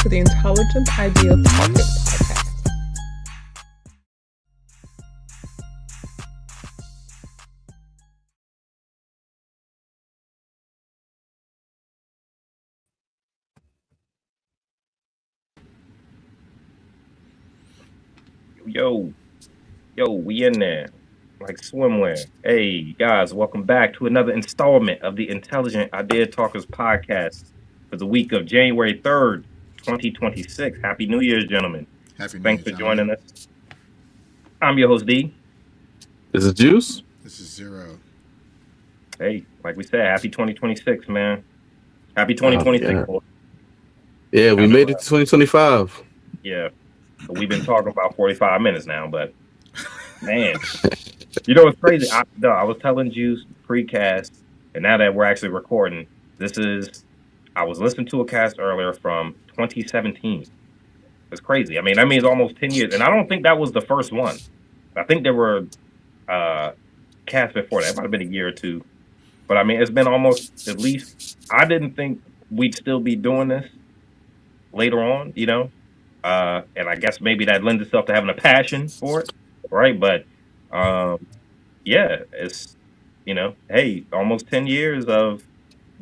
to the Intelligent Idea Pocket podcast. Yo, we in there like swimwear. Hey, guys, welcome back to another installment of the Intelligent Idea Talkers podcast for the week of January 3rd, 2026. Happy New Year's, gentlemen. Happy New Thanks Year, for joining us. I'm your host, D. This is Juice. This is Zero. Hey, like we said, happy 2026, man. Happy 2026, yeah. boy. Yeah, we made it to 2025. Yeah. So we've been talking about 45 minutes now, but man, you know what's crazy? I was telling Juice pre-cast, and now that we're actually recording, I was listening to a cast earlier from 2017. It's crazy. I mean, that means almost 10 years, and I don't think that was the first one. I think there were casts before that. It might have been a year or two, but I mean, it's been almost at least. I didn't think we'd still be doing this later on, you know. And I guess maybe that lends itself to having a passion for it, right? But yeah, it's, you know, hey, almost 10 years of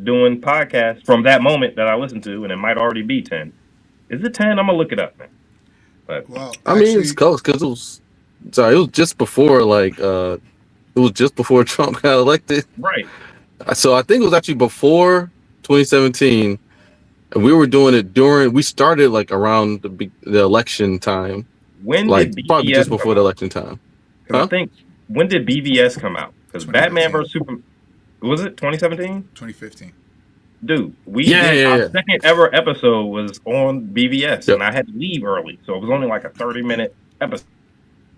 doing podcasts from that moment that I listened to, and it might already be 10. Is it 10? I'm gonna look it up, man. But Well, I mean, it's close because it was just before Trump got elected. right. So I think it was actually before 2017. And we were doing it we started like around the election time. When like did BVS probably just before the election time? I think, when did BVS come out? Because Batman vs. Superman, was it 2017? 2015. Dude, our second ever episode was on BVS, Yep. and I had to leave early, so it was only like a 30-minute episode.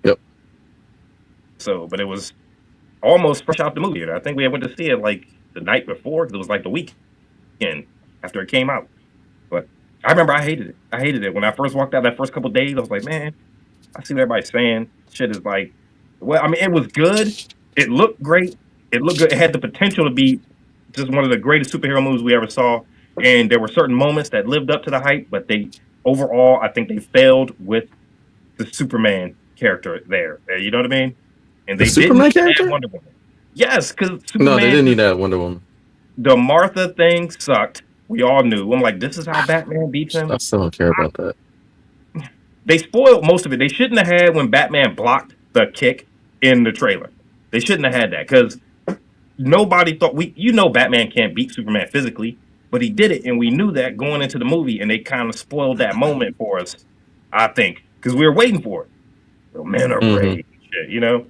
Yep. So, but it was almost fresh out the movie. I think we went to see it like the night before, because it was like the weekend after it came out. But I remember I hated it. I hated it when I first walked out. That first couple of days, I was like, man, I see what everybody's saying. Shit is like, well, I mean, it was good. It looked great. It looked good. It had the potential to be just one of the greatest superhero movies we ever saw. And there were certain moments that lived up to the hype, but overall, I think they failed with the Superman character there. You know what I mean? And they Superman didn't character? add Wonder Woman. Yes, because No, they didn't need that Wonder Woman. The Martha thing sucked. We all knew. I'm like, this is how Batman beats him. I still don't care about that. They spoiled most of it. They shouldn't have had when Batman blocked the kick in the trailer. They shouldn't have had that because nobody thought Batman can't beat Superman physically, but he did it, and we knew that going into the movie, and they kind of spoiled that moment for us, I think, because we were waiting for it. So men are brave, shit, you know.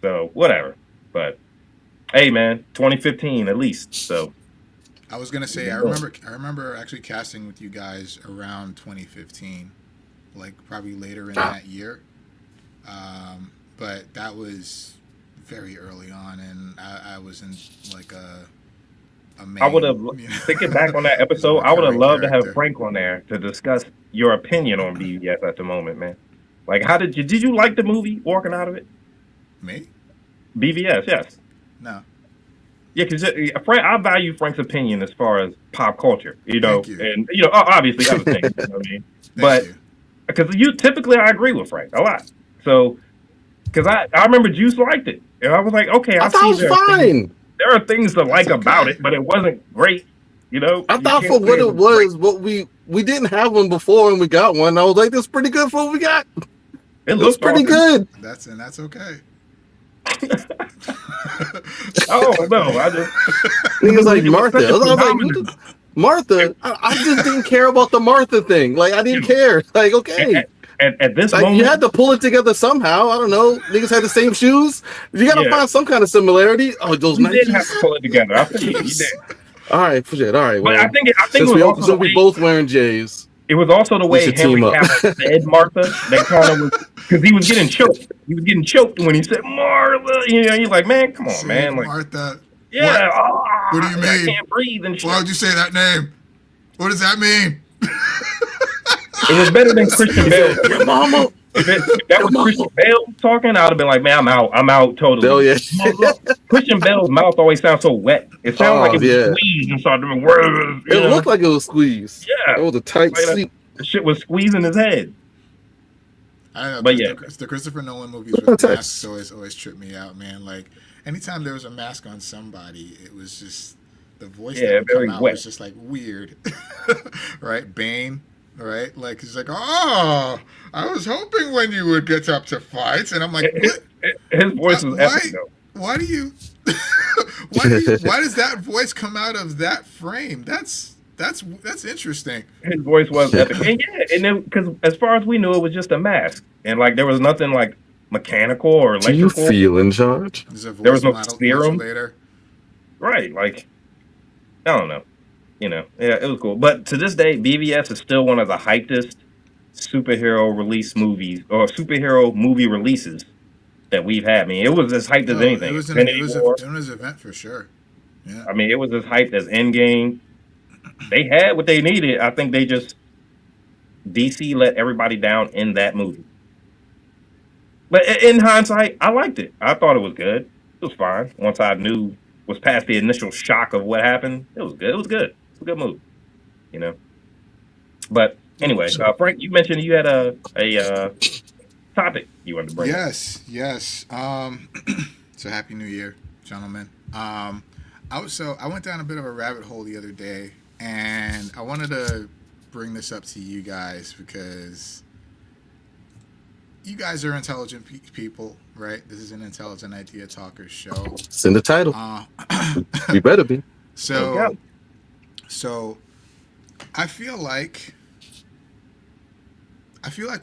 So whatever. But hey, man, 2015 at least. So. I was gonna say I remember actually casting with you guys around 2015, like probably later in that year. But that was very early on, and I was in like a main, I would have thinking back on that episode. I would have loved to have Frank on there to discuss your opinion on BVS at the moment, man. Like, how did you like the movie walking out of it? Me? BVS, yes. No. Yeah, because Frank, I value Frank's opinion as far as pop culture, you know, you. and you know, obviously other things. You know what I mean? But because typically I agree with Frank a lot. So, because I remember Juice liked it, and I was like, okay, I thought it was fine. There are things to like about it, but it wasn't great. You know, I thought for what it was, what we didn't have one before, and we got one. I was like, "That's pretty good for what we got." It looks pretty good. That's okay. Oh no! I just he was like Martha. I was like, Martha. I just didn't care about the Martha thing. Like I didn't care. Like okay. At this like, moment, you had to pull it together somehow. I don't know. Niggas had the same shoes. You got to find some kind of similarity. Oh, those Nikes. You did have to pull it together. I think you did. All right, shit. All right. But well, I think since we both wearing J's. It was also the way Henry Cavill said Martha. That kind of was because he was getting choked. He was getting choked when he said Martha. You know, he's like, man, come on, man. Like, Martha. Yeah. What do you mean? I can't breathe and shit. Why would you say that name? What does that mean? It was better than Christian Bale. Your mama. If that was Christian Bale talking, I would have been like, man, I'm out totally. Hell yeah. Christian Bale's mouth always sounds so wet. It sounded like it was squeezed and started doing words. It looked like it was squeezed. Yeah. It was a tight sleep. The shit was squeezing his head. I don't know. But yeah, The Christopher Nolan movies with masks always trip me out, man. Like anytime there was a mask on somebody, it was just the voice that yeah, would come very out wet. was just like weird, right? Bane, right? Like he's like, oh, I was hoping when you would get up to fights, and I'm like, what? His voice was Why? epic though. Why do you? Why does that voice come out of that frame? That's interesting. His voice was epic, and yeah, and then because as far as we knew, it was just a mask, and like there was nothing like mechanical or Do you electrical. feel in charge? There's a voice There was no serum, modulator. right? Like I don't know, yeah, it was cool. But to this day, BVS is still one of the hypedest superhero release movies or superhero movie releases that we've had. I mean, it was as hyped as Oh, anything. Infinity War. it was an event for sure. Yeah. I mean, it was as hyped as Endgame. They had what they needed. I think they just DC let everybody down in that movie. But in hindsight, I liked it. I thought it was good. It was fine. Once I knew was past the initial shock of what happened, it was good. It was good. It's a good movie, you know. But anyway, Frank, you mentioned you had a topic you wanted to bring up. Yes. So happy New Year, gentlemen. I went down a bit of a rabbit hole the other day, and I wanted to bring this up to you guys because you guys are intelligent people, right? This is an intelligent idea talker show. It's in the title. We better be. So I feel like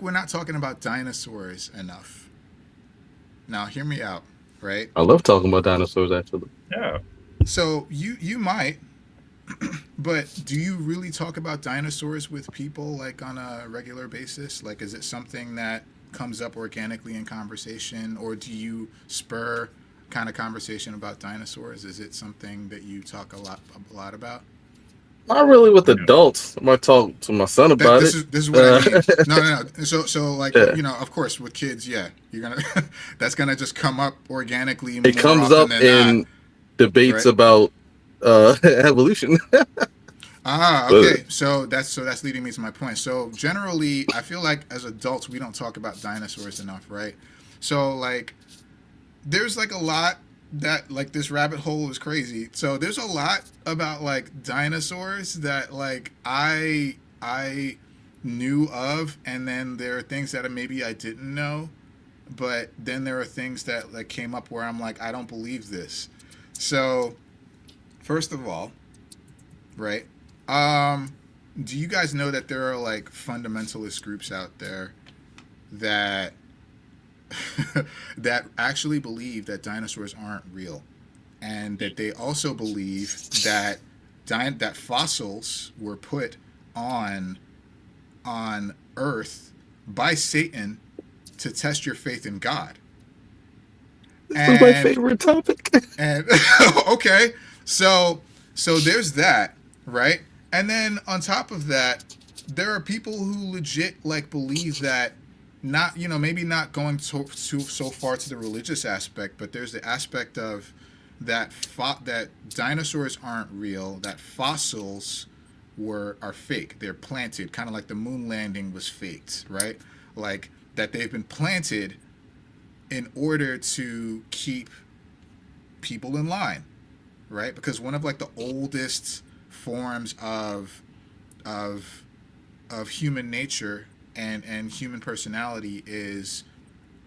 we're not talking about dinosaurs enough. Now, hear me out, right? I love talking about dinosaurs, actually. Yeah. So you might, but do you really talk about dinosaurs with people like on a regular basis? Like, is it something that comes up organically in conversation, or do you spur kind of conversation about dinosaurs? Is it something that you talk a lot about? Not really with adults. I might talk to my son about This it. is what I mean. No. So like, Yeah. of course, with kids, yeah, you're gonna that's gonna just come up organically. It comes up in debates about evolution. Okay. So that's leading me to my point. So generally, I feel like as adults, we don't talk about dinosaurs enough, right? So like, there's like a lot that like this rabbit hole is crazy. So there's a lot about like dinosaurs that like I knew of, and then there are things that maybe I didn't know, but then there are things that like came up where I'm like, I don't believe this. So first of all, right? Do you guys know that there are like fundamentalist groups out there that that actually believe that dinosaurs aren't real, and that they also believe that that fossils were put on Earth by Satan to test your faith in God? This is my favorite topic. And okay, so there's that, right? And then on top of that, there are people who legit like believe that, not, maybe not going so far to the religious aspect, but there's the aspect of that that dinosaurs aren't real, that fossils are fake. They're planted, kind of like the moon landing was faked, right? Like that they've been planted in order to keep people in line, right? Because one of like the oldest forms of human nature and human personality is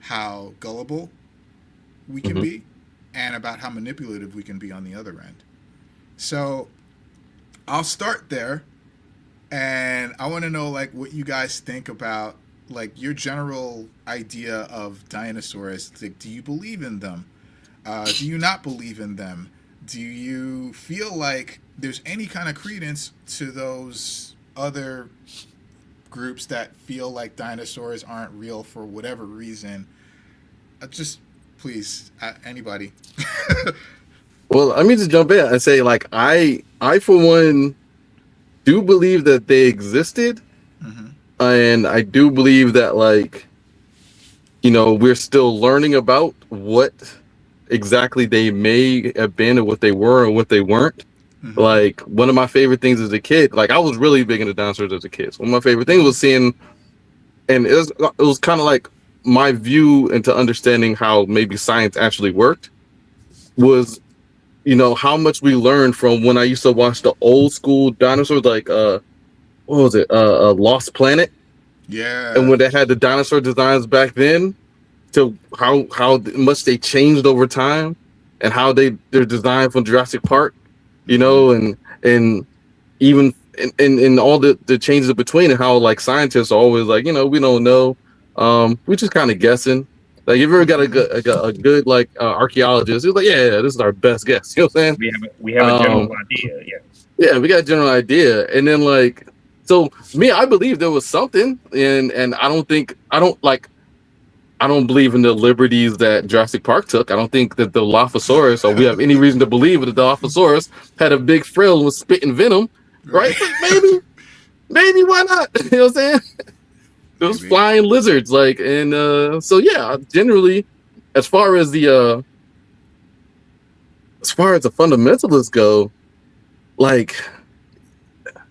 how gullible we can be, and about how manipulative we can be on the other end. So I'll start there, and I want to know like what you guys think about like your general idea of dinosaurs. Like, do you believe in them? Do you not believe in them? Do you feel like there's any kind of credence to those other groups that feel like dinosaurs aren't real for whatever reason? Just please, anybody. Well, let me just jump in and say, like, I for one do believe that they existed, and I do believe that, like, we're still learning about what exactly they may have been and what they were and what they weren't. Like one of my favorite things as a kid, like I was really big into dinosaurs as a kid. So one of my favorite things was seeing, and it was kind of like my view into understanding how maybe science actually worked was, how much we learned from when I used to watch the old school dinosaurs, like what was it, Lost Planet, Yeah. and when they had the dinosaur designs back then, to how much they changed over time, and how they're designed from Jurassic Park, and even in all the changes in between, and how like scientists are always like, we don't know, we're just kind of guessing. Like, if you ever got a good like archaeologist, he's like, yeah, this is our best guess. You know what I'm saying? We have a general idea. Yeah, we got a general idea, and then like, so me, I believe there was something, and I don't believe in the liberties that Jurassic Park took. I don't think that the Dilophosaurus, or we have any reason to believe that the Dilophosaurus had a big frill and was spitting venom, right? But maybe why not? You know what I'm saying? Those flying lizards, like, and so yeah, generally, as far as the fundamentalists go, like,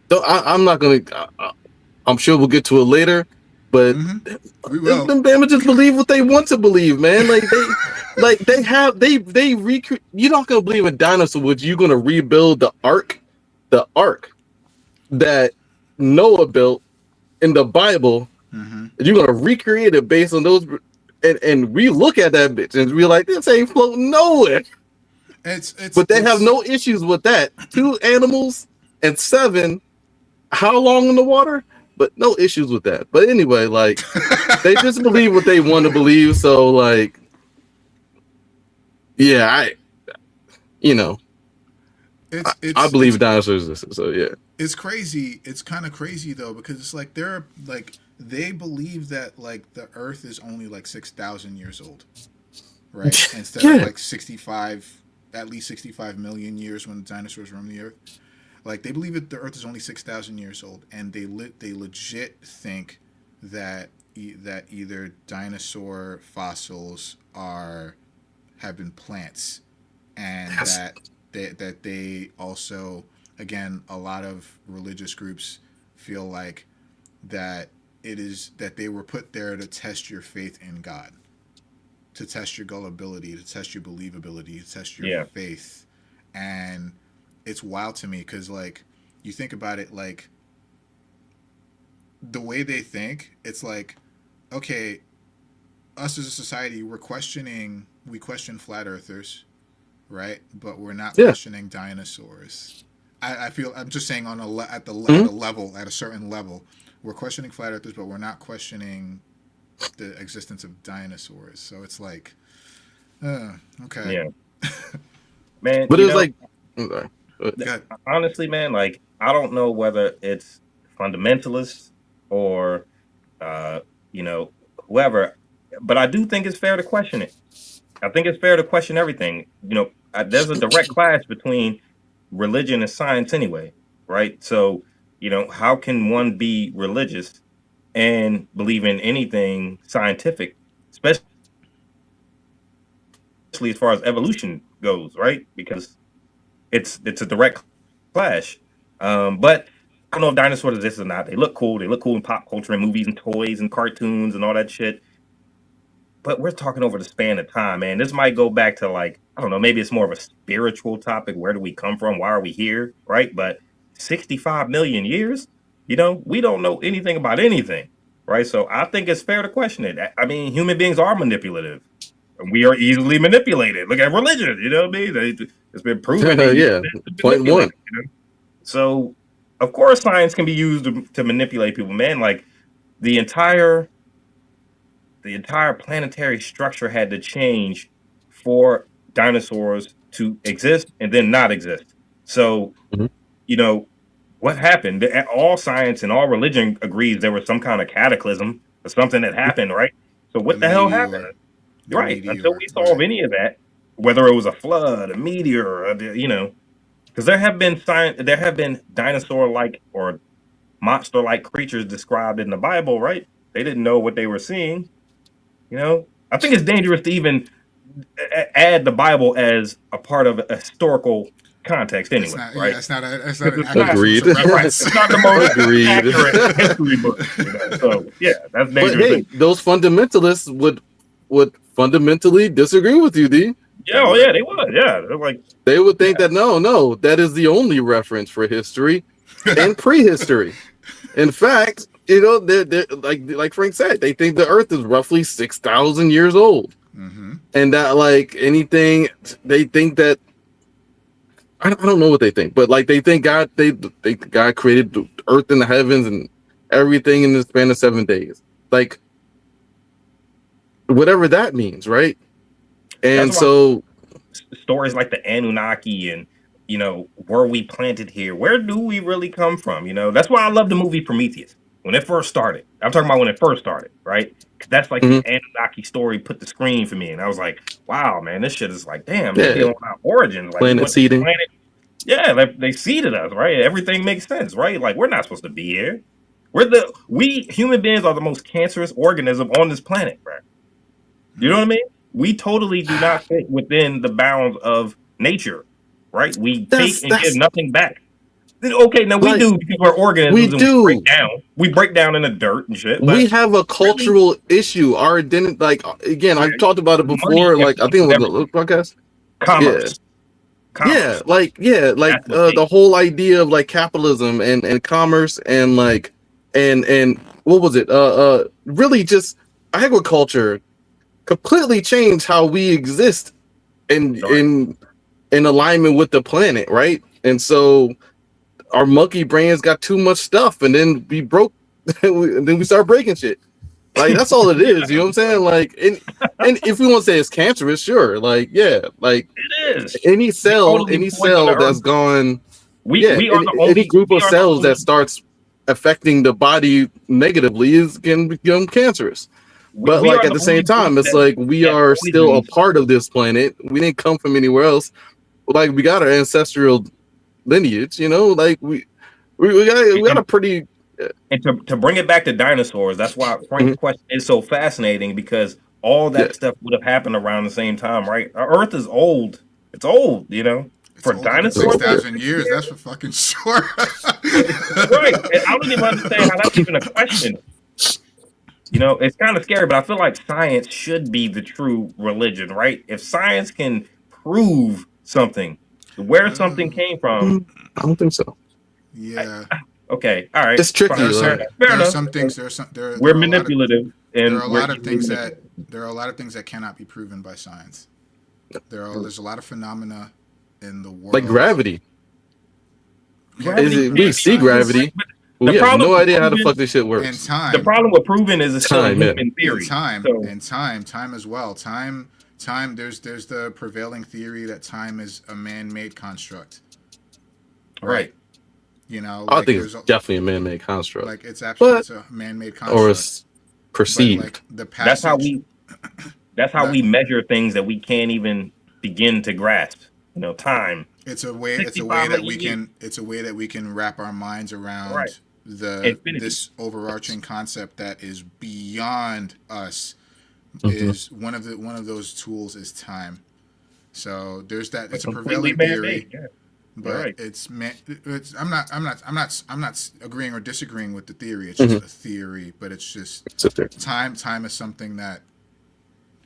I'm not gonna. I'm sure we'll get to it later, but them damages believe what they want to believe, man. Like they recreate. You're not gonna believe in dinosaurs. You're gonna rebuild the ark that Noah built in the Bible. You're gonna recreate it based on those, and we look at that bitch and we're like, this ain't floating nowhere. But they have no issues with that. 2 animals and 7. How long in the water? But no issues with that. But anyway, like, they just believe what they want to believe. So, like, yeah, I believe dinosaurs exist. So yeah, it's crazy. It's kind of crazy though, because it's like they believe that like the Earth is only like 6,000 years old, right? Instead of like 65, at least 65 million years when the dinosaurs roamed the Earth. Like, they believe that the Earth is only 6,000 years old, and they legit think that either dinosaur fossils have been plants, and that they also, again, a lot of religious groups feel like that they were put there to test your faith in God, to test your gullibility, to test your believability, to test your faith. And it's wild to me because, like, you think about it, like, the way they think, it's like, okay, us as a society, we question flat earthers, right? But we're not questioning dinosaurs. I feel, I'm just saying, at a certain level, we're questioning flat earthers, but we're not questioning the existence of dinosaurs. So it's like, okay. Yeah. Man, but it's like, honestly, man, like, I don't know whether it's fundamentalists or whoever, but I do think it's fair to question it. I think it's fair to question everything. There's a direct clash between religion and science anyway, right? So, how can one be religious and believe in anything scientific, especially as far as evolution goes, right? Because it's a direct clash. But I don't know if dinosaurs exist or not. They look cool. They look cool in pop culture and movies and toys and cartoons and all that shit. But we're talking over the span of time, man. This might go back to, like, I don't know, maybe it's more of a spiritual topic. Where do we come from? Why are we here? Right? But 65 million years, we don't know anything about anything. Right? So I think it's fair to question it. I mean, human beings are manipulative. And we are easily manipulated. Look at religion. You know what I mean? It's been proven. Point one. So, of course, science can be used to manipulate people, man. Like, the entire planetary structure had to change for dinosaurs to exist and then not exist. So, what happened? All science and all religion agrees there was some kind of cataclysm or something that happened, right? So what the hell happened? Right. Until we solve any of that, whether it was a flood, a meteor, because there have been dinosaur-like or monster-like creatures described in the Bible, right? They didn't know what they were seeing. I think it's dangerous to even add the Bible as a part of a historical context anyway, right? Yeah, it's not an Agreed. reference. It's not the most Agreed. accurate history book. So yeah, that's But dangerous. hey, those fundamentalists would fundamentally disagree with you, D. Yeah, oh yeah, they would. Yeah, they're like They would think that no, that is the only reference for history and prehistory. In fact, they're like Frank said, they think the Earth is roughly 6,000 years old, and that like anything, they think that I don't know what they think, but like they think God created the Earth and the heavens and everything in the span of 7 days, like whatever that means, right? And so stories like the Anunnaki and were we planted here? Where do we really come from? That's why I love the movie Prometheus when it first started. I'm talking about when it first started, right? That's like the Anunnaki story put the screen for me, and I was like, wow, man, this shit is like, damn, they're dealing with our origins, like planet seeding. Yeah, they seeded us, right? Everything makes sense, right? Like we're not supposed to be here. We human beings are the most cancerous organism on this planet, right? You know what I mean? We totally do not fit within the bounds of nature, right? We take and give nothing back. Okay, now we do because we're organisms. We do. We break down. We break down in the dirt and shit. We have a cultural issue. Our identity, like again, I've talked about it before. Like I think it was the podcast. Commerce. Yeah, the whole idea of like capitalism and commerce and like and what was it? Really just agriculture completely changed how we exist in alignment with the planet, right? And so our monkey brains got too much stuff, and then we start breaking shit. Like that's all it is. You know what I'm saying? Like, and if we want to say it's cancerous, sure. Like, yeah, like it is. Any cell that's gone. Any group of cells that starts affecting the body negatively can become cancerous. But like at the same time, it's like we are still a part of this planet. We didn't come from anywhere else. Like we got our ancestral lineage, like we got a pretty. And to bring it back to dinosaurs, that's why Frank's question is so fascinating, because all that stuff would have happened around the same time, right? Our Earth is old. It's old, for dinosaurs. 6,000 years, that's for fucking sure. Right. And I don't even understand how that's even a question. It's kind of scary, but I feel like science should be the true religion, right? If science can prove something, where something came from. I don't think so. Yeah. Okay. All right. It's tricky. There are some things. We're manipulative, and there are a lot of things that cannot be proven by science. There's a lot of phenomena in the world, like gravity. We see gravity. We have no idea how the fuck this shit works. And time. The problem with proving is it's still human theory. And time as well. Time. There's the prevailing theory that time is a man-made construct. Right. I think it's definitely a man-made construct. Like it's absolutely a man-made construct, or it's perceived. Like the passage, that's how we measure things that we can't even begin to grasp. Time. It's a way that we can wrap our minds around this overarching concept that is beyond us. Is one of those tools is time. So there's that. It's a prevailing theory. Yeah. But I'm not agreeing or disagreeing with the theory. It's just a theory, but it's just time is something that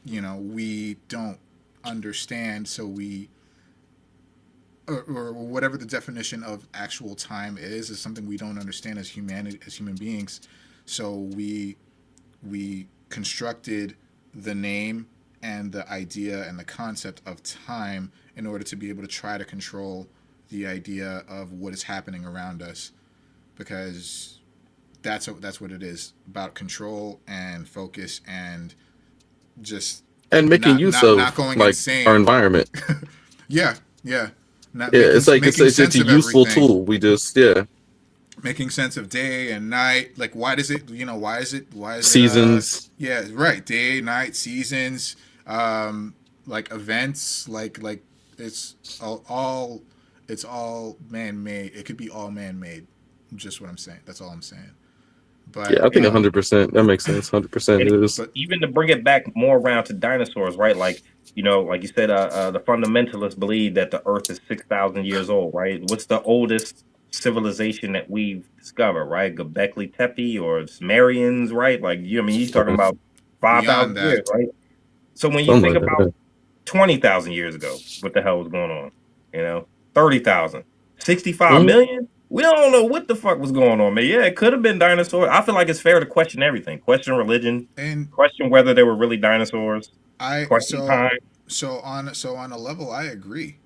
we don't understand, so we or whatever the definition of actual time is something we don't understand as human beings. So we constructed the name and the idea and the concept of time in order to be able to try to control the idea of what is happening around us, because that's what it is about: control and focus and just making use of going like insane. Our environment. Yeah. It's a useful tool. We just making sense of day and night. Like why is it seasons? Day, night, seasons, like events, like it's all man-made. It could be all man-made. Just what I'm saying. That's all I'm saying. But Yeah, I think 100%. That makes sense. 100% it is. But Even to bring it back more around to dinosaurs, right? Like, like you said, the fundamentalists believe that the Earth is 6,000 years old, right? What's the oldest civilization that we've discovered, right? Göbekli Tepe or Sumerians, right? Like, he's talking about beyond 5,000 that, years, right? So when you Something think like about that. 20,000 years ago, what the hell was going on? 30,000, 65 Mhm. million? We don't know what the fuck was going on, man. Yeah, it could have been dinosaurs. I feel like it's fair to question everything. Question religion, and question whether they were really dinosaurs, I question time. so on a level, I agree.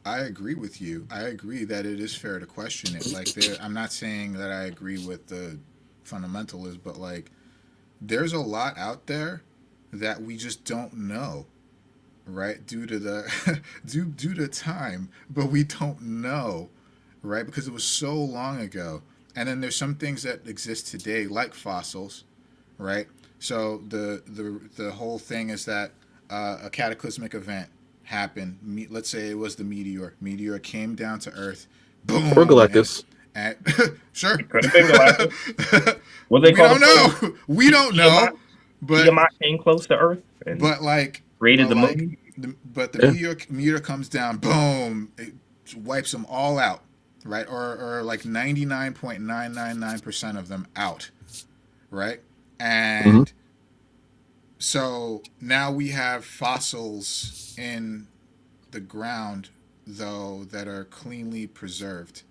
I agree with you. I agree that it is fair to question it. Like, I'm not saying that I agree with the fundamentalists, but like, there's a lot out there that we just don't know, right? Due to the due to time, but we don't know, right? Because it was so long ago. And then there's some things that exist today, like fossils, right? So the whole thing is that a cataclysmic event happened. Let's say it was the meteor. Meteor came down to Earth. Boom. Or Galactus. And sure. Could have been Galactus. What they We call don't know. We don't know. But Tiamat came close to Earth and like created the like, movie. But the meteor comes down. Boom. It wipes them all out, right? Or like 99.999% of them out, right? And so now we have fossils in the ground, though, that are cleanly preserved,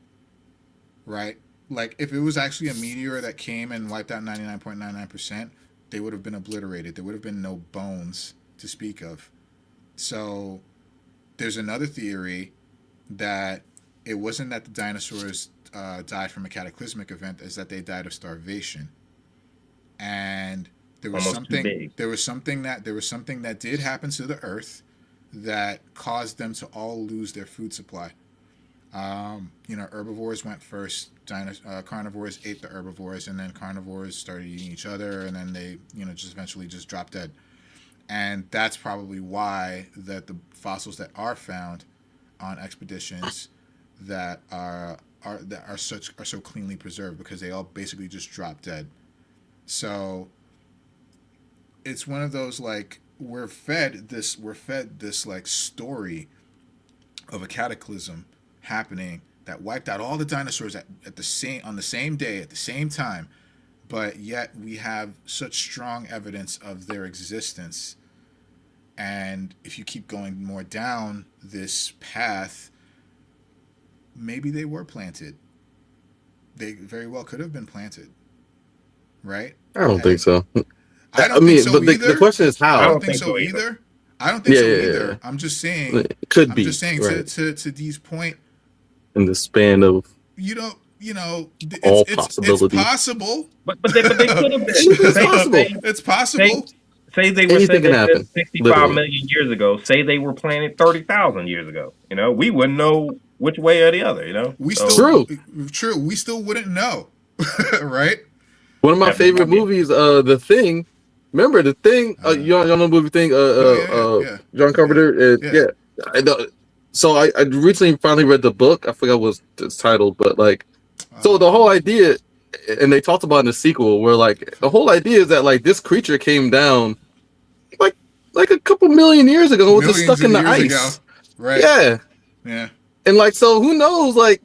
right? Like, if it was actually a meteor that came and wiped out 99.99%, they would have been obliterated. There would have been no bones to speak of. So there's another theory that it wasn't that the dinosaurs died from a cataclysmic event, is that they died of starvation. And there was something that did happen to the Earth that caused them to all lose their food supply. Herbivores went first, carnivores ate the herbivores, and then carnivores started eating each other, and then they just eventually just dropped dead. And that's probably why that the fossils that are found on expeditions that are so cleanly preserved, because they all basically just drop dead. So it's one of those, like, we're fed this like story of a cataclysm happening that wiped out all the dinosaurs on the same day at the same time, but yet we have such strong evidence of their existence. And if you keep going more down this path, maybe they were planted. They very well could have been planted, right? I don't think so. I don't think so but either. the question is how. I don't think so either. I don't think so either. I'm just saying. It could be. I'm just saying, right, to Dee's point. In the span of all possibilities. It's possible. But they could have been. It's possible. Say they were saying 65 million years ago. Say they were planted 30,000 years ago. We wouldn't know which way or the other. True. We still wouldn't know, right? One of my favorite movies, The Thing. Remember The Thing? Y'all know the movie Thing? John Carpenter. Yeah. I know. So I recently finally read the book. I forgot what it's titled, but like, so the whole idea, and they talked about in the sequel, where like the whole idea is that like this creature came down like a couple million years ago, was just stuck in the ice, ago. Right? Yeah. And like, so who knows? Like,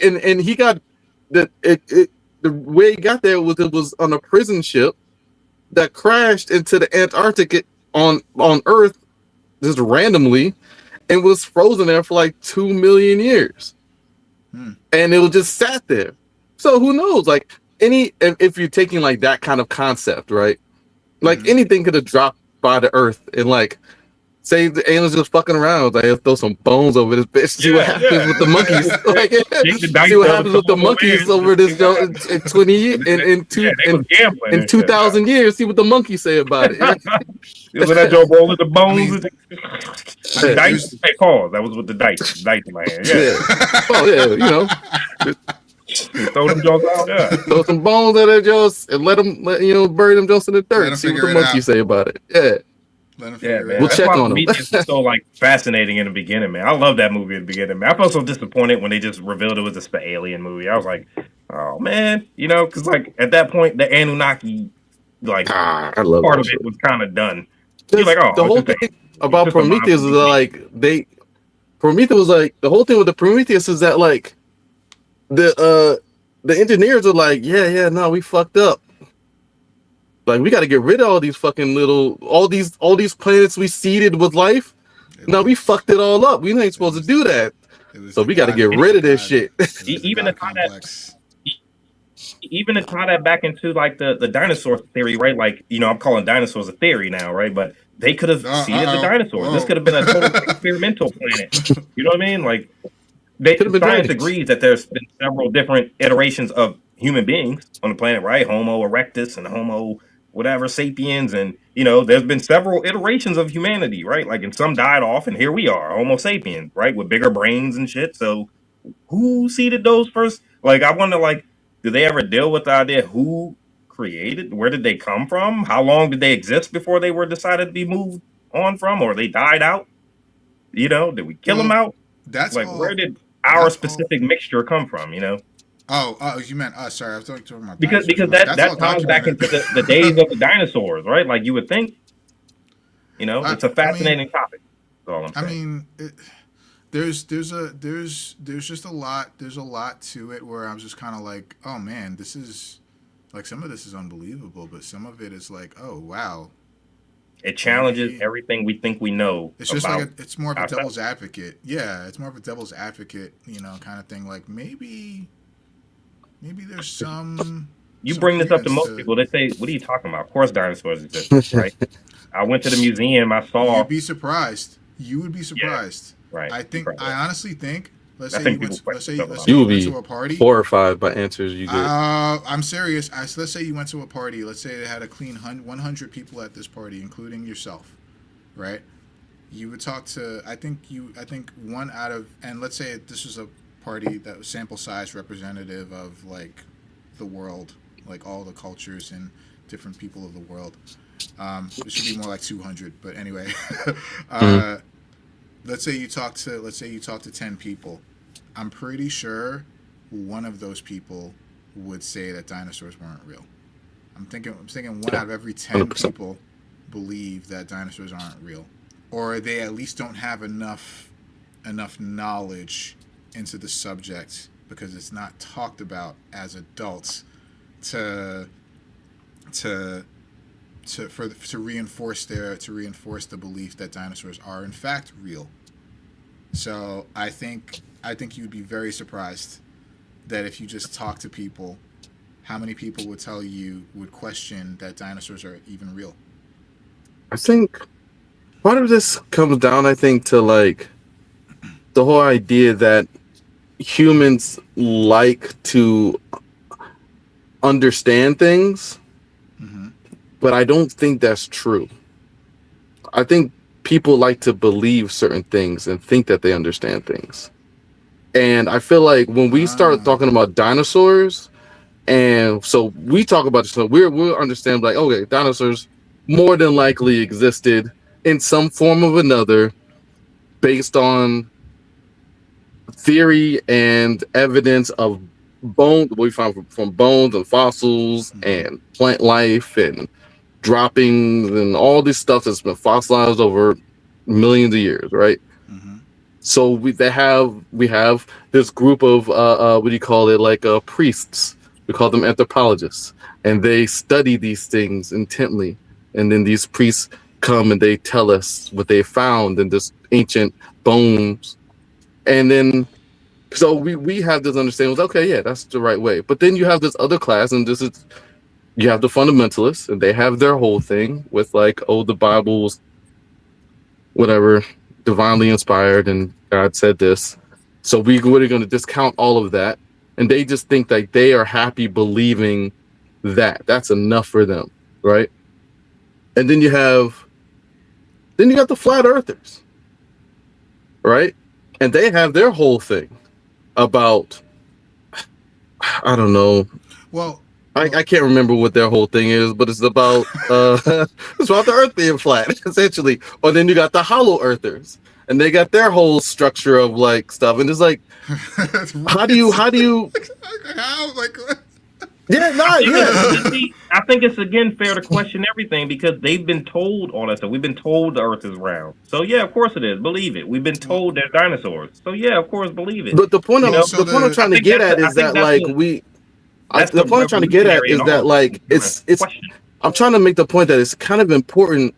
and he got the way he got there was it was on a prison ship that crashed into the Antarctic on Earth just randomly, and was frozen there for like 2 million years, and it was just sat there. So who knows? Like if you're taking like that kind of concept, right? Like anything could have dropped by the Earth, and like say the aliens just fucking around, like throw some bones over this bitch, see what happens with the monkeys. Like, see what happens with the monkeys over this in 20 years, in 2,000 years. See what the monkeys say about it. Isn't that Joe rolling the bones? Dice. Hey, Paul, that was with the dice man. Yeah. Oh yeah, throw them jokes out. Yeah. Throw some bones at their jokes and let bury them jokes in the dirt. See what the monkeys say about it. Yeah. Yeah, man. We'll check on them. It's so like fascinating in the beginning, man. I love that movie at the beginning, man. I felt so disappointed when they just revealed it was a alien movie. I was like, Oh man, because like at that point the Anunnaki, like I love part that of it shit. was kind of done. You're Just like, oh, the it's whole just thing it's about just a monster Prometheus is we that, can't. like, Prometheus was like, the whole thing with the Prometheus is that, like, the engineers are like, yeah, no, we fucked up. Like, we got to get rid of all these fucking all these planets we seeded with life. No, we fucked it all up. We ain't supposed to was do that. it was So the we got to god. get It was rid the of this god. shit. It was the Even to god tie that, complex. even to tie that back into like the dinosaur theory, right? Like, I'm calling dinosaurs a theory now, right? But they could have seeded the dinosaurs. This Whoa. could have been a total experimental planet. You know what I mean? Like, Could have been science dragons. agrees that there's been several different iterations of human beings on the planet, right? Homo erectus and Homo whatever sapiens, and there's been several iterations of humanity, right? Like, and some died off, and here we are, Homo sapiens, right, with bigger brains and shit. So, who seeded those first? Like, I wonder, like, do they ever deal with the idea who created? Where did they come from? How long did they exist before they were decided to be moved on from, or they died out? Did we kill them Well, out? that's Like, where all. did our That's all. specific mixture come from? Oh, you meant us? Sorry, I was talking about Because dinosaurs. I'm like, that that's all ties back documented. into the days of the dinosaurs, right? Like you would think. It's a I mean, fascinating topic. That's all I'm I saying. mean, there's just a lot. There's a lot to it where I'm just kind of like, oh man, this is like some of this is unbelievable, but some of it is like, oh wow, It challenges maybe everything we think we know it's just about like it's more of a ourselves. devil's advocate. Yeah, it's more of a devil's advocate, kind of thing. Like maybe there's some. You some bring this up to credence most people, they say, "What are you talking about? Of course, dinosaurs exist, right?" I went to the museum. I saw. You'd be surprised. You would be Yeah, surprised. right. I honestly think. Let's I say think you people went. question stuff Let's about say You you will went be to a party. horrified by answers you get. I'm serious. Let's say you went to a party. Let's say they had a clean 100 people at this party, including yourself, right? You would talk to. I think one out of, and let's say this was a party that was sample size representative of like the world, like all the cultures and different people of the world. It should be more like 200, but anyway. Let's say you talk to 10 people. I'm pretty sure one of those people would say that dinosaurs weren't real. I'm thinking one out of every 10 100%. people believe that dinosaurs aren't real, or they at least don't have enough knowledge into the subject because it's not talked about as adults to reinforce the belief that dinosaurs are in fact real. So I think you'd be very surprised that if you just talk to people, how many people would question that dinosaurs are even real. I think part of this comes down, I think, to like the whole idea that humans like to understand things, but I don't think that's true. I think people like to believe certain things and think that they understand things. And I feel like when we start talking about dinosaurs, and so we talk about this, so we'll understand like, okay, dinosaurs more than likely existed in some form of another based on theory and evidence of bones we found from bones and fossils and plant life and droppings and all this stuff that's been fossilized over millions of years, right? So we have this group of what do you call it, like priests. We call them anthropologists, and they study these things intently. And then these priests come and they tell us what they found in this ancient bones. And then so we have this understanding was okay, yeah, that's the right way. But then you have this other class, and you have the fundamentalists, and they have their whole thing with like, oh, the Bible was whatever, divinely inspired, and God said this. So we're going to discount all of that, and they just think that they are happy believing that. That's enough for them, right? And then you got the flat earthers, right? And they have their whole thing about, I don't know. Well, I can't remember what their whole thing is, but it's about it's about the Earth being flat, essentially. Or then you got the Hollow Earthers, and they got their whole structure of like stuff, and it's like, how do you how like yeah, not yeah. I think it's again fair to question everything because they've been told all that stuff. We've been told the Earth is round, so yeah, of course it is. Believe it. We've been told there's dinosaurs, so yeah, of course believe it. But the point You know, so the point I'm trying to think get that's at the- I is think that that's like the- the point I'm trying to get at is that like it's question. I'm trying to make the point that it's kind of important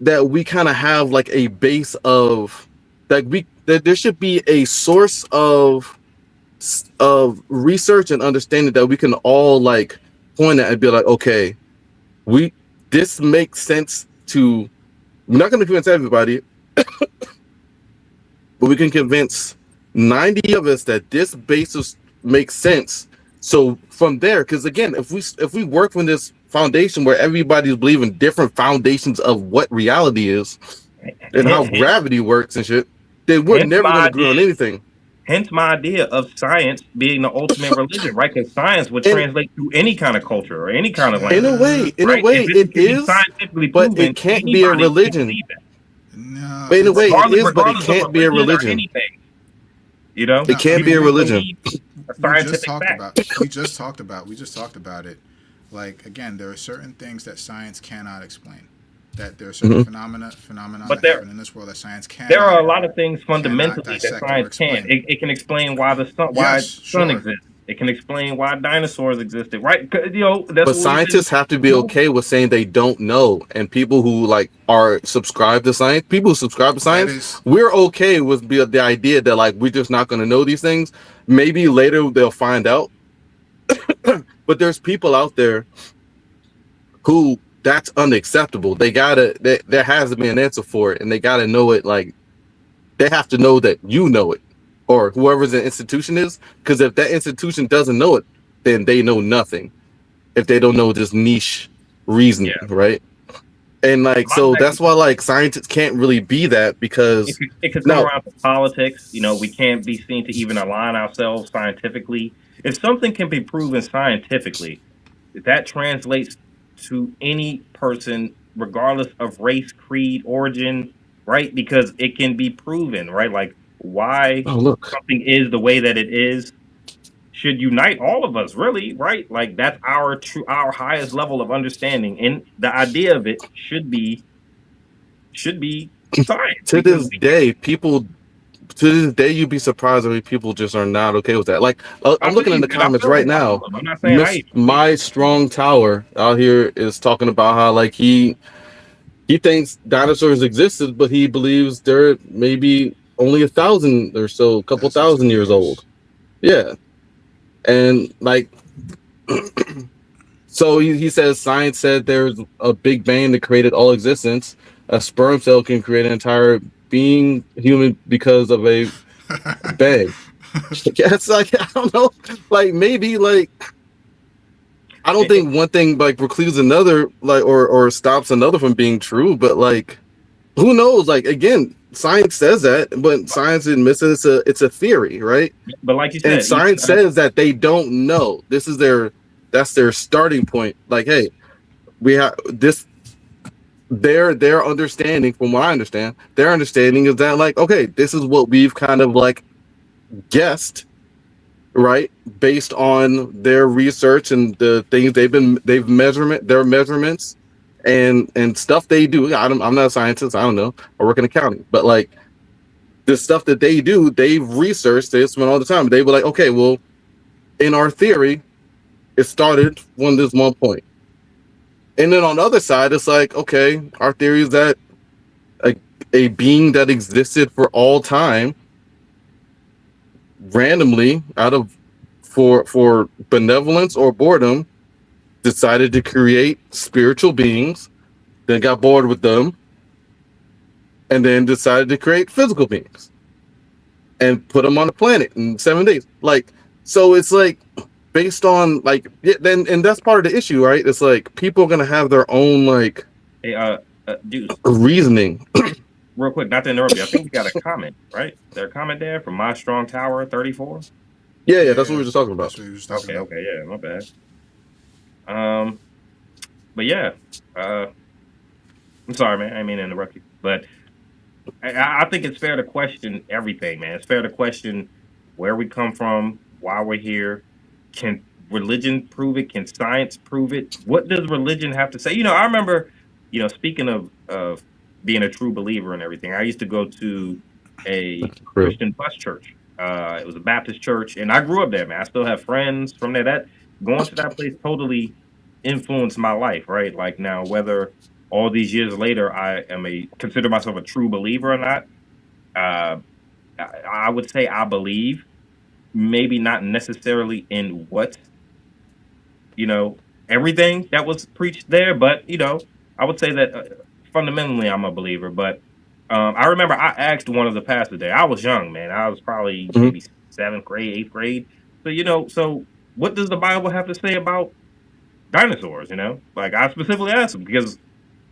that we kind of have like a base of that there should be a source of research and understanding that we can all like point at and be like, okay, this makes sense to. We're not going to convince everybody, but we can convince 90 of us that this basis makes sense. So from there, because again, if we work from this foundation where everybody's believing different foundations of what reality is and how gravity works and shit, then we're never going to agree on anything. Hence my idea of science being the ultimate religion, right? Because science would translate to any kind of culture or any kind of language. In a way, it is, scientifically but proven, it can't be a religion. no, But in a way, it is, but it regardless of can't be a or religion. anything. You know, It can't be a religion. we just talked about it. Like again, there are certain things that science cannot explain. That there are certain phenomena But that happen in this world that science can. there are a lot of things fundamentally that dissect or science can. explain. It can explain why the sun exists. It can explain why dinosaurs existed, right? You know, that's But scientists have to be okay with saying they don't know, and people who like are subscribed to science, we're okay with the idea that like we're just not going to know these things. Maybe later they'll find out. But there's people out there who that's unacceptable. There has to be an answer for it, and they got to know it. Like they have to know that you know it, or whoever's the institution is. Because if that institution doesn't know it, then they know nothing. If they don't know this niche reasoning, right? And like so, that's why like scientists can't really be that because it could come around to politics. You know, we can't be seen to even align ourselves scientifically. If something can be proven scientifically, that translates to any person, regardless of race, creed, origin, right? Because it can be proven, right? Like why something is the way that it is should unite all of us, really, right? Like that's our highest level of understanding, and the idea of it should be science. To this day, you'd be surprised how many people just are not okay with that. Like, I'm looking in the comments right now. I'm not saying My Strong Tower out here is talking about how like he thinks dinosaurs existed, but he believes they're maybe only 1,000 or so, a couple thousand years old. Yeah, and like, so he says science said there's a big bang that created all existence. A sperm cell can create an entire being human because of a bang. It's like I don't know, like maybe like I don't think one thing like precludes another, like or stops another from being true, but like who knows? Like again, science says that, but science admits that it's a theory, right? But like you said, and science says that they don't know. That's their starting point. Like, hey, we have this. Their understanding, from what I understand, their understanding is that like, okay, this is what we've kind of like guessed, right, based on their research and the things their measurements and stuff they do. I'm not a scientist, I don't know, I work in accounting, but like the stuff that they do, they've researched this one all the time. They were like, okay, well, in our theory, it started from this one point. And then on the other side, it's like, okay, our theory is that a being that existed for all time randomly for benevolence or boredom decided to create spiritual beings, then got bored with them, and then decided to create physical beings and put them on the planet in 7 days. Like, so it's like based on like and that's part of the issue, right? It's like people are gonna have their own like dude, reasoning. Real quick, not to interrupt you, I think we got a comment, right? There a comment there from My Strong Tower 34. Yeah, that's what we were just talking about. Okay, yeah, my bad. Um, but yeah, uh, I'm sorry, man. I didn't mean to interrupt you, but I think it's fair to question everything, man. It's fair to question where we come from, why we're here. Can religion prove it? Can science prove it? What does religion have to say? I remember, speaking of being a true believer and everything, I used to go to a True. Christian bus church. It was a Baptist church, and I grew up there, man. I still have friends from there. That going to that place totally influenced my life, right? Like now, whether all these years later, I am consider myself a true believer or not. Uh, I would say I believe, maybe not necessarily in what you know everything that was preached there, but I would say that fundamentally I'm a believer. But I remember I asked one of the pastors there. I was young, man. I was probably Mhm. maybe seventh grade, eighth grade. So so what does the Bible have to say about dinosaurs? Like I specifically asked him because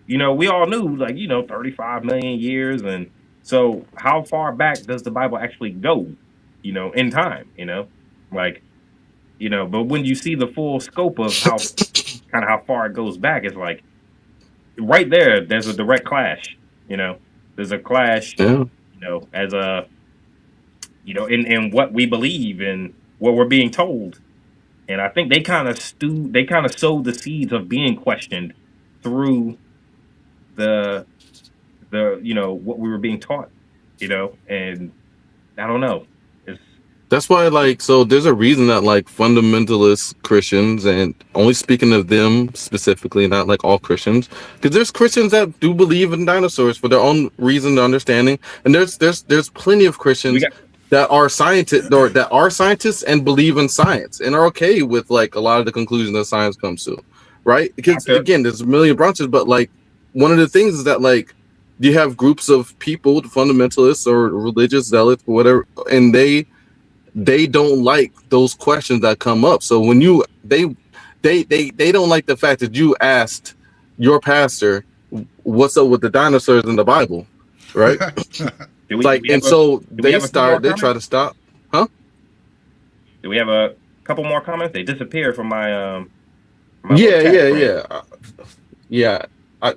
we all knew like, 35 million years. And so how far back does the Bible actually go, in time, like, but when you see the full scope of how far it goes back, it's like right there's a direct clash, there's a clash, Yeah. as a, in what we believe and what we're being told. And I think they kind of sowed the seeds of being questioned through the what we were being taught, and I don't know. It's That's why, like, so there's a reason that, like, fundamentalist Christians, and only speaking of them specifically, not like all Christians, because there's Christians that do believe in dinosaurs for their own reason and understanding, and there's plenty of we Christians got that are scientists or that are scientists and believe in science and are okay with like a lot of the conclusions that science comes to, right? Because after again, there's a million branches, but like one of the things is that like you have groups of people, fundamentalists or religious zealots or whatever, and they don't like those questions that come up. So when they don't like the fact that you asked your pastor what's up with the dinosaurs in the Bible, right? do Like, we and have so do we have a few more they try comments? to stop, huh? Do we have a couple more comments? They disappeared from my little Yeah, chat yeah, frame. yeah, yeah.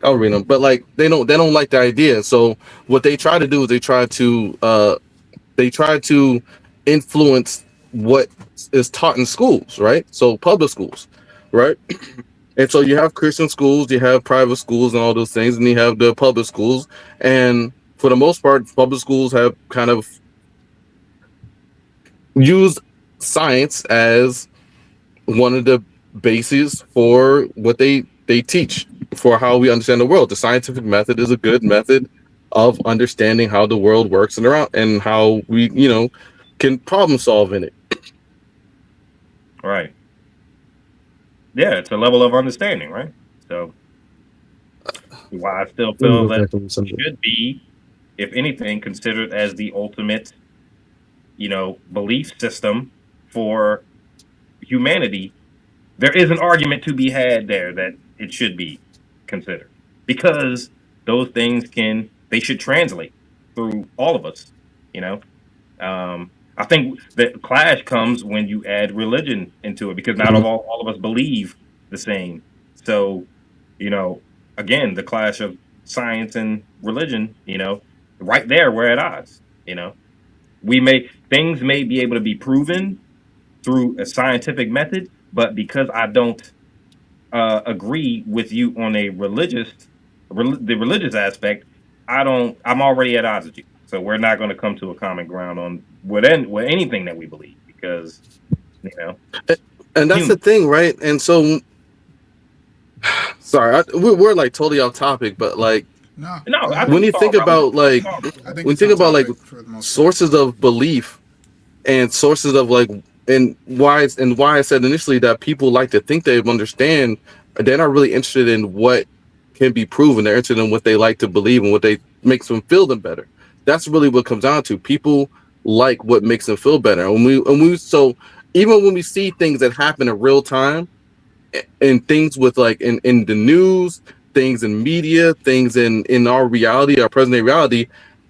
I'll read them, but like they don't like the idea. So what they try to do is they try to influence what is taught in schools, right? So public schools, right? And so you have Christian schools, you have private schools, and all those things, and you have the public schools. And for the most part, public schools have kind of used science as one of the bases for what they teach for how we understand the world. The scientific method is a good method of understanding how the world works and around and how we can problem solve in it. Right. Yeah, it's a level of understanding, right? So why I still Let me feel look that back on something. should be, if anything, considered as the ultimate, belief system for humanity. There is an argument to be had there that it should be considered because those things they should translate through all of us, you know. I think the clash comes when you add religion into it because not Mhm. all of us believe the same. So, you know, again, the clash of science and religion, right there we're at odds. Things may be able to be proven through a scientific method, but because I don't agree with you on the religious aspect, I'm already at odds with you. So we're not going to come to a common ground on with anything that we believe because you know And that's the human. thing, right? And so, sorry, we're like totally off topic, but like No, No, go I ahead. think when it's you all think relevant. about like It's all relevant. I think when you it's think on about like topic for the most part. sources of belief and sources of like and why I said initially that people like to think they understand, they're not really interested in what can be proven. They're interested in what they like to believe and what they makes them feel them better. That's really what it comes down to. People like what makes them feel better. So even when we see things that happen in real time and things with like in the news, things in media, things in our reality, our present day reality,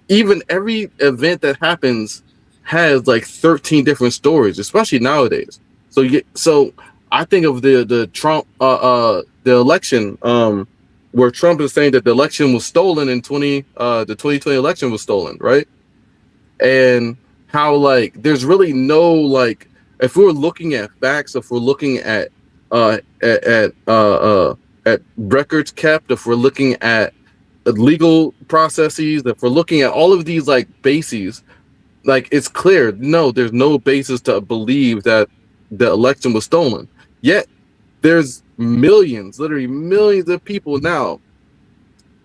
even every event that happens has like 13 different stories, especially nowadays. So I think of the Trump the election where Trump is saying that the election was stolen in the 2020 election was stolen, right? And how like there's really no like if we're looking at facts, if we're looking at records kept, if we're looking at legal processes, if we're looking at all of these like bases, like it's clear, no, there's no basis to believe that the election was stolen. Yet there's millions, literally millions of people now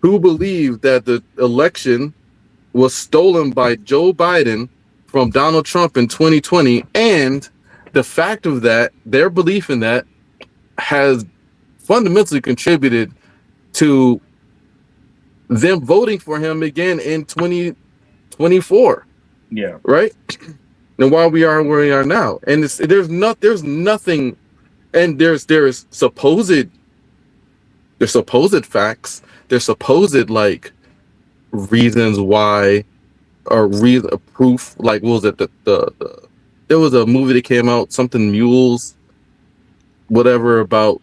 who believe that the election was stolen by Joe Biden from Donald Trump in 2020, and the fact of that, their belief in that, has fundamentally contributed to them voting for him again in 2024. Yeah. Right? And why we are where we are now. And there's nothing, and there's supposed facts, there's supposed like reasons why, or proof, like what was it, there was a movie that came out, something Mules, whatever, about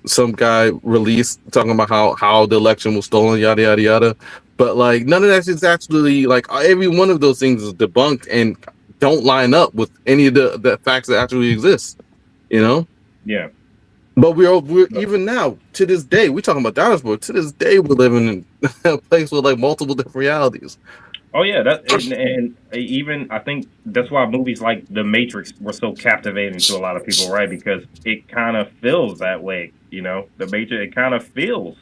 some guy released talking about how the election was stolen, yada yada yada. But like none of that is actually, like, every one of those things is debunked and don't line up with any of the facts that actually exist, you know? Yeah. But we're even now, to this day, we're talking about Dallasburg, to this day we're living in a place with like multiple different realities. Oh yeah, and even I think that's why movies like The Matrix were so captivating to a lot of people, right? Because it kind of feels that way, you know. The Matrix, it kind of feels,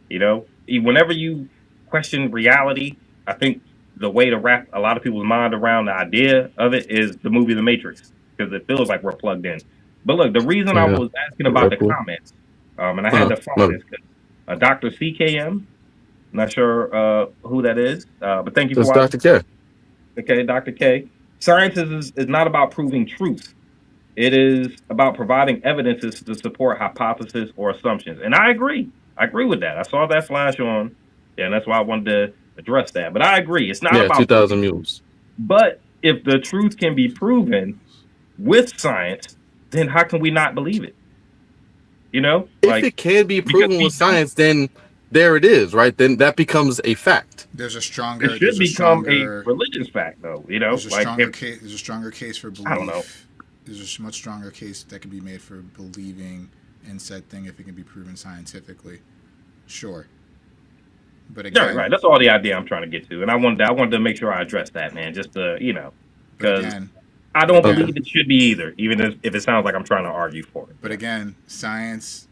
you know, whenever you question reality, I think the way to wrap a lot of people's mind around the idea of it is the movie The Matrix, because it feels like we're plugged in. But look, the reason I was asking about the comments, and I had to follow this, because Dr. CKM. Not sure who that is, but thank you for watching. Dr. K. Okay, Dr. K. Science is not about proving truth. It is about providing evidences to support hypotheses or assumptions. And I agree. I agree with that. I saw that flash on, and that's why I wanted to address that. But I agree. It's not about 2,000 mules. But if the truth can be proven with science, then how can we not believe it? You know? If it can be proven with science, then there it is, right? Then that becomes a fact. There's a stronger. It should become a religious fact, though. You know, there's a stronger case for belief. I don't know. There's a much stronger case that can be made for believing in said thing if it can be proven scientifically. Sure. But again, right. That's all the idea I'm trying to get to, and I wanted to make sure I address that, man. Just to, you know, because I don't believe it should be either, even if it sounds like I'm trying to argue for it. But again, science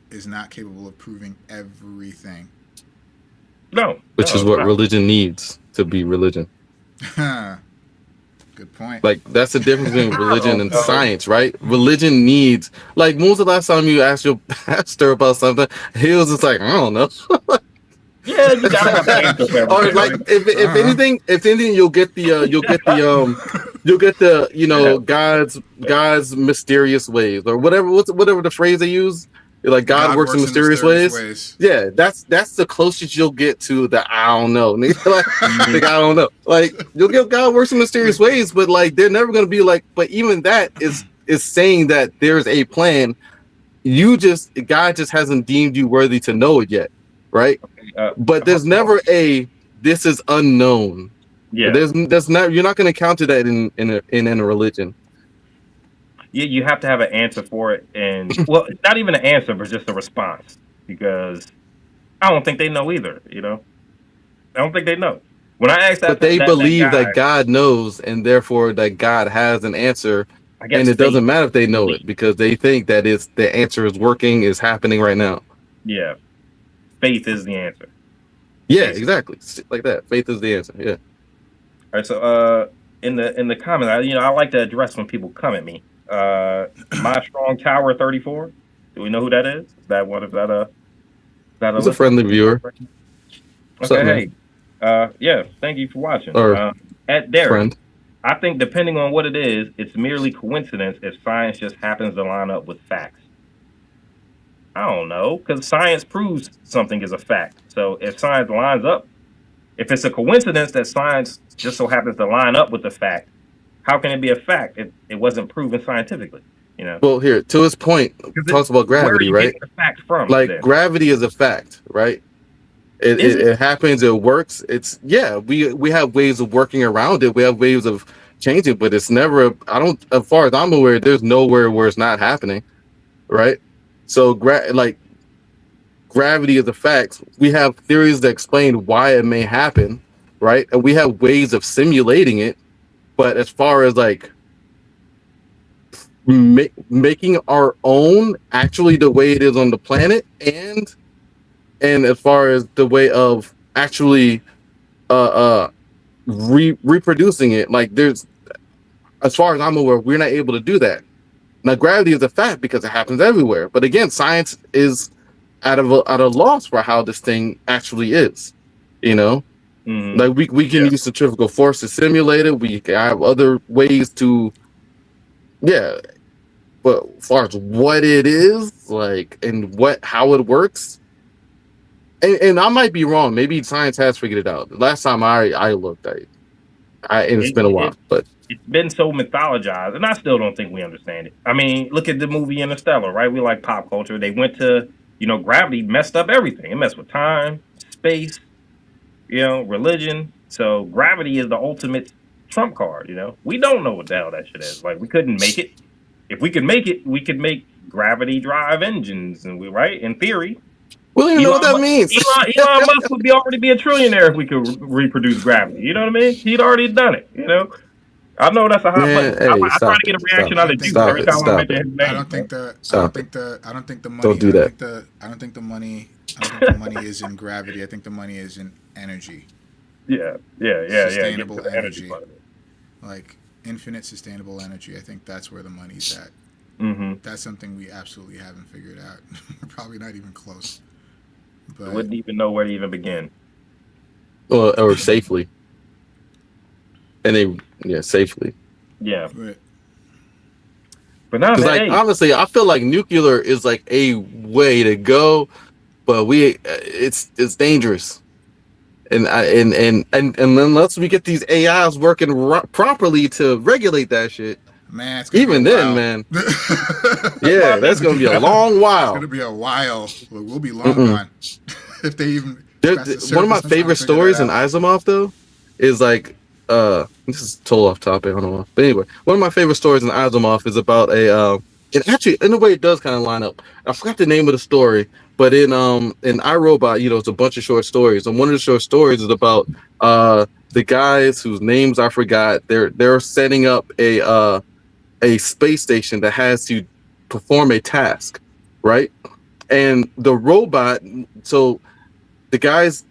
is not capable of proving everything. No. Which is what religion needs to be religion. Good point. Like, that's the difference between religion and science, right? Religion needs, like, when was the last time you asked your pastor about something? He was just like, I don't know. Yeah, you gotta have an answer for everything. Or like, if anything, you'll get the you know, God's mysterious ways, or whatever the phrase they use. Like, God works in mysterious ways. Yeah, that's the closest you'll get to the I don't know. Like, I don't know. Like, you'll get God works in mysterious ways, but like they're never gonna be like. But even that is saying that there's a plan. God just hasn't deemed you worthy to know it yet, right? But there's never this is unknown. Yeah, there's not. You're not gonna counter that in a religion. You have to have an answer for it, and well, not even an answer, but just a response, because I don't think they know either. You know, I don't think they know. When I asked that, but they believe that God knows, and therefore that God has an answer, and it doesn't matter if they know it, because they think that the answer is working, is happening right now. Yeah, faith is the answer. Yeah, exactly, like that. Faith is the answer. Yeah. All right, so in the comments, I like to address when people come at me. My Strong Tower 34. Do we know who that is? Is that one of that? He's a friendly viewer. Okay, hey, yeah. Thank you for watching. At Derek, friend. I think depending on what it is, it's merely coincidence if science just happens to line up with facts. I don't know, because science proves something is a fact. So if science lines up, if it's a coincidence that science just so happens to line up with the fact, how can it be a fact if it wasn't proven scientifically? You know, Well, here to his point, talks about where are gravity, you right? getting the fact from? Like Then? gravity is a fact, right? It happens. It works. It's We have ways of working around it. We have ways of changing, but it's never. I don't. As far as I'm aware, there's nowhere where it's not happening, right? So gravity is a fact. We have theories that explain why it may happen, right? And we have ways of simulating it. But as far as like making our own actually the way it is on the planet, and as far as the way of actually reproducing it, like there's, as far as I'm aware, we're not able to do that. Now gravity is a fact because it happens everywhere, but again, science is at a loss for how this thing actually is, you know. Like we can use centrifugal force to simulate it. We have other ways to, but as far as what it is, like, and how it works, and I might be wrong. Maybe science has figured it out. The last time I looked at it, and it's been a while, but it's been so mythologized, and I still don't think we understand it. I mean, look at the movie Interstellar, right? We like pop culture. They went to, gravity messed up everything. It messed with time, space, religion. So gravity is the ultimate trump card. We don't know what the hell that shit is. Like, we couldn't make it. If we could make it, we could make gravity drive engines, and right, in theory. We don't even know what that means. Elon Musk would already be a trillionaire if we could reproduce gravity. You know what I mean? He'd already done it. I know that's a hot button. Hey, I try to get a reaction out of you every time I mention his name. I don't think the money. Don't do that. I don't think the money is in gravity. I think the money is in energy. Yeah. Sustainable energy. Like infinite sustainable energy. I think that's where the money's at. Mm-hmm. That's something we absolutely haven't figured out. We're probably not even close. But I wouldn't even know where to even begin. Or safely. And safely. Yeah. Right. But now, honestly, I feel like nuclear is like a way to go, but it's dangerous. And unless we get these AIs working properly to regulate that shit, man, it's even then, man. Yeah, that's gonna be a long while. It's gonna be a while. We'll be long gone if they even. One of my favorite stories in Asimov, though, is like this is total off topic. I don't know, but anyway, one of my favorite stories in Asimov is about it actually, in a way, it does kind of line up. I forgot the name of the story, but in iRobot, it's a bunch of short stories, and one of the short stories is about the guys whose names I forgot. They're setting up a space station that has to perform a task, right? And the robot, so the guys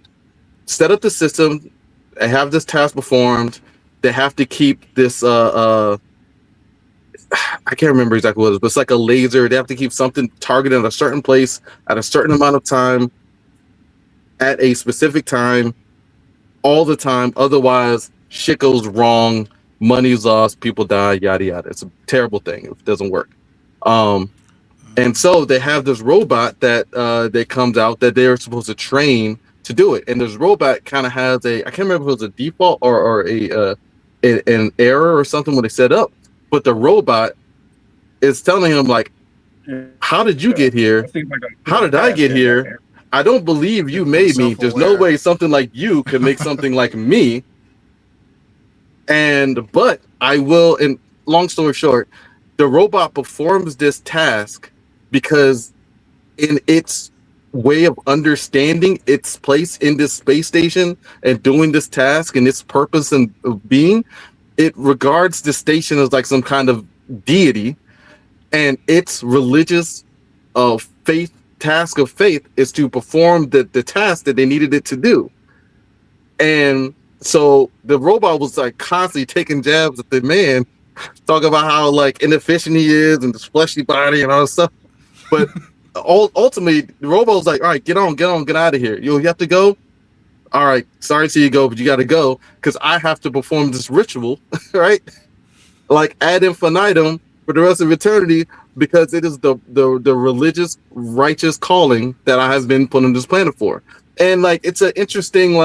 set up the system, they have this task performed, they have to keep this I can't remember exactly what it is, but it's like a laser. They have to keep something targeted at a certain place at a certain amount of time at a specific time all the time. Otherwise, shit goes wrong, money's lost, people die, yada yada. It's a terrible thing if it doesn't work. And so they have this robot that comes out that they're supposed to train to do it. And this robot kind of has I can't remember if it was a default or an error or something when they set up. But the robot is telling him, like, how did you get here? How did I get here? I don't believe you made me. There's no way something like you could make something like me. But I will, and long story short, the robot performs this task because in its way of understanding its place in this space station and doing this task and its purpose and being, it regards the station as like some kind of deity, and its religious task of faith is to perform the task that they needed it to do. And so the robot was like constantly taking jabs at the man, talking about how like inefficient he is and this fleshy body and all this stuff. But ultimately, the robot was like, all right, get out of here. You have to go. All right, sorry to see you go, but you got to go because I have to perform this ritual, right? Like ad infinitum for the rest of eternity, because it is the religious, righteous calling that I have been put on this planet for. And like, it's an interesting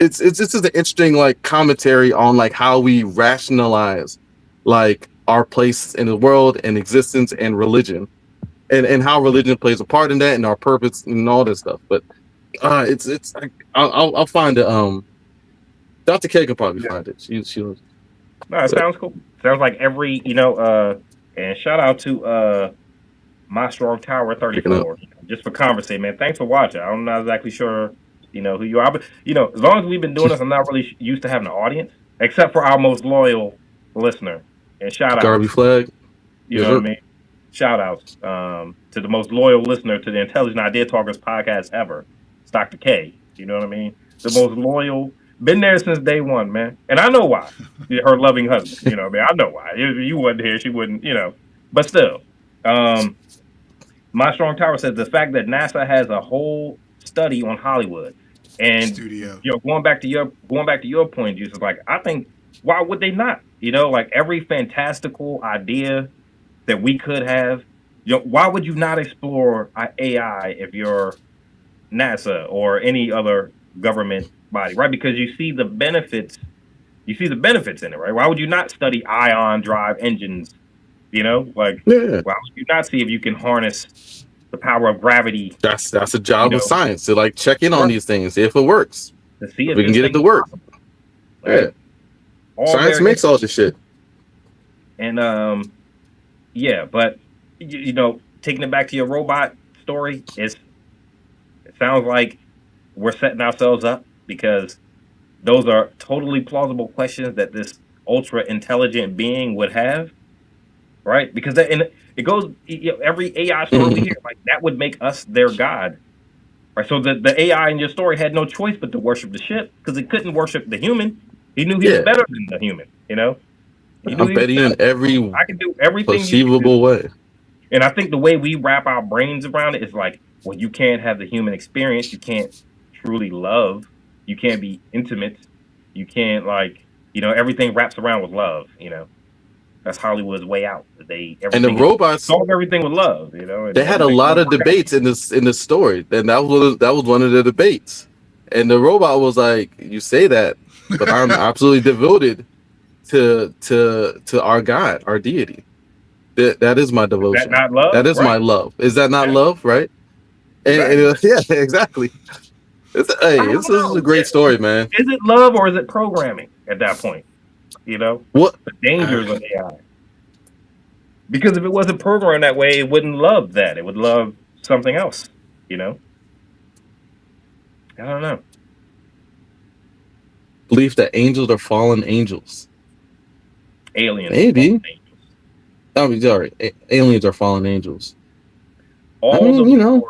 it's just an interesting like commentary on like how we rationalize like our place in the world and existence and religion, and how religion plays a part in that and our purpose and all this stuff. But it's I'll find it. Dr. K can probably find it. She'll. No, it sounds cool. Sounds like every and shout out to My Strong Tower 34 just for conversation, man. Thanks for watching. I'm not exactly sure who you are, but as long as we've been doing this, I'm not really used to having an audience, except for our most loyal listener. And shout out Garby Flag. You know what I mean? Shout outs to the most loyal listener to the Intelligent Idea Talkers podcast ever. It's Dr. K. You know what I mean? The most loyal, been there since day one, man. And I know why. Her loving husband. You know what I mean? I know why. If you wasn't here, she wouldn't, But still, My Strong Tower says the fact that NASA has a whole study on Hollywood. And Studio. Going back to your point, Juice, is like, I think, why would they not? Like every fantastical idea that we could have, why would you not explore AI if you're NASA or any other government body, right? Because you see the benefits in it, right? Why would you not study ion drive engines? Why would you not see if you can harness the power of gravity? That's a job of science to check in on these things, see if it works. To see if we can get it to work. Right? Yeah. Science makes all this shit. And but taking it back to your robot story, it sounds like we're setting ourselves up because those are totally plausible questions that this ultra intelligent being would have, right? Because it goes every AI story we hear, like that would make us their god, right? So the AI in your story had no choice but to worship the ship because it couldn't worship the human. He knew he was better than the human, I'm betting in every I can do everything perceivable way. And I think the way we wrap our brains around it is like, well, you can't have the human experience. You can't truly love. You can't be intimate. You can't everything wraps around with love. That's Hollywood's way out. And the robots solve everything with love. And they had a lot of debates in this story, and that was one of the debates. And the robot was like, "You say that, but I'm absolutely devoted to our God, our deity. That is my devotion. Is that not love? That is my love. Is that not love? Right? And yeah, exactly. This is a great story, man. Is it love or is it programming at that point? What the dangers of AI? Because if it wasn't programmed that way, it wouldn't love that. It would love something else. I don't know. Belief that angels are fallen angels. Aliens. Maybe. Sorry. Aliens are fallen angels. Stories,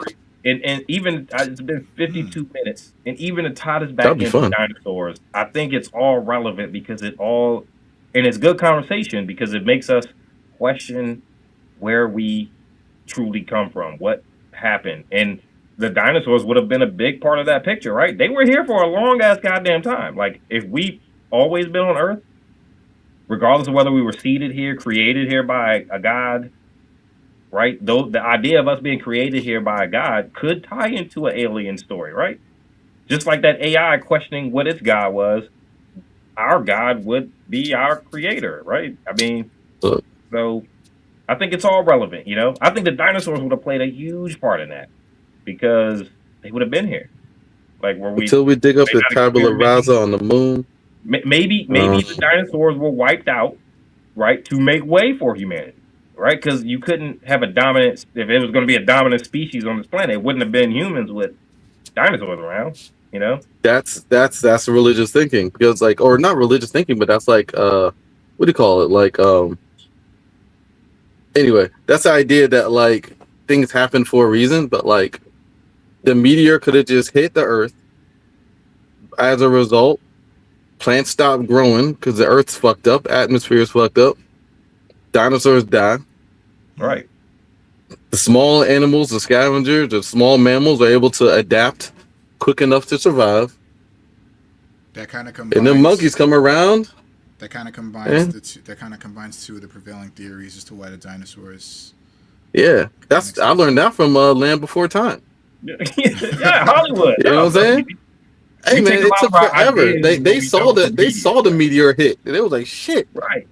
and even it's been 52 minutes, and even to tie this back into dinosaurs, I think it's all relevant because it's good conversation because it makes us question where we truly come from, what happened, and the dinosaurs would have been a big part of that picture, right? They were here for a long ass goddamn time. Like if we always been on Earth, regardless of whether we were seeded here, created here by a god, right? Though the idea of us being created here by a god could tie into an alien story, right? Just like that AI questioning what its god was, our god would be our creator, right? I mean, so I think it's all relevant, I think the dinosaurs would have played a huge part in that because they would have been here. Until we dig up the tabula rasa on the moon. Maybe the dinosaurs were wiped out, right, to make way for humanity, right? Because you couldn't have if it was going to be a dominant species on this planet, it wouldn't have been humans with dinosaurs around, That's religious thinking because or not religious thinking, but that's what do you call it? Anyway, that's the idea that things happen for a reason, but the meteor could have just hit the Earth. As a result, plants stop growing because the Earth's fucked up, atmosphere is fucked up, dinosaurs die. Right. The small animals, the scavengers, the small mammals are able to adapt quick enough to survive. That kind of combines. And then monkeys come around. That kind of combines two of the prevailing theories as to why the dinosaurs. Yeah, I learned that from Land Before Time. Yeah, Hollywood. You know what I'm saying? Hey man, it took forever. They saw the meteor hit, and it was like shit. Right.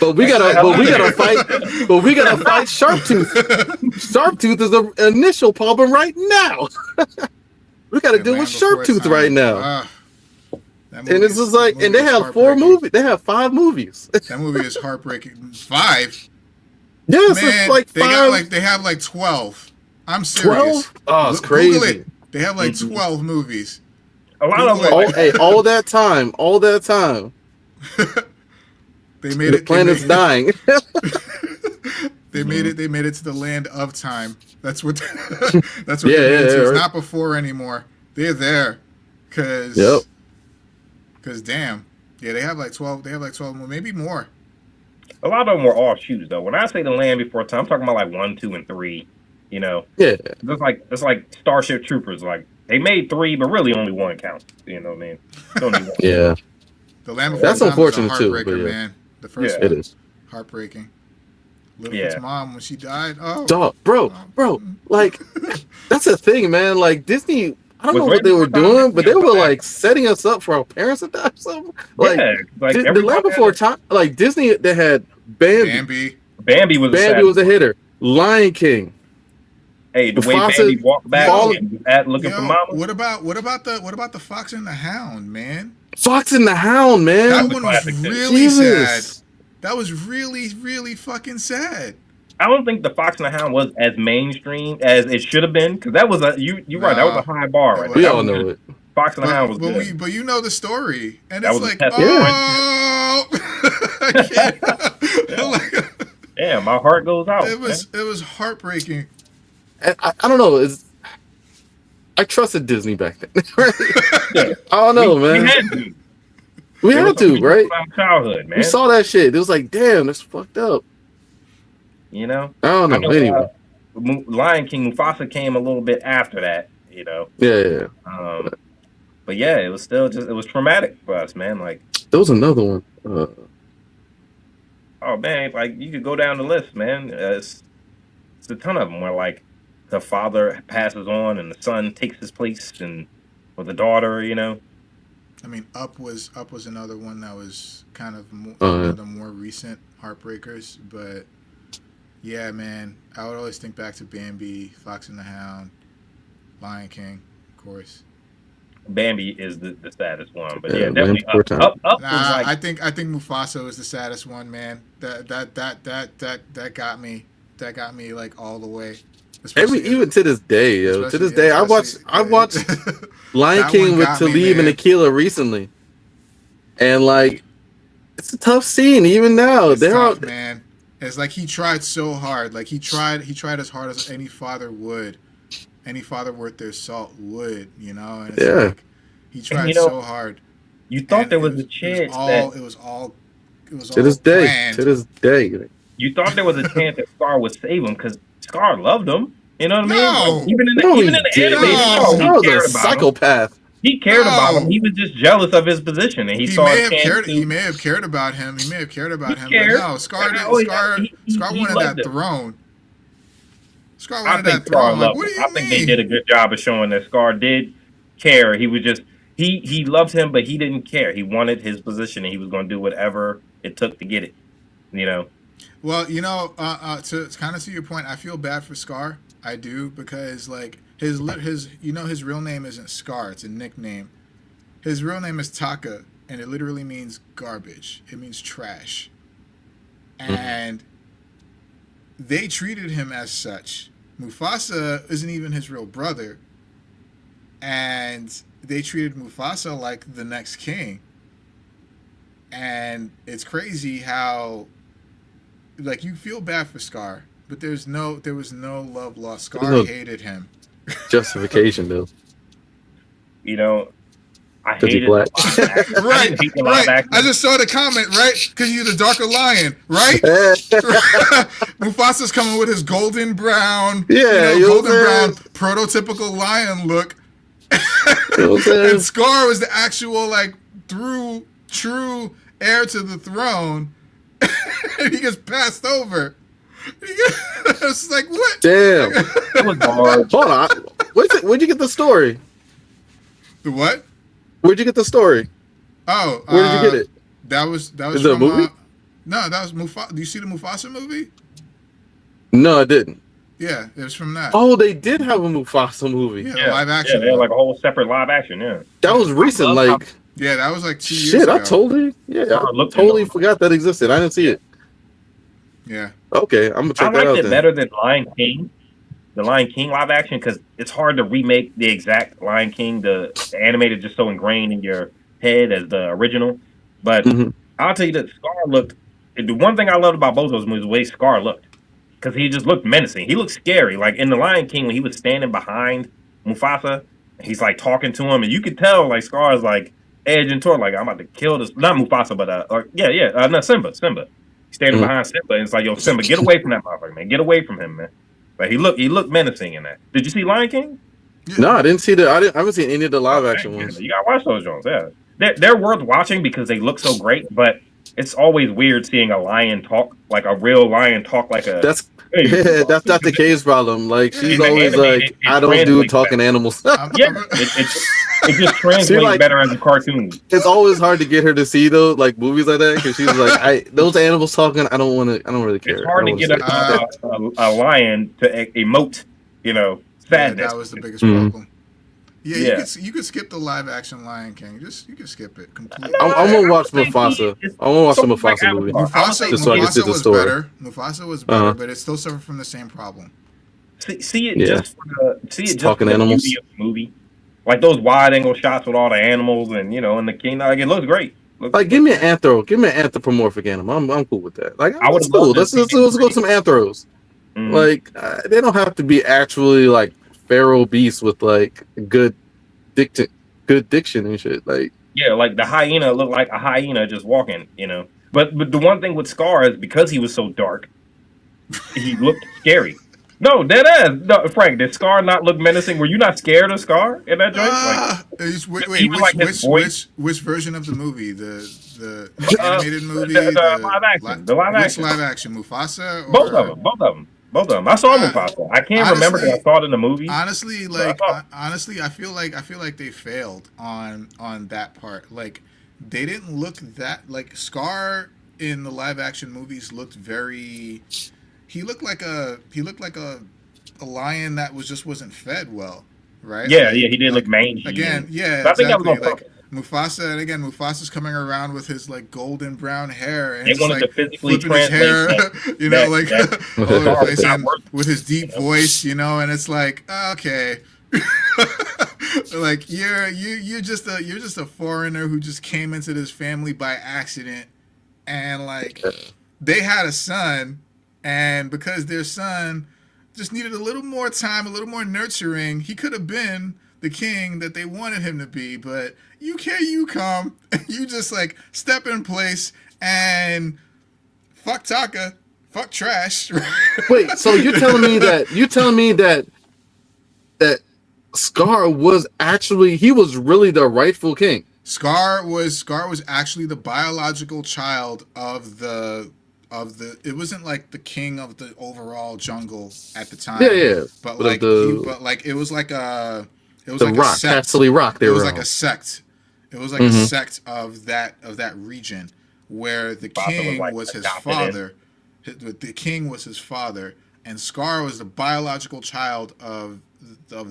But we gotta fight Sharptooth. Sharptooth is the initial problem right now. We gotta deal with Sharptooth right now. And it's just like, and they have 4 movies. They have 5 movies. That movie is heartbreaking. 5. Yes, Man, it's like 5. They have like 12. I'm serious. 12? Oh, it's crazy. Google it. They have like 12 movies. A lot of them. All that time. They made the planet's dying. They made it. They made it to the land of time. That's what. That's what Yeah, they made it to. It's right. not before anymore. They're there, cause. Yep. Cause damn, yeah, they have like 12. They have like 12 more, maybe more. A lot of them were offshoots though. When I say the land before time, I'm talking about like 1, 2, and 3. You know. Yeah. It's like Starship Troopers. Like they made 3, but really only 1 counts. You know what I mean? It's only 1. Yeah. The land before That's time unfortunate was a too. heartbreaker, But yeah. man. The first It one, is. heartbreaking. Littlefoot's mom when she died. Oh, Dog, bro, like that's the thing, man. Like Disney, I don't know Was what they were Raven doing, but they Four were Time- like setting us up for our parents to die or something. Like, Yeah, like the every Land Before Time, like Disney, they had Bambi. Bambi. Bambi was Was a hitter. Lion King. Hey, the way Mufasa Bambi walked back fall- and was at looking for mama. What about the Fox and the Hound, man? Fox and the Hound, man. That a one was classic, too. really sad. Jesus. That was really, really fucking sad. I don't think the Fox and the Hound was as mainstream as it should have been, because that was you're right, that was a high bar. Right? We We That all was know good. it. Fox and the Hound was good. But you know the story, and That it's was a like, test. oh, I can't. Like, Damn, my heart goes out. it was heartbreaking. And I don't know. I trusted Disney back then. Yeah. I don't know, man. We had to. We There had was something to, right? about childhood, man. We saw that shit. It was like, damn, that's fucked up. You know? I don't know. Anyway. Lion King, Mufasa came a little bit after that, you know? Yeah. But yeah, it was still it was traumatic for us, man. Like, There was another one. oh man, like you could go down the list, man. It's a ton of them where like the father passes on and the son takes his place, and or the daughter, you know. I mean, Up was another one that was kind of one of the more recent heartbreakers. But yeah, man, I would always think back to Bambi, Fox and the Hound, Lion King, of course. Bambi is the saddest one, but Yeah, yeah, definitely Land Before Up was Nah, like I think Mufasa was the saddest one, man. That got me. That got me like all the way. Even to this day, yo. To this day, I watched Lion That King one with got me, Talib and man. Aquila recently, and like, it's a tough scene even now. It's They're tough, all, man. It's like he tried so hard. Like he tried as hard as any father would. Any father worth their salt would, you know. And it's Yeah. like he tried know, so hard. you thought And there was it a chance It was all to this day. planned. To this day, you thought there was a chance that Scar would save him because Scar loved him. You know what I mean? No. Like, even in No, the he didn't. animated show, Scar he cared was a about him. psychopath. He cared about No. him. He was just jealous of his position, and he saw may a have chance cared. to. He may have cared about him. He may have cared about him. cared. But no, Scar didn't. Oh, yeah, Scar he wanted loved that him. throne. Scar I wanted think that Scar throne. Like, loved what do him. you I think mean? they did a good job of showing that Scar did care. He was just he loved him, but he didn't care. He wanted his position, and he was going to do whatever it took to get it. You know. Well, you know, to kind of to your point, I feel bad for Scar. I do, because like his real name isn't Scar; it's a nickname. His real name is Taka, and it literally means garbage. It means trash, and they treated him as such. Mufasa isn't even his real brother, and they treated Mufasa like the next king. And it's crazy how, like, you feel bad for Scar, but there was no love lost. Scar no hated him. Justification though. You know, I 'Cause he hated black. the live action. I Right, didn't hate the live right. action. I just saw the comment, right? Because you're the darker lion, right? Mufasa's coming with his golden brown, Yeah, you know golden what brown, I'm prototypical lion look. You know what I'm saying? And Scar was the actual, like, true heir to the throne. And he gets passed over. It's like, what? Damn. It was hard. Hold on. Where'd you get the story? The what? Where'd you get the story? Oh, Where did you get it? That was Is it a from movie? No, that was Mufasa. Do you see the Mufasa movie? No, I didn't. Yeah, it was from that. Oh, they did have a Mufasa movie. Yeah, the Yeah, live yeah, action. they had one. like a whole separate live action. Yeah, That was recent. love how- Like, Yeah, that was like 2 years shit, ago. I totally forgot that existed. I didn't see it. Yeah. Okay, I'm gonna check I that liked out it then. better than Lion King, the Lion King live action, because it's hard to remake the exact Lion King. The animated just so ingrained in your head as the original. But Mhm. I'll tell you that Scar looked. The one thing I loved about both of those movies was the way Scar looked, because he just looked menacing. He looked scary. Like in the Lion King when he was standing behind Mufasa, and he's like talking to him, and you could tell like Scar's like edging toward like I'm about to kill this. Not Mufasa, but no Simba. Standing Mhm. behind Simba, and it's like, yo, Simba, get away from that motherfucker, man. Get away from him, man. Like he looked menacing in that. Did you see Lion King? Yeah. No, I didn't see I haven't seen any of the live action Yeah, ones. you gotta watch those Jones. Yeah, they're worth watching because they look so great. But it's always weird seeing a lion talk like a real lion talk like a. That's Hey, that's not the K's problem. Like she's In the always anime, like, it I don't do translates talking animals. Yeah, it just translates like- better as a cartoon. It's always hard to get her to see though, like movies like that, because she's like, those animals talking. I don't really care. It's hard I to don't get wanna see it. a lion to emote, Yeah, sadness. that was the biggest Mhm. problem. Yeah, Yeah. you could skip the live action Lion King. You could skip it completely. I'm gonna watch I think Mufasa. it's I'm gonna watch the something like Mufasa movie. Avatar. Mufasa, Just so I can see Mufasa the was story. better. Mufasa was better, Uh-huh. but it still suffered from the same problem. See it Yeah. just for just Talking for the animals. beauty of the movie, like those wide angle shots with all the animals and and the king. Like it looks great. Like, give me an anthropomorphic animal. I'm cool with that. Like, I would've that's cool. loved to Let's see go with some anthros. Mhm. Like, they don't have to be actually like feral beasts with like good diction and shit. Like, Yeah, like the hyena looked like a hyena just walking. But the one thing with Scar is because he was so dark, he looked scary. No, dead ass. No, Frank, did Scar not look menacing? Were you not scared of Scar in that joint? Like, even like his voice- which version of the movie? The Uh, animated movie? the live action. The live which action. live action? Mufasa? Or, Both of them. I saw Mufasa. I can't remember because I saw it in the movie. Honestly, But I feel like they failed on that part. Like they didn't look that like Scar in the live action movies looked very. He looked like a lion that wasn't fed well, right? Yeah, Like- he did like, look mangy. again. Yeah, But I think that was exactly. on Like Mufasa, and again, Mufasa's coming around with his like golden brown hair, and They it's wanted like to physically flipping his hair, translate you know, like that- all over the that- place, that and worked. with his deep voice, and it's like okay, like you're just a foreigner who just came into this family by accident, and like they had a son, and because their son just needed a little more time, a little more nurturing, he could have been the king that they wanted him to be, but you come, you just like step in place and fuck Taka, fuck trash. wait, so you're telling me that Scar was really the rightful king? Scar was actually the biological child of the it wasn't like the king of the overall jungle at the time. Yeah. But But like it was like a The Rock, sect. Castle Rock. They It were was like on. a sect. It was like a sect of that region where the Father was, king like, was his adopted in. father. The king was his father, and Scar was the biological child of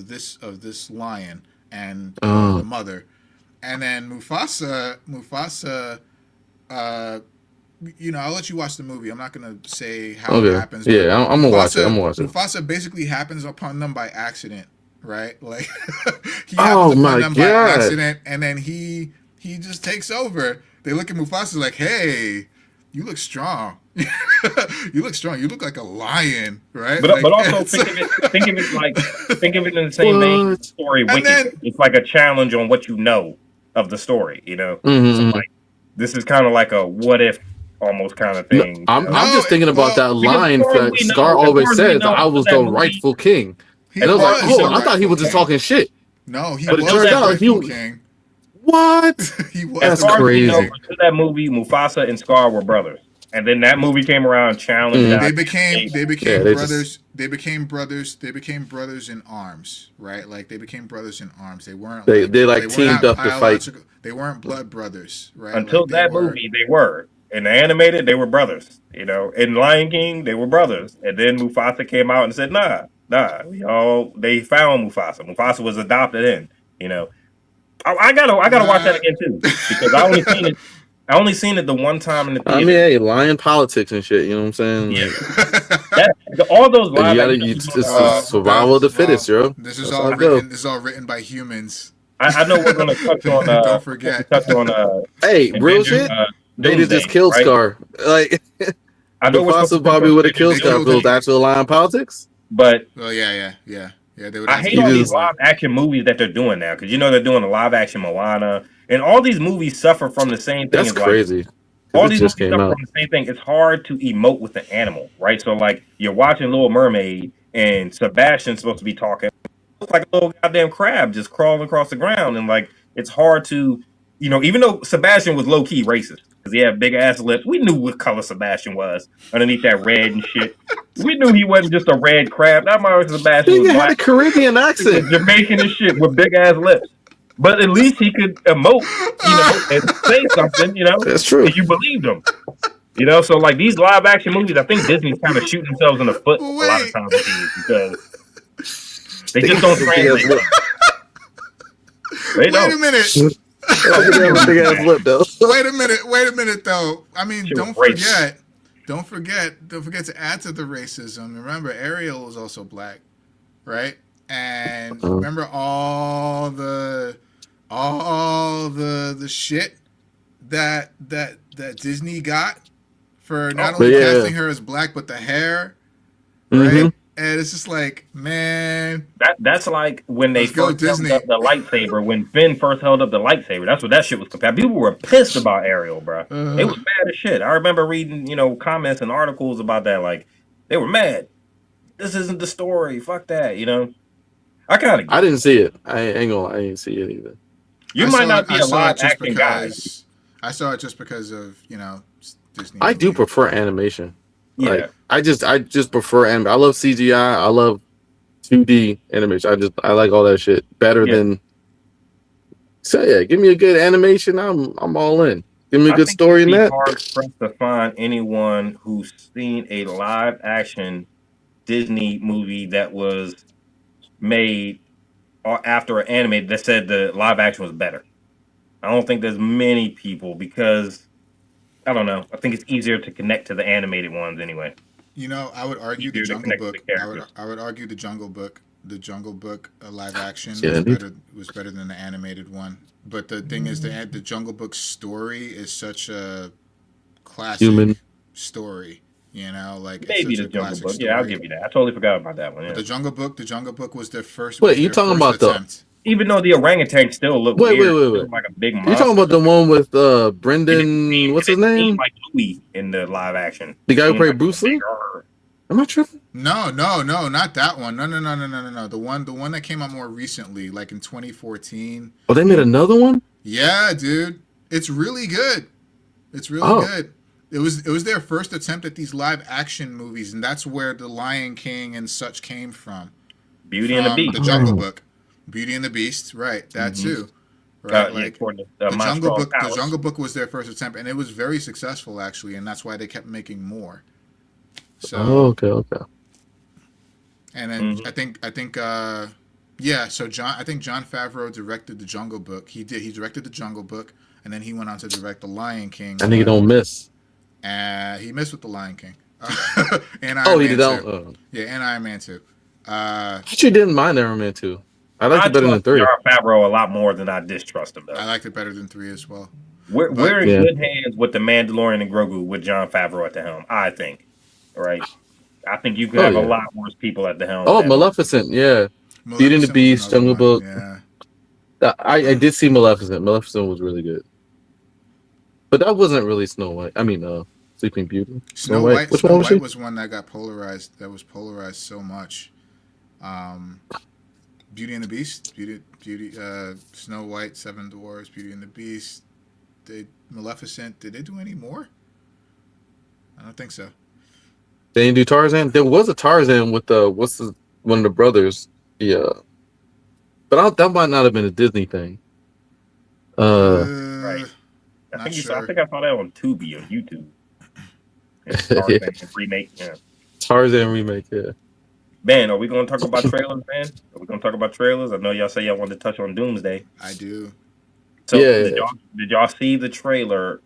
this lion and Oh. the mother. And then Mufasa, I'll let you watch the movie. I'm not gonna say how it Okay. happens. Yeah, but I'm gonna watch it. Mufasa basically happens upon them by accident, right? Like he Oh happens my upon them God. by accident, and then he just takes over. They look at Mufasa like, "Hey, you look strong. You look strong. You look like a lion, right?" But Like, also it's think of it in the same vein. What? Story And Wicked. then- It's like a challenge on what you know of the story. Mhm. So like this is kind of like a what if almost kind of No, thing. I'm No, just thinking about well, that because line as far as that we know- Scar as always far as we says, know I was that the movie- rightful king. he And I was like, was the oh, I thought he was just rightful talking shit. king. No, he But it was turns the out he rightful was- king. What? He was That's the As far as we crazy. know, to that movie, Mufasa and Scar were brothers, and then that movie came around and challenged. Mhm. that. They became Yeah, they brothers. They became brothers in arms, right? Like they became brothers in arms. They weren't. They were teamed not up to fight. biological- They weren't blood brothers, right? Until Like, they that were- movie, they were, in the animated, they were brothers. You know, in Lion King, they were brothers. And then Mufasa came out and said, nah, they found Mufasa. Mufasa was adopted in, you know. I gotta watch that again too. Because I only seen it the one time in the theater. I mean, hey, lion politics and shit. You know what I'm saying? Yeah. All those live it's the survival of the fittest, yo. This is all written. This is all written by humans. I know we're gonna touch on. Don't forget. Touch on. Hey, real shit. They just killed Scar. Like, I know Mufasa probably would have killed Scar if it was actual lion politics. But yeah. I hate all these live action movies that they're doing now because they're doing a live action Moana, and all these movies suffer from the same thing. That's crazy. All these movies suffer from the same thing. It's hard to emote with the animal, right? So like you're watching Little Mermaid, and Sebastian's supposed to be talking. It's like a little goddamn crab just crawling across the ground, and like it's hard to, even though Sebastian was low key racist because he had big ass lips, we knew what color Sebastian was underneath that red and shit. We knew he wasn't just a red crab. That my Sebastian was black. Had a Caribbean accent, Jamaican and shit with big ass lips. But at least he could emote, and say something, That's true. And you believed him. So like these live action movies, I think Disney's kind of shooting themselves in the foot a lot of times with these because they just don't translate. They don't. Wait a minute. Big ass lip though. Wait a minute though. I mean, don't forget to add to the racism. Remember, Ariel was also black, right? And remember all the shit that Disney got for not only casting her as black but the hair, right? And it's just like, man, that's like when they first held up the lightsaber. When Finn first held up the lightsaber, that's what that shit was compared. People were pissed about Ariel, bro. It was bad as shit. I remember reading, comments and articles about that. Like they were mad. This isn't the story. Fuck that. I didn't see it. I didn't see it either. You might not be a live action guy. I saw it just because of Disney. I do prefer animation. Yeah, like, I just prefer anime. I love CGI. I love 2D animation. I like all that shit better than. So yeah, give me a good animation. I'm all in. Give me a good story in that. It's hard pressed to find anyone who's seen a live action Disney movie that was made after an anime that said the live action was better. I don't think there's many people because I don't know. I think it's easier to connect to the animated ones anyway. I would argue the Jungle Book. I would argue the Jungle Book. The Jungle Book live action was better than the animated one. But the thing is, the Jungle Book story is such a classic story. Like maybe the Jungle Book. Yeah, I'll give you that. I totally forgot about that one. Yeah. The Jungle Book was their first. Wait, you talking about attempt. Even though the orangutan still looked weird, like a big monster. You talking about the one with Brendan? What's his name? Like Louis in the live action. The guy who played Bruce Lee. Am I tripping? No, not that one. No. The one that came out more recently, like in 2014. Oh, they made another one? Yeah, dude. It's really good. It's really good. It was their first attempt at these live action movies, and that's where the Lion King and such came from. Beauty and the Beast. The Jungle Book. Beauty and the Beast, right? That too. Right, the Jungle Book was their first attempt, and it was very successful actually, and that's why they kept making more. So okay. And then I think so I think Jon Favreau directed the Jungle Book. He directed the Jungle Book, and then he went on to direct the Lion King. I think he don't miss. He missed with the Lion King. And he did that. Yeah, and Iron Man 2. I actually didn't mind Iron Man 2. I liked it better than 3. Jon Favreau a lot more than I distrust him, though. I liked it better than 3 as well. We're in good hands with the Mandalorian and Grogu with Jon Favreau at the helm, I think. Right? I think you could have a lot worse people at the helm. Oh, Maleficent, yeah. Beauty and the Beast, Jungle Book. Yeah. I did see Maleficent. Maleficent was really good. But that wasn't really Snow White. I mean, Sleeping Beauty. Snow White. Which one was she? Was one that got polarized. That was polarized so much. Beauty and the Beast, Snow White, Seven Dwarfs, Beauty and the Beast. Maleficent. Did they do any more? I don't think so. They didn't do Tarzan. There was a Tarzan with one of the brothers. Yeah, but that might not have been a Disney thing. Right. I think sure. I think I saw that on Tubi or YouTube. Tarzan remake. Yeah. Tarzan remake. Yeah. Man, are we going to talk about trailers, man? Are we going to talk about trailers? I know y'all say y'all wanted to touch on Doomsday. I do. So Yeah. did y'all see the trailer?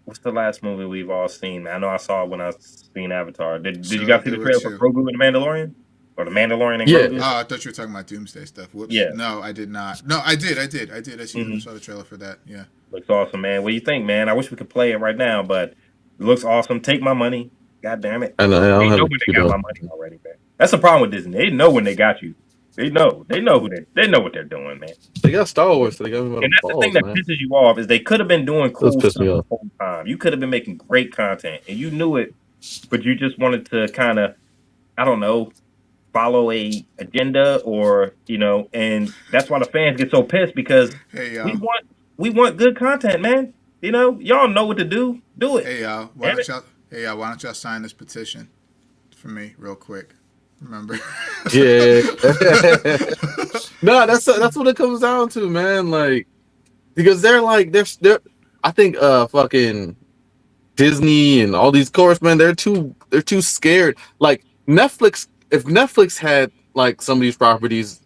What's the last movie we've all seen? Man, I know I saw it when I seen Avatar. Did you guys see the trailer for Grogu and the Mandalorian? Or the Mandalorian and Grogu? Oh, I thought you were talking about Doomsday stuff. Whoops. Yeah. No, I did not. No, I did. I saw the trailer for that. Yeah. Looks awesome, man. What do you think, man? I wish we could play it right now, but it looks awesome. Take my money. God damn it. I know. They know when they got my money already, man. That's the problem with Disney. They know when they got you. They know. They know what they're doing, man. They got Star Wars, so they got me. And that's the thing that pisses you off is they could have been doing cool stuff the whole time. You could have been making great content, and you knew it, but you just wanted to kind of, I don't know, follow a agenda, or and that's why the fans get so pissed because we want good content, man. Y'all know what to do. Do it. Hey y'all, why don't y'all sign this petition for me real quick? Remember? Yeah. No, that's what it comes down to, man. Like, because they're I think fucking Disney and all these chorus, man, they're too scared. Like Netflix, if Netflix had like some of these properties,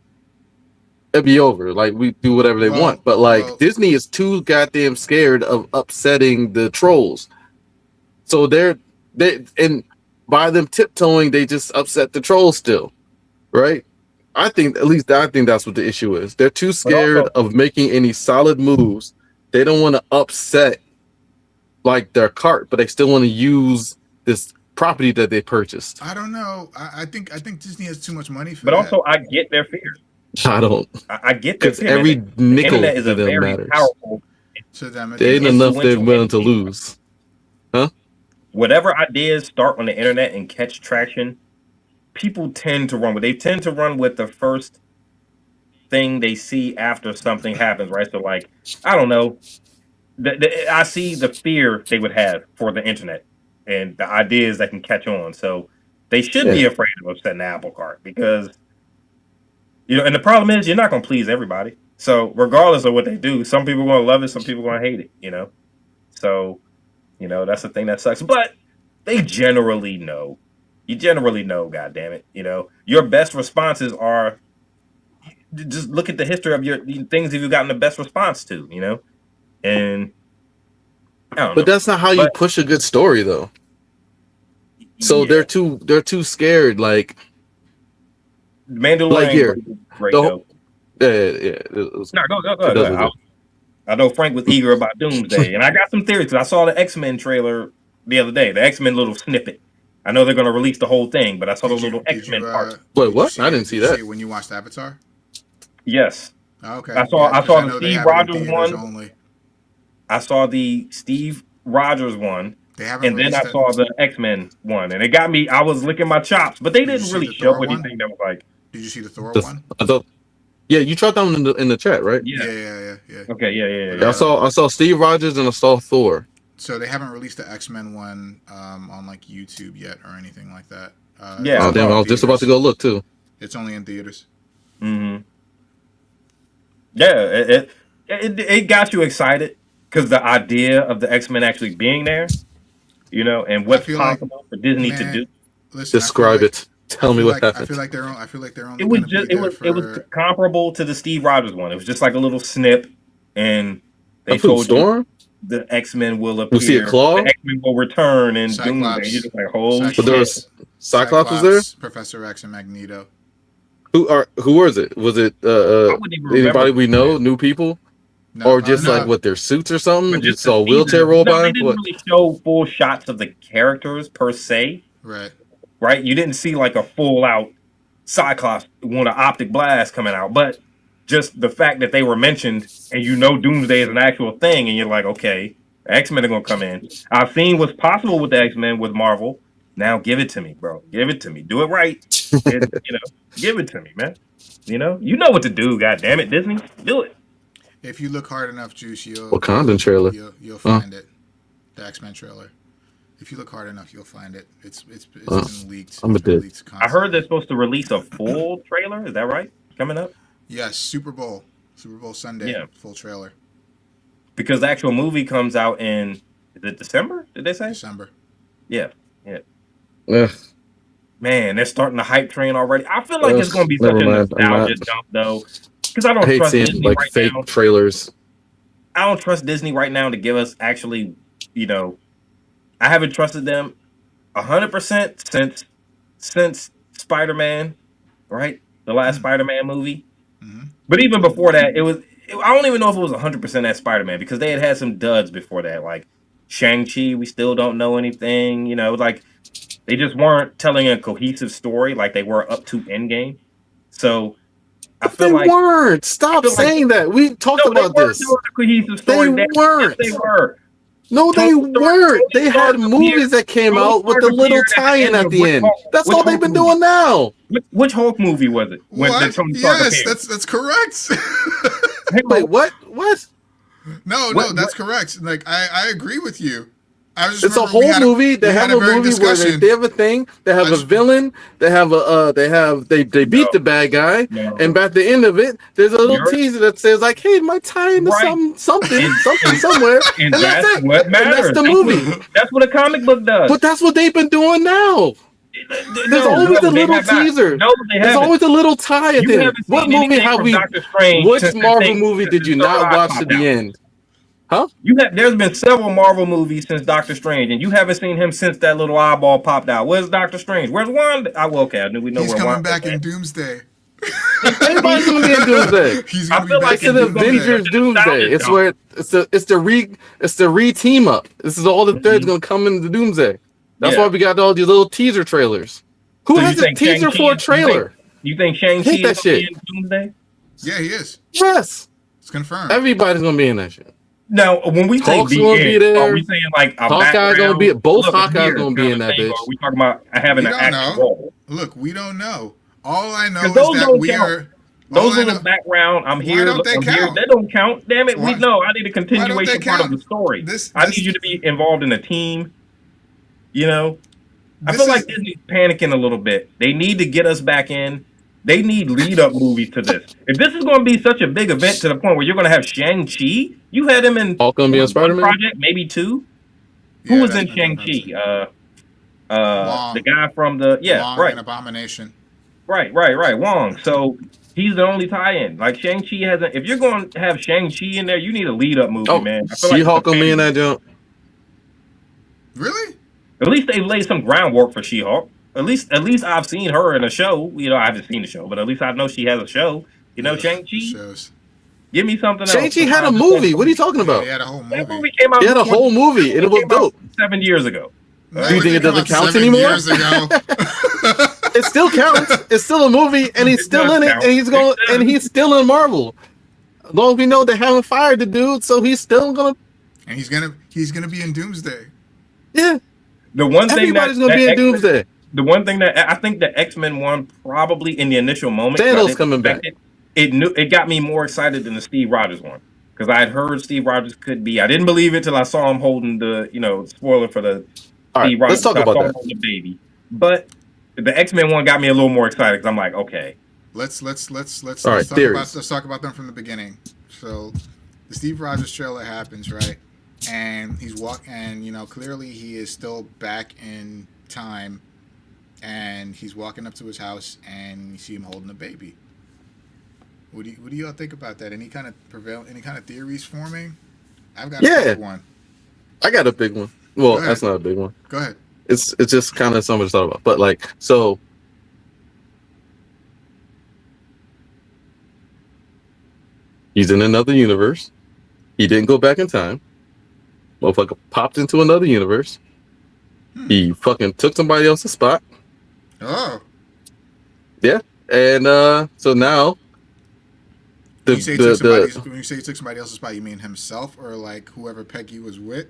it'd be over. Like we do whatever they want. But Disney is too goddamn scared of upsetting the trolls. So and by them tiptoeing, they just upset the trolls still, right? I think that's what the issue is. They're too scared of making any solid moves. They don't want to upset like their cart, but they still want to use this property that they purchased. I don't know. I think Disney has too much money for but that. Also, I get their fear. I don't. I get their fear. Every nickel is to a them very matters. Powerful. To them, they ain't enough they're willing to lose. Huh? Whatever ideas start on the internet and catch traction, people tend to run with. They tend to run with the first thing they see after something happens, right? So, like, I don't know. I see the fear they would have for the internet and the ideas that can catch on. So they should be afraid of upsetting the apple cart because, and the problem is you're not going to please everybody. So regardless of what they do, some people are going to love it, some people are going to hate it, So, that's the thing that sucks. But they generally know. You generally know, goddammit. Your best responses are just look at the history of your things that you've gotten the best response to, And I don't know. But that's not how you push a good story, though. So they're too scared. Like Mandalorian, like here, great. No, go. I know Frank was eager about Doomsday, and I got some theories. I saw the X-Men trailer the other day. The X-Men little snippet. I know they're going to release the whole thing, but I saw the little X-Men part. Wait, what? I didn't see that. When you watched Avatar? Yes. Okay. I saw the Steve Rogers one. Only. I saw the Steve Rogers one, and then I saw the X-Men one, and it got me. I was licking my chops, but they didn't really show anything that was like. Did you see the Thor one? I thought. Yeah, you tried that one in the chat, right? Yeah. Okay, yeah. I saw Steve Rogers and I saw Thor. So they haven't released the X-Men one on like YouTube yet or anything like that. Oh damn! I was just about to go look too. It's only in theaters. Mm-hmm. Yeah, it got you excited because the idea of the X-Men actually being there, and what's possible for Disney to do. Listen, describe it. Tell me what happened. I feel like they're only. It was comparable to the Steve Rogers one. It was just like a little snip, and they told you the X-Men will appear. We see a claw. The X-Men will return, and Doomsday. You're just like, holy shit. But there was Cyclops was there. Professor X and Magneto. Who was it? Was it anybody we know? New people? No, or just like what their suits or something? Just saw a wheelchair roll by. They didn't really show full shots of the characters per se. Right? You didn't see like a full out Cyclops with an optic blast coming out, but just the fact that they were mentioned and Doomsday is an actual thing, and you're like, okay, the X-Men are gonna come in. I've seen what's possible with the X-Men with Marvel. Now give it to me, bro. Give it to me. Do it right. Give it to me, man. You know what to do. God damn it, Disney, do it. If you look hard enough, Juice, Wakandan trailer. You'll find it. The X-Men trailer. If you look hard enough, you'll find it. It's been leaked. I heard they're supposed to release a full trailer. Is that right? Coming up? Yes, Super Bowl Sunday. Yeah. Full trailer. because the actual movie comes out in, is it December? Did they say? December. Yeah. Ugh. Man, they're starting the hype train already. I feel like Ugh, it's going to be such never a mind. I'm nostalgia not. dump, though, because I I don't hate trust seeing Disney like right fake now. trailers. I don't trust Disney right now to give us actually, I haven't trusted them 100% since Spider-Man, right? The last Spider-Man movie. Mm-hmm. But even before that, I don't even know if it was 100% that Spider-Man, because they had some duds before that, like Shang-Chi. We still don't know anything. Like they just weren't telling a cohesive story like they were up to Endgame. So I They feel like weren't. Stop saying that. We talked no, they about were this. doing a cohesive They story. weren't. Yes, they were. No, they weren't. They had movies that came out with a little tie-in at the end. That's all they've been doing now. Which Hulk movie was it? What? Tony Stark Yes, appeared? that's correct. Wait, what? What? No, that's correct. Like I agree with you. It's a whole movie. They have a movie where they have a thing. They have a villain. They have they beat the bad guy, and by the end of it, there's a little teaser that says like, "Hey, it might tie into something somewhere," and that's it. What matters. And that's the movie. That's what a comic book does. But that's what they've been doing now. There's always a little teaser. No, they haven't. There's always a little tie at the end. What movie have we? Which Marvel movie did you not watch to the end? Huh? There's been several Marvel movies since Doctor Strange, and you haven't seen him since that little eyeball popped out. Where's Doctor Strange? Where's Wanda? Okay, I knew we know he's where coming Wanda back in Doomsday. Everybody's gonna be in Doomsday. He's gonna be back It's an Avengers Doomsday. It's where it's the re-team up. This is all the threads gonna come into Doomsday. That's why we got all these little teaser trailers. Who has a teaser for a trailer? You think Shang-Chi is that shit. in Doomsday? Yeah, he is. Yes. It's confirmed. Everybody's gonna be in that shit. Now, when we say Hulk's gonna be there. are we saying like a Hawkeye's gonna be both Look, Hawkeye's gonna be in that bitch. Are we talking about having an actual role? Look, we don't know. All I know is those that don't we count. are. Those in the background, I'm here. don't they I'm here. count? They don't count. Damn it, Why- we know. I need a continuation part of count? the story. This- I this- need you to be involved in a team. I This feel like is- Disney's panicking a little bit. They need to get us back in. They need lead-up movies to this. If this is going to be such a big event to the point where you're going to have Shang-Chi, you had him in Hulk gonna be on one Spider-Man? project, maybe two. Yeah, Who was that's in what I'm Shang-Chi? Wong. The guy from the Wong right, and Abomination. right, Wong. So he's the only tie-in. Like Shang-Chi hasn't. If you're going to have Shang-Chi in there, you need a lead-up movie, man. I feel like She-Hulk it's a gonna be in family. that jump. Really? At least they laid some groundwork for She-Hulk. At least I've seen her in a show. I haven't seen the show, but at least I know she has a show. Shang-Chi. Shows. Give me something else. Shang-Chi had a movie. What are you talking about? He had a whole That movie. movie came out. He had a whole movie, and it was dope. 7 years ago. No, Do you think it doesn't came out count 7 anymore? Years ago. It still counts. It's still a movie, and he's It still does in it, count. and he's still in Marvel. As long as we know they haven't fired the dude, so he's still gonna. And he's gonna be in Doomsday. Yeah, The one thing everybody's gonna be in X-Men- Doomsday. The one thing that I think the X-Men one probably in the initial moment. Thanos I didn't coming back. expect It got me more excited than the Steve Rogers one, because I had heard Steve Rogers could be. I didn't believe it till I saw him holding the spoiler for the All right, Steve Rogers. let's talk I about saw him that. holding the baby. But the X-Men one got me a little more excited because I'm like, okay, Let's All right, let's talk about them from the beginning. So the Steve Rogers trailer happens, right? And he's clearly he is still back in time, and he's walking up to his house and you see him holding a baby. What do y'all think about that? Any kind of theories forming? I've got a big one. I got a big one. Well, that's not a big one. Go ahead. It's just kind of something to talk about. But like, so he's in another universe. He didn't go back in time. Motherfucker popped into another universe. He fucking took somebody else's spot. Oh. Yeah. And so now When you say he took somebody else's spot, you mean himself or like whoever Peggy was with?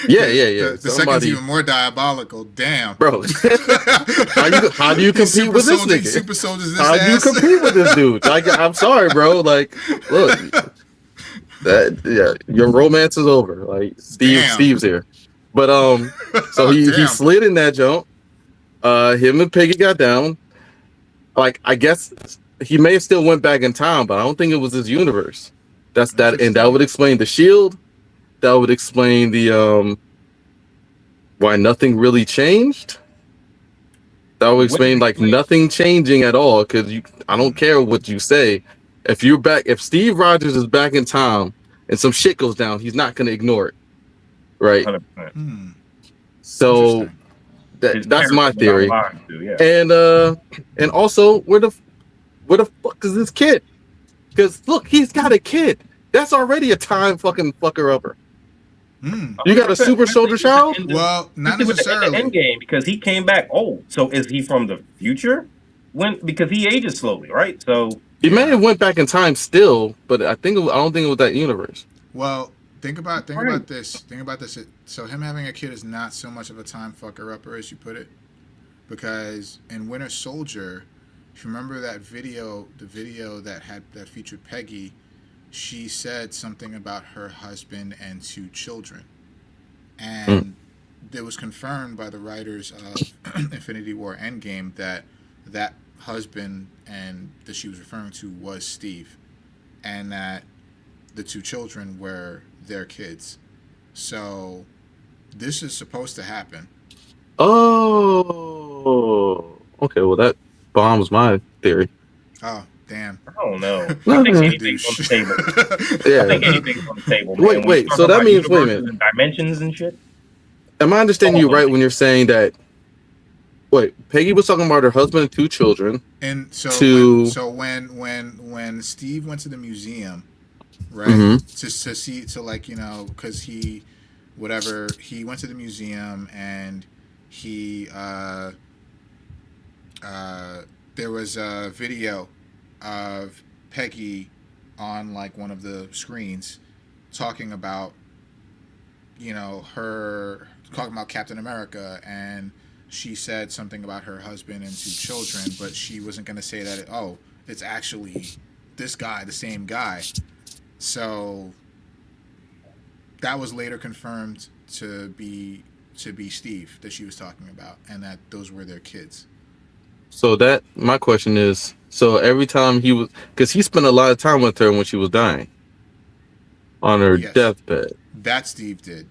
Yeah. The second's even more diabolical. Damn. Bro, how do you compete with this nigga? Super soldiers this How do you ass. compete with this dude? Like, I'm sorry, bro. Like, look, your romance is over. Like, Steve's here. But so he slid in that jump. Him and Peggy got down. Like, I guess he may have still went back in time, but I don't think it was his universe. That's that, and that would explain the shield. That would explain the why nothing really changed. That would explain like nothing changing at all, because I don't care what you say. If you're back, if Steve Rogers is back in time and some shit goes down, he's not gonna ignore it, right? 100%. So that's my theory. Yeah. And also, where the fuck is this kid? Because look, he's got a kid. That's already a time fucking fucker upper. You got a super soldier child? Well, not necessarily. With the end game, because he came back old. So is he from the future? Because he ages slowly, right? So he may have went back in time still, but I don't think it was that universe. Well, think about this. So him having a kid is not so much of a time fucker upper as you put it, because in Winter Soldier, if you remember that video, the video that featured Peggy, she said something about her husband and 2 children, and it was confirmed by the writers of Infinity War Endgame that husband and that she was referring to was Steve, and that the 2 children were their kids. So this is supposed to happen. Oh, okay. Well, that bombs my theory. Oh, damn. I don't know. I think anything's on the table. Yeah. I think anything's on the table. Wait. So that means, wait a minute. Dimensions and shit. Am I understanding you right when you're saying that? Wait, Peggy was talking about her husband and 2 children. And so when Steve went to the museum, right, to see, because he went to the museum and he there was a video of Peggy on like one of the screens talking about her talking about Captain America, and she said something about her husband and 2 children, but she wasn't going to say that it's actually this guy, the same guy. So that was later confirmed to be Steve that she was talking about, and that those were their kids. So my question is, so every time because he spent a lot of time with her when she was dying on her deathbed. That Steve did.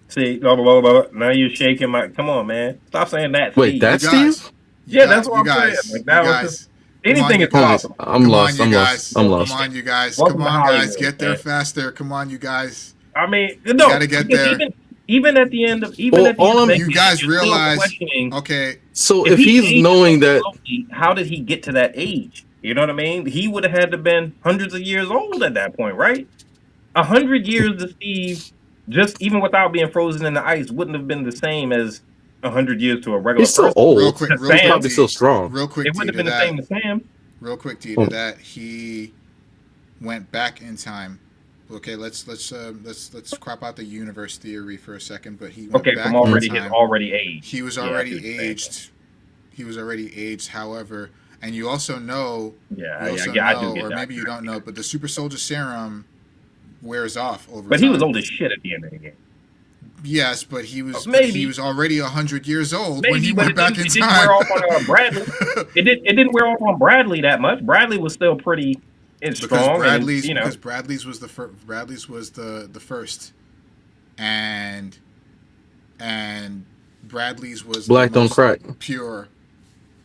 See, blah, blah, blah, blah. Now you're shaking my. Come on, man. Stop saying that. Wait, that's Steve? Yeah, that's what I'm saying. Like, that was just, anything is possible. I'm lost. I'm lost. Come on, you guys. Come on, guys. Get there faster. Come on, you guys. I mean, you gotta get there. Even at the end of you guys realize. Okay. So if he's knowing that, how did he get to that age? You know what I mean? He would have had to been hundreds of years old at that point, right? 100 years to Steve, just even without being frozen in the ice, wouldn't have been the same as 100 years to a regular person. He's so old. Real quick, probably still strong. Real quick, it wouldn't have been the same as Sam. Real quick, to that he went back in time. Okay, let's crop out the universe theory for a second. But he went back from already in time. His already aged. He was already aged. He was already aged. However, and you also know, I do get or that. maybe you don't know, but the super soldier serum wears off over time. But he was old as shit at the end of the game. Yes, but he was maybe. He was already 100 years old when he went back in time. Didn't wear off on Bradley. It didn't wear off on Bradley that much. Bradley was still pretty strong. Because Bradley's was the first. Bradley's was the first, and Bradley's was Black don't crack. Pure.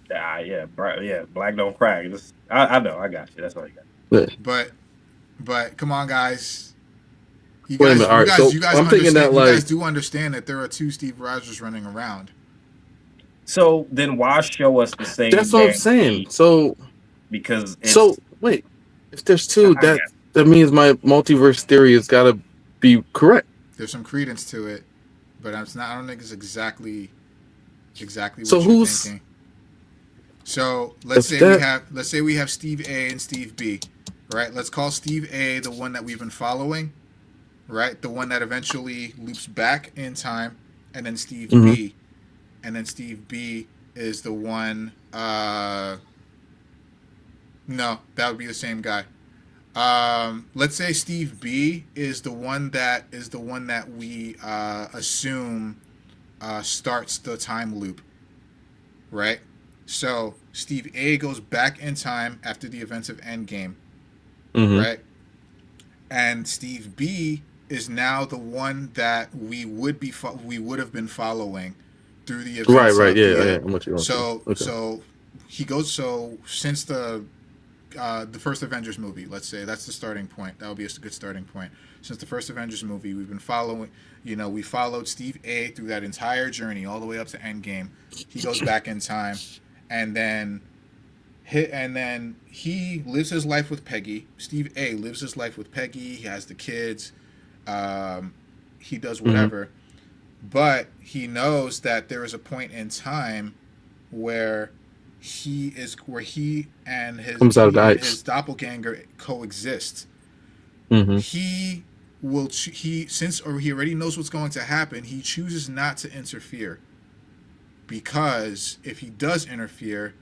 Black don't crack. I know. I got you. That's all you got. Yeah. But come on, guys. You Wait a minute. All right. So I'm thinking that, like, you guys do understand that there are 2 Steve Rogers running around. So then why show us the same? That's what I'm saying. So because wait, if there's 2, that means my multiverse theory has got to be correct. There's some credence to it, but I don't think it's exactly what so you're who's thinking. So let's say we have Steve A and Steve B, right? Let's call Steve A the one that we've been following, right? The one that eventually loops back in time, and then Steve B, and then Steve B is the one. No, that would be the same guy. Let's say Steve B is the one that we assume starts the time loop, right? So Steve A goes back in time after the events of Endgame, right? And Steve B is now the one that we would have been following through the events. Right. Of Yeah. the, Yeah. I'm what you want. So he goes. So since the first Avengers movie, let's say that's the starting point. That would be a good starting point. Since the first Avengers movie, we've been following. We followed Steve A through that entire journey, all the way up to Endgame. He goes back in time, and then he lives his life with Peggy. Steve A lives his life with Peggy. He has the kids. He does whatever, but he knows that there is a point in time where he and his doppelganger coexist. He already knows what's going to happen. He chooses not to interfere, because if he does interfere,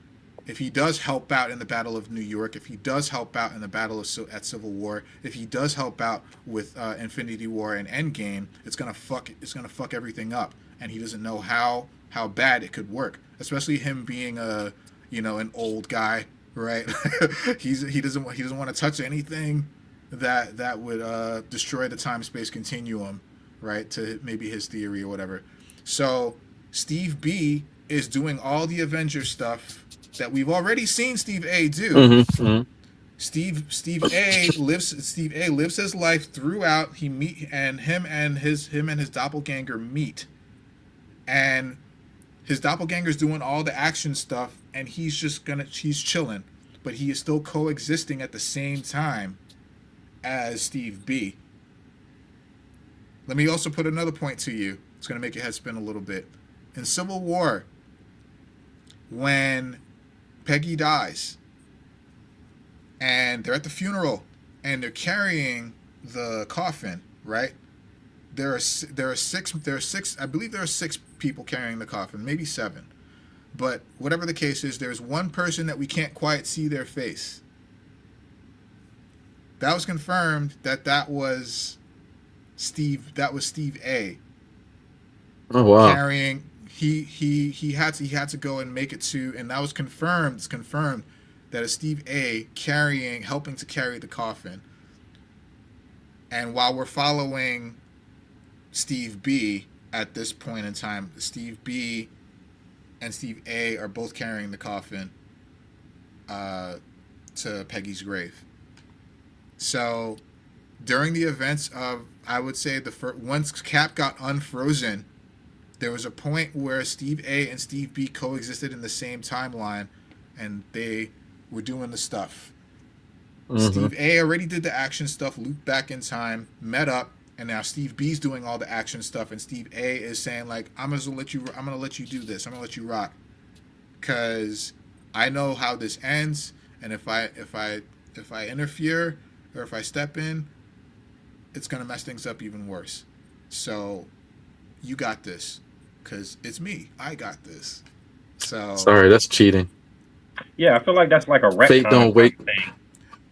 if he does help out in the Battle of New York, if he does help out in the battle at Civil War, if he does help out with Infinity War and Endgame, it's gonna fuck everything up, and he doesn't know how bad it could work. Especially him being an old guy, right? he doesn't want to touch anything that would destroy the time-space continuum, right? To maybe his theory or whatever. So Steve B is doing all the Avengers stuff that we've already seen Steve A do. Steve A lives his life throughout. Him and his doppelganger meet, and his doppelganger's doing all the action stuff, and he's chilling, but he is still coexisting at the same time as Steve B. Let me also put another point to you. It's going to make your head spin a little bit. In Civil War, when Peggy dies, and they're at the funeral, and they're carrying the coffin, right? There are six. I believe there are 6 people carrying the coffin, maybe 7. But whatever the case is, there's one person that we can't quite see their face. That was confirmed that was Steve. That was Steve A. Oh wow! Carrying. He had to go and make it to, and that was confirmed. It's confirmed that it's Steve A. helping to carry the coffin. And while we're following Steve B at this point in time, Steve B and Steve A are both carrying the coffin to Peggy's grave. So during the events of, I would say, once Cap got unfrozen, there was a point where Steve A and Steve B coexisted in the same timeline, and they were doing the stuff. Steve A already did the action stuff, looped back in time, met up, and now Steve B's doing all the action stuff, and Steve A is saying, like, I'm gonna let you do this. I'm gonna let you rock, because I know how this ends, and if I interfere or if I step in, it's gonna mess things up even worse. So you got this, because it's me. I got this. So sorry, that's cheating. Yeah, I feel like that's like a retcon Fate don't wait. thing.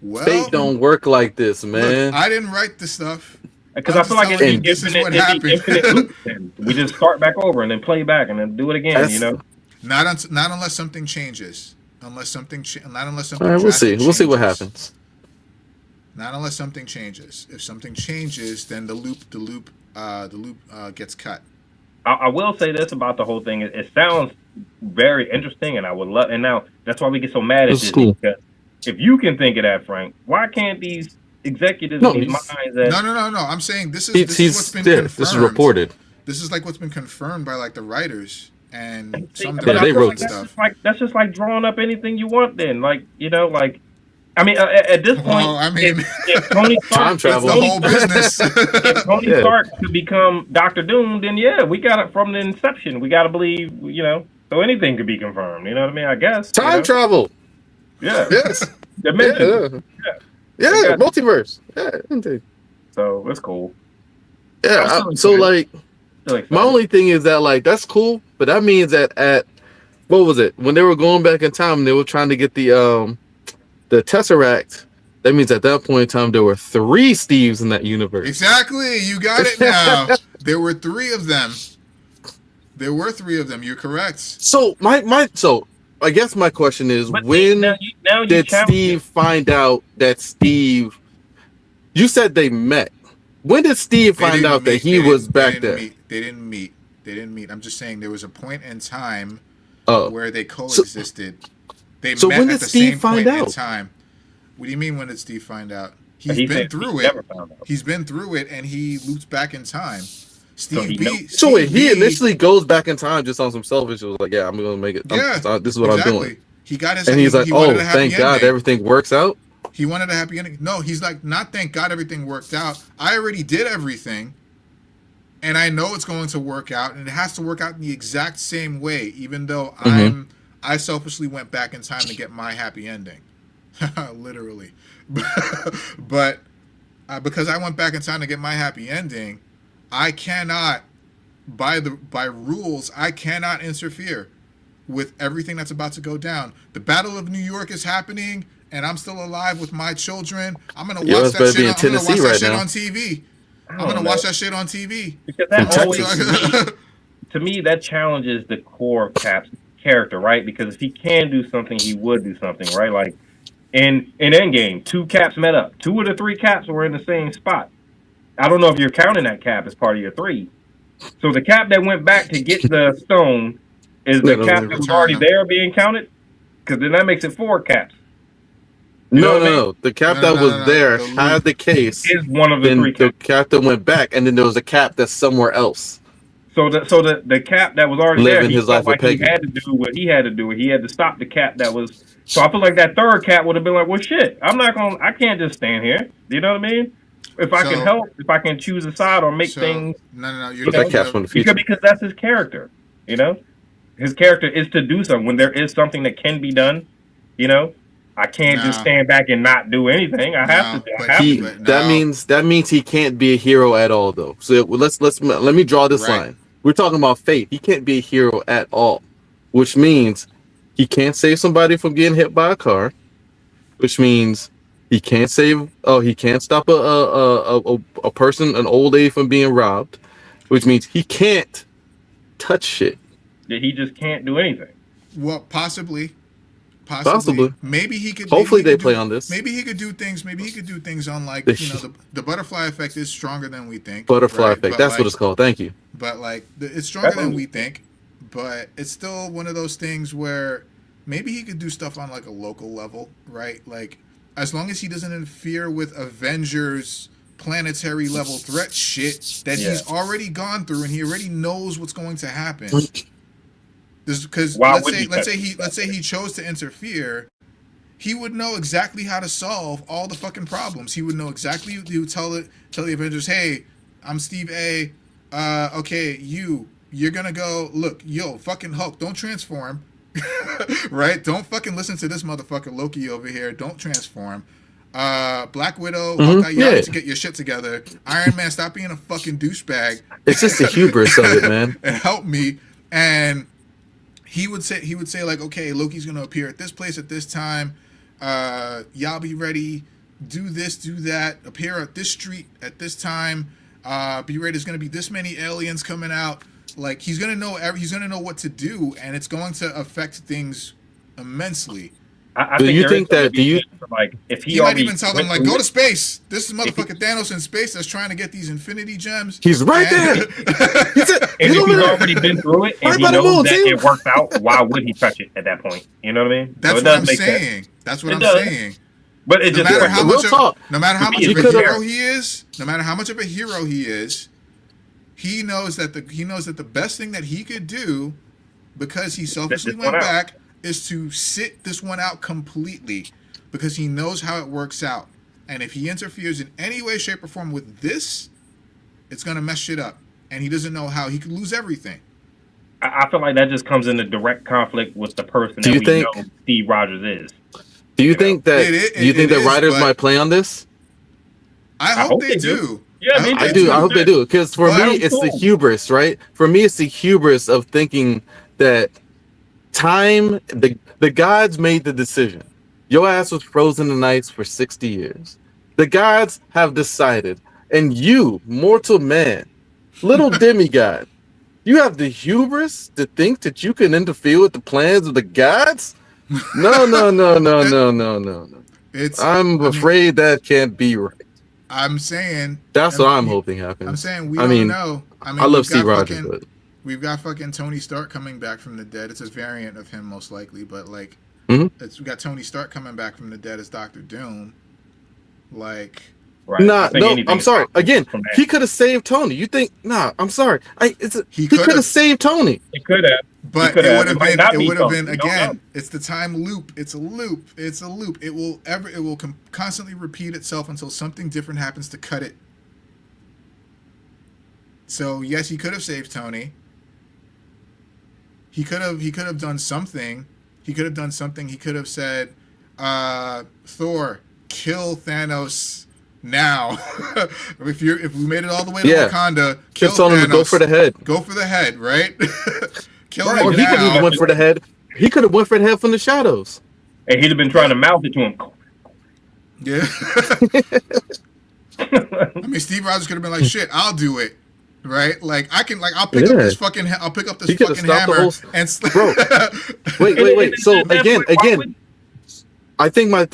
Well, Fate don't work like this, man. Look, I didn't write the stuff. Because I feel like it'd be this is what happened. infinite loops, and we just start back over and then play back and then do it again. Not unless something changes. Not unless something. All right, we'll see. We'll see what happens. Not unless something changes. If something changes, then the loop gets cut. I will say this about the whole thing. It sounds very interesting, and I would love. And now that's why we get so mad at this. Cool. Because if you can think of that, Frank, why can't these executives in these minds? No. I'm saying this is what's been confirmed. This is reported. This is like what's been confirmed by like the writers and some they wrote stuff. That's just like drawing up anything you want. Then, I mean, at this point, if Tony Stark, time travel, the whole business. If Tony Stark could become Doctor Doom, then yeah, we got it from the inception. We got to believe, so anything could be confirmed. You know what I mean? I guess time travel. Yeah. Yes. Dimension. Yeah. Multiverse. Yeah. Indeed. So that's cool. Yeah. My only thing is that that's cool, but that means that at what was it when they were going back in time and they were trying to get the Tesseract. That means at that point in time there were 3 Steves in that universe. Exactly, you got it now. There were 3 of them. You're correct. So I guess my question is, But when now you did challenge Steve it. find out that Steve? You said they met. When did Steve They find didn't out that meet. he was back there? They didn't meet. They didn't meet. I'm just saying there was a point in time Oh, where they so, coexisted. They so met when at did the Steve same find point in out? time. What do you mean? When did Steve find out? He's He been said through he it. never found out. He's been through it, and he loops back in time. So he knows. So wait, Steve he B, initially goes back in time just on some selfish. It was like, yeah, I'm gonna make it. yeah, This is what I'm doing. exactly. He got his. And he's like, he wanted oh, a happy thank God ending. everything works out. He wanted a happy ending. No, he's like, not thank God everything worked out. I already did everything, and I know it's going to work out, and it has to work out in the exact same way, even though I selfishly went back in time to get my happy ending. Literally. But because I went back in time to get my happy ending, I cannot, by rules, I cannot interfere with everything that's about to go down. The Battle of New York is happening, and I'm still alive with my children. I'm gonna watch that shit. I'm gonna watch that shit on TV. I'm gonna watch that shit on TV. Because that always, to me, that challenges the core of Cap's character, right? Because if he can do something, he would do something, right? Like in Endgame, 2 Caps met up. 2 of the 3 Caps were in the same spot. I don't know if you're counting that Cap as part of your 3. So the Cap that went back to get the stone is the Cap that was already there being counted? Because then that makes it 4 Caps. No. The Cap that was there had the case. Is one of the 3 the Caps. Cap that went back, and then there was a Cap that's somewhere else. So the Cap that was already Living there, he his felt life with like he Peggy. had to do what he had to do. He had to stop the Cap that was. So I feel like that 3rd Cap would have been like, well, shit, I can't just stand here. You know what I mean? If I can help, if I can choose a side or make things. No. But that Cap's from the future. Because that's his character. You know, his character is to do something when there is something that can be done. You know, I can't just stand back and not do anything. I have to. That means he can't be a hero at all, though. So let me draw this line. We're talking about fate. He can't be a hero at all, which means he can't save somebody from getting hit by a car, which means he can't he can't stop a person, an old lady, from being robbed, which means he can't touch shit. He just can't do anything. Well, possibly. Maybe he could. Hopefully they play on this. Maybe he could do things. Maybe he could do things on, like, the butterfly effect is stronger than we think. Butterfly effect. That's what it's called. Thank you. But like, it's stronger than we think. But it's still one of those things where maybe he could do stuff on like a local level, right? Like, as long as he doesn't interfere with Avengers planetary level threat shit that he's already gone through and he already knows what's going to happen. Because let's say he chose to interfere, he would know exactly how to solve all the fucking problems. He would know exactly. He would tell the Avengers, "Hey, I'm Steve A. Okay, you're gonna go. Look, fucking Hulk, don't transform, right? Don't fucking listen to this motherfucker Loki over here. Don't transform. Black Widow, Hawkeye, you need to get your shit together. Iron Man, stop being a fucking douchebag. It's just the hubris of it, man. And help me." And he would say like, okay, Loki's gonna appear at this place at this time. Y'all be ready. Do this, do that. Appear at this street at this time. Be ready. There's gonna be this many aliens coming out. Like, he's gonna know what to do, and it's going to affect things immensely. Do you think that? Like, if he might even tell them, like, go to space. This is motherfucking Thanos in space that's trying to get these Infinity Gems. He's right there. And if he's already been through it and he knows that it works out, why would he touch it at that point? You know what I mean? That's what I'm saying. That's what I'm saying. But it no just matter how much of a hero he is, he knows that the best thing that he could do, because he selfishly went back, is to sit this one out completely, because he knows how it works out. And if he interferes in any way, shape, or form with this, it's going to mess shit up. And he doesn't know how. He could lose everything. I feel like that just comes into direct conflict with the person that we know Steve Rogers is. Do you think that writers might play on this? I hope they do. Yeah, I do. I hope they do. Because for me, it's the hubris, right? For me, it's the hubris of thinking that time, the gods made the decision. Your ass was frozen in ice for 60 years. The gods have decided, and you, mortal man, little demigod, You have the hubris to think that you can interfere with the plans of the gods? No. I'm afraid that can't be right. I'm saying that's what I'm hoping happens. I'm saying we don't know. I mean, I love Steve Rogers, but we've got fucking Tony Stark coming back from the dead. It's a variant of him, most likely, but like, we got Tony Stark coming back from the dead as Doctor Doom. Like, right. I'm sorry. Again, he could have saved Tony. You think? Nah, I'm sorry. He could have saved Tony. He could have. But it would have been again. It's the time loop. It's a loop. It will constantly repeat itself until something different happens to cut it. So yes, he could have saved Tony. He could have done something. He could have said, Thor, kill Thanos now. if we made it all the way to Wakanda, kill Thanos. Go for the head. Go for the head, right? Kill him or he could have went for the head. He could have went for the head from the shadows. And he'd have been trying to mouth it to him. Yeah. I mean, Steve Rogers could have been like, "Shit, I'll do it." Right? Like I'll pick up this fucking hammer and bro. Wait. So again, I think my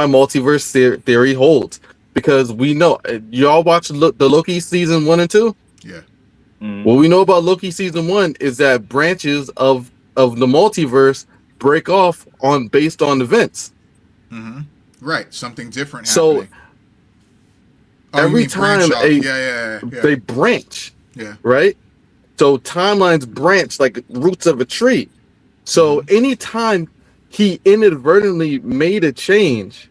multiverse theory holds because we know y'all watch the Loki season 1 and 2. Yeah. What we know about Loki season 1 is that branches of the multiverse break off based on events. Mm-hmm. Right, something different So happening. every time they branch, right? So timelines branch like roots of a tree. So anytime he inadvertently made a change,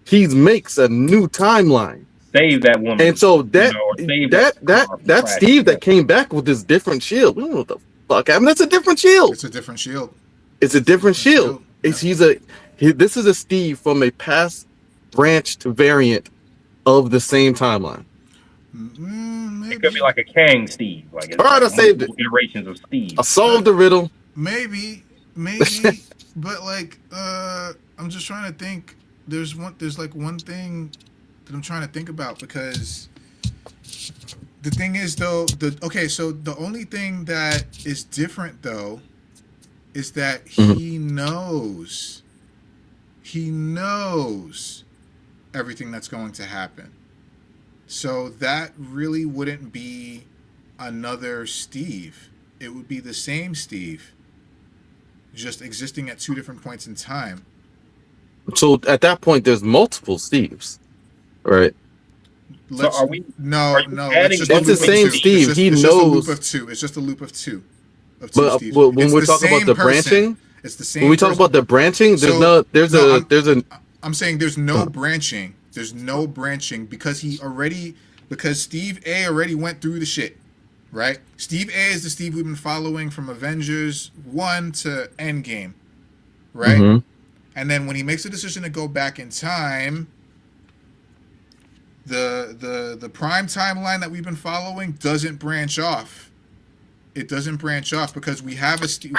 he makes a new timeline. Save that woman. And so that Steve that came back with this different shield. We don't know what the fuck happened. That's a different shield. It's a different shield. It's a different shield. Yeah. This is a Steve from a past branched variant of the same timeline. It could be like a Kang Steve. Like all right, I saved it. Iterations of Steve. I solved the riddle. Maybe, but like, I'm just trying to think. There's one thing that I'm trying to think about because the thing is though so the only thing that is different though is that he knows everything that's going to happen. So that really wouldn't be another Steve. It would be the same Steve, just existing at two different points in time. So at that point, there's multiple Steves, right? So are we? No. It's the same Steve. He knows. It's just a loop of two. But when we're talking about the branching, it's the same. When we talk about the branching, I'm saying there's no branching. There's no branching because Steve A already went through the shit, right? Steve A is the Steve we've been following from Avengers 1 to Endgame, right? Mm-hmm. And then when he makes a decision to go back in time, the prime timeline that we've been following doesn't branch off. It doesn't branch off because we have a Steve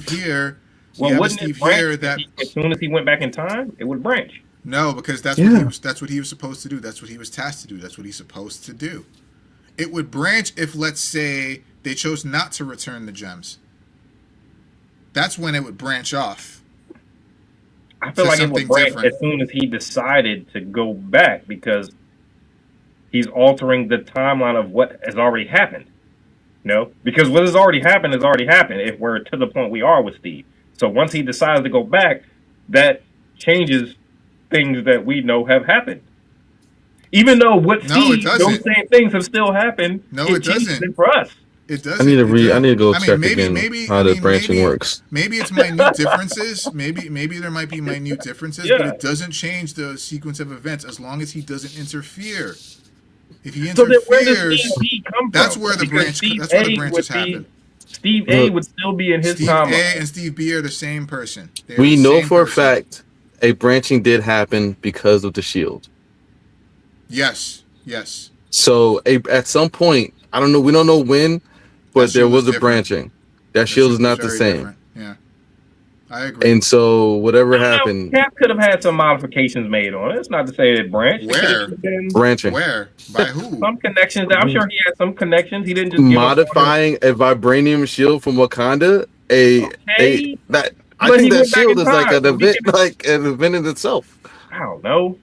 here. Well, wouldn't it branch as soon as he went back in time, it would branch. No, because that's what he was supposed to do. That's what he was tasked to do. That's what he's supposed to do. It would branch if, let's say, they chose not to return the gems. That's when it would branch off. I feel like it would branch as soon as he decided to go back because he's altering the timeline of what has already happened. No, because what has already happened has already happened. If we're to the point we are with Steve, so once he decides to go back, that changes things that we know have happened. Even though Steve, those same things have still happened. No, it doesn't. For us, it doesn't. I need to go check again how the branching works. Maybe it's minute differences. Maybe there might be minute differences, but it doesn't change the sequence of events as long as he doesn't interfere. If he interferes, where does Steve come from? That's where the branches happen. Steve A would still be in his timeline. Steve A and Steve B are the same person. We know for a fact a branching did happen because of the shield. Yes. So at some point, I don't know, we don't know when, but there was a branching. That shield is not the same. Different. Yeah. I agree. And so whatever happened, Cap could have had some modifications made on it. It's not to say that Branch. Where? branching, Where? By who? Some connections. I'm sure he had some connections. He didn't just give modifying a vibranium shield from Wakanda. Okay. That I But think he that went back shield in is like time, an so he event, can- like an event in itself. I don't know.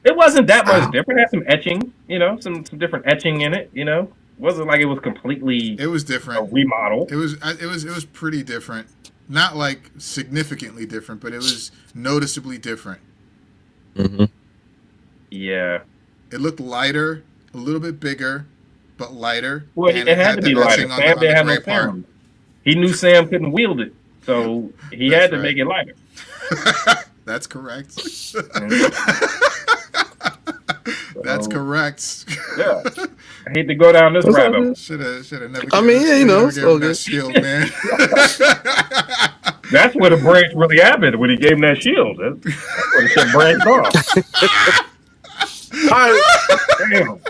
It wasn't that much Ow. different. It had some etching, some different etching in it. It wasn't like it was completely It was a different. remodel. It was pretty different. Not like significantly different, but it was noticeably different. Mm-hmm. Yeah. It looked lighter, a little bit bigger, but lighter. Well, and it had to the be lighter. etching on Sam the didn't have no gray part. Sam. He knew Sam couldn't wield it, so he That's had to right. make it lighter. That's correct. Mm-hmm. That's correct. Yeah. I hate to go down this That's all rabbit hole. good. Should have never. I mean, yeah, never it's gave all him that good. shield, man. That's where the branch really happened when he gave him that shield. That's where the shit branched off. Damn.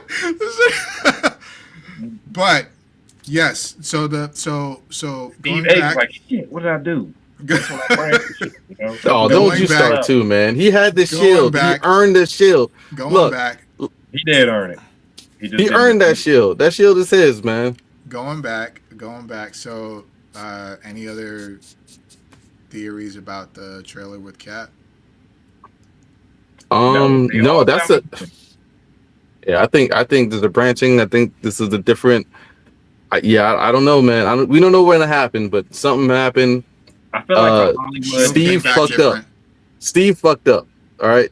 But yes, so Steve going A's back, like, shit, what did I do? That's when I branched the shit, Oh, Going don't you back- start too, man. He had the Going shield. back- He earned the shield. going Look, back, He did earn it. Just He didn't- earned that shield. That shield is his, man. going back. So, any other theories about the trailer with Cat? they No, all that's sound- Yeah, I think there's a branching. I think this is a different. I don't know, man. We don't know when it happened, but something happened. I feel like uh, for Hollywood, Steve Came back fucked up. different. Steve fucked up. All right,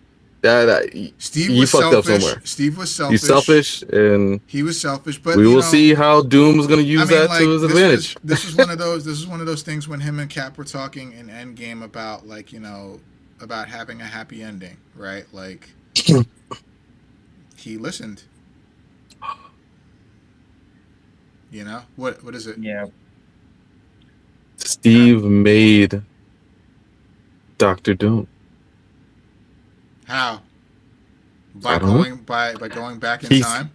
Steve you was fucked up selfish. somewhere. Steve was selfish. he's selfish, and He was selfish, but we you will know, see how Doom is going to use that to his advantage. This is one of those things when him and Cap were talking in Endgame about about having a happy ending, right? Like he listened. What is it? yeah. Steve made Doctor Doom. How? By I don't know. going back in He's- time.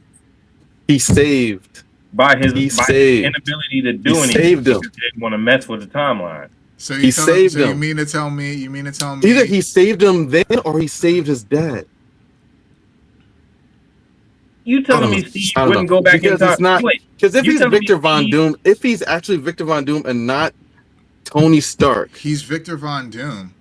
He saved. By his He his saved. inability to do He anything, saved him. because he didn't want to mess with the timeline. So He saved You him. mean to tell me? Either he saved him then, or he saved his dad. You telling me I Steve don't wouldn't know. go back in Because time? it's not- Wait, Because if You he's telling me Victor Von Steve- Doom, if he's actually Victor Von Doom and not Tony Stark, He's Victor Von Doom.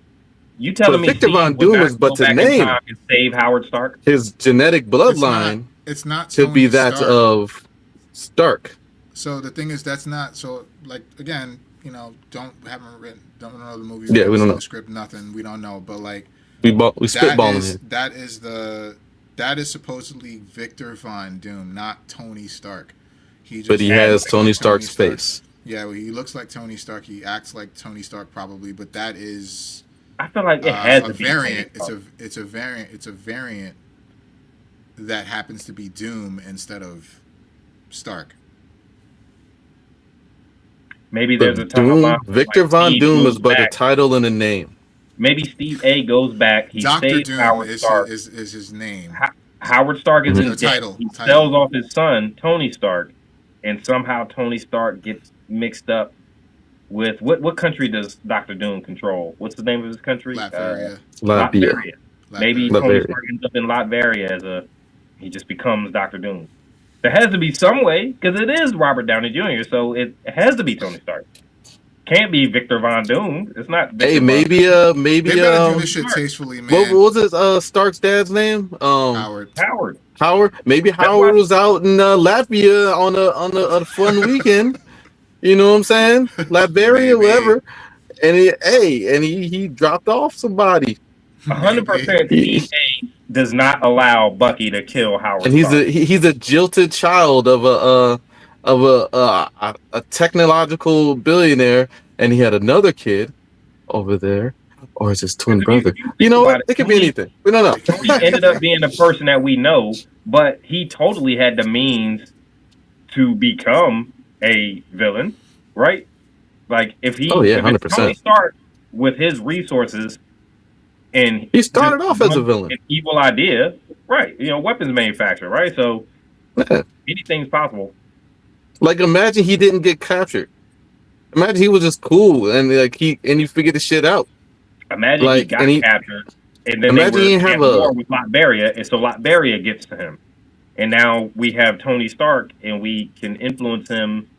you telling But me Victor Steve Von would Doom not is but go to back in name. time and save Howard Stark? his genetic bloodline It's not could be Tony that Stark. of Stark. So the thing is, that's not so. Like again, don't know the movie. Yeah, we don't seen know. the script, nothing. We don't know, but like We spitballing here. that is supposedly Victor Von Doom, not Tony Stark. But he has Tony Stark's face. Yeah, well, he looks like Tony Stark. He acts like Tony Stark probably, but that is I feel like it has a to be variant. Tony Stark. It's a variant that happens to be Doom instead of Stark. Maybe there's a But Doom, timeline. Victor like Von Steve Doom goes is but a back. title and a name. Maybe Steve A goes back. He Doctor saves Doom Howard is Stark. his name. Howard Stark is Mhm. in debt. Title. He sells off his son, Tony Stark, and somehow Tony Stark gets mixed up with what country does Doctor Doom control? What's the name of his country? Latveria. Latvia. Maybe Latveria. Tony Latveria. Stark ends up in Latveria he just becomes Doctor Doom. There has to be some way, because it is Robert Downey Jr., so it has to be Tony Stark. Can't be Victor Von Doom. It's not Victor Hey, Von maybe They better do this shit Stark. tastefully, man. what was his Stark's dad's name? Howard. Howard. Howard. Maybe Howard why- was out in Latvia on a fun weekend. You know what I'm saying? Latveria, Maybe. whatever. And he dropped off somebody. 100% Steve A does not allow Bucky to kill Howard And Stark. he's a jilted child of a technological billionaire, and he had another kid over there, or is his twin Because if you- brother? if you think You know about what? it, It could be Tony- anything. We don't know. Tony ended up being the person that we know, but he totally had the means to become a villain, right? Like if he, Oh, yeah, if it's 100%. Tony Stark with his resources, and He started just off as a one villain. an evil idea, right? Weapons manufacturer, right? So Yeah. anything's possible. Like, imagine he didn't get captured. Imagine he was just cool and like you figure the shit out. Imagine Like, he got and he- captured, and then Imagine they he were have at a- war with Latveria, and so Latveria gets to him, and now we have Tony Stark, and we can influence him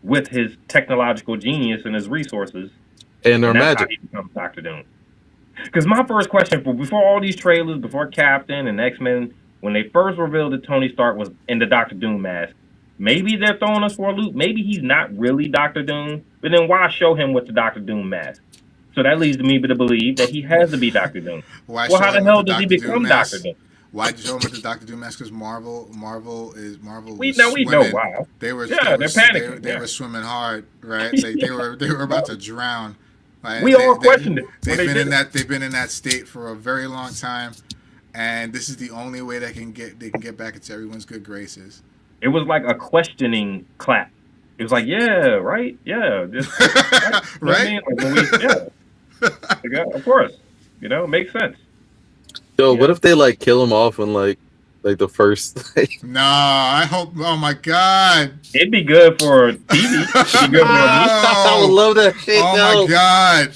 with his technological genius and his resources, and our and that's how magic. he becomes Doctor Doom. Because my first question before all these trailers, before Captain and X-Men, when they first revealed that Tony Stark was in the Doctor Doom mask, maybe they're throwing us for a loop. Maybe he's not really Doctor Doom, but then why show him with the Doctor Doom mask? So that leads me to believe that he has to be Doctor Doom. Why Well, show how the him hell with the does he Doctor Doom become mask? Doctor Doom? Why'd you show him with the Doctor Doom mask? Because Marvel We was know swimming. why. They were Yeah, they're panicking. They were swimming hard, right? They were about to drown. Like, We all questioned it when They've they been did in it. that they've been in that state for a very long time, and this is the only way they can get back into everyone's good graces. It was like a questioning clap. It was like, yeah, right, yeah, just right. You know what I mean? Like when yeah, of course, it makes sense. Yo, Yeah. what if they like kill him off in like the first? No, I hope. Oh my God! It'd be good for TV. It'd be good for a movie. I would love that shit. Oh yo. my God!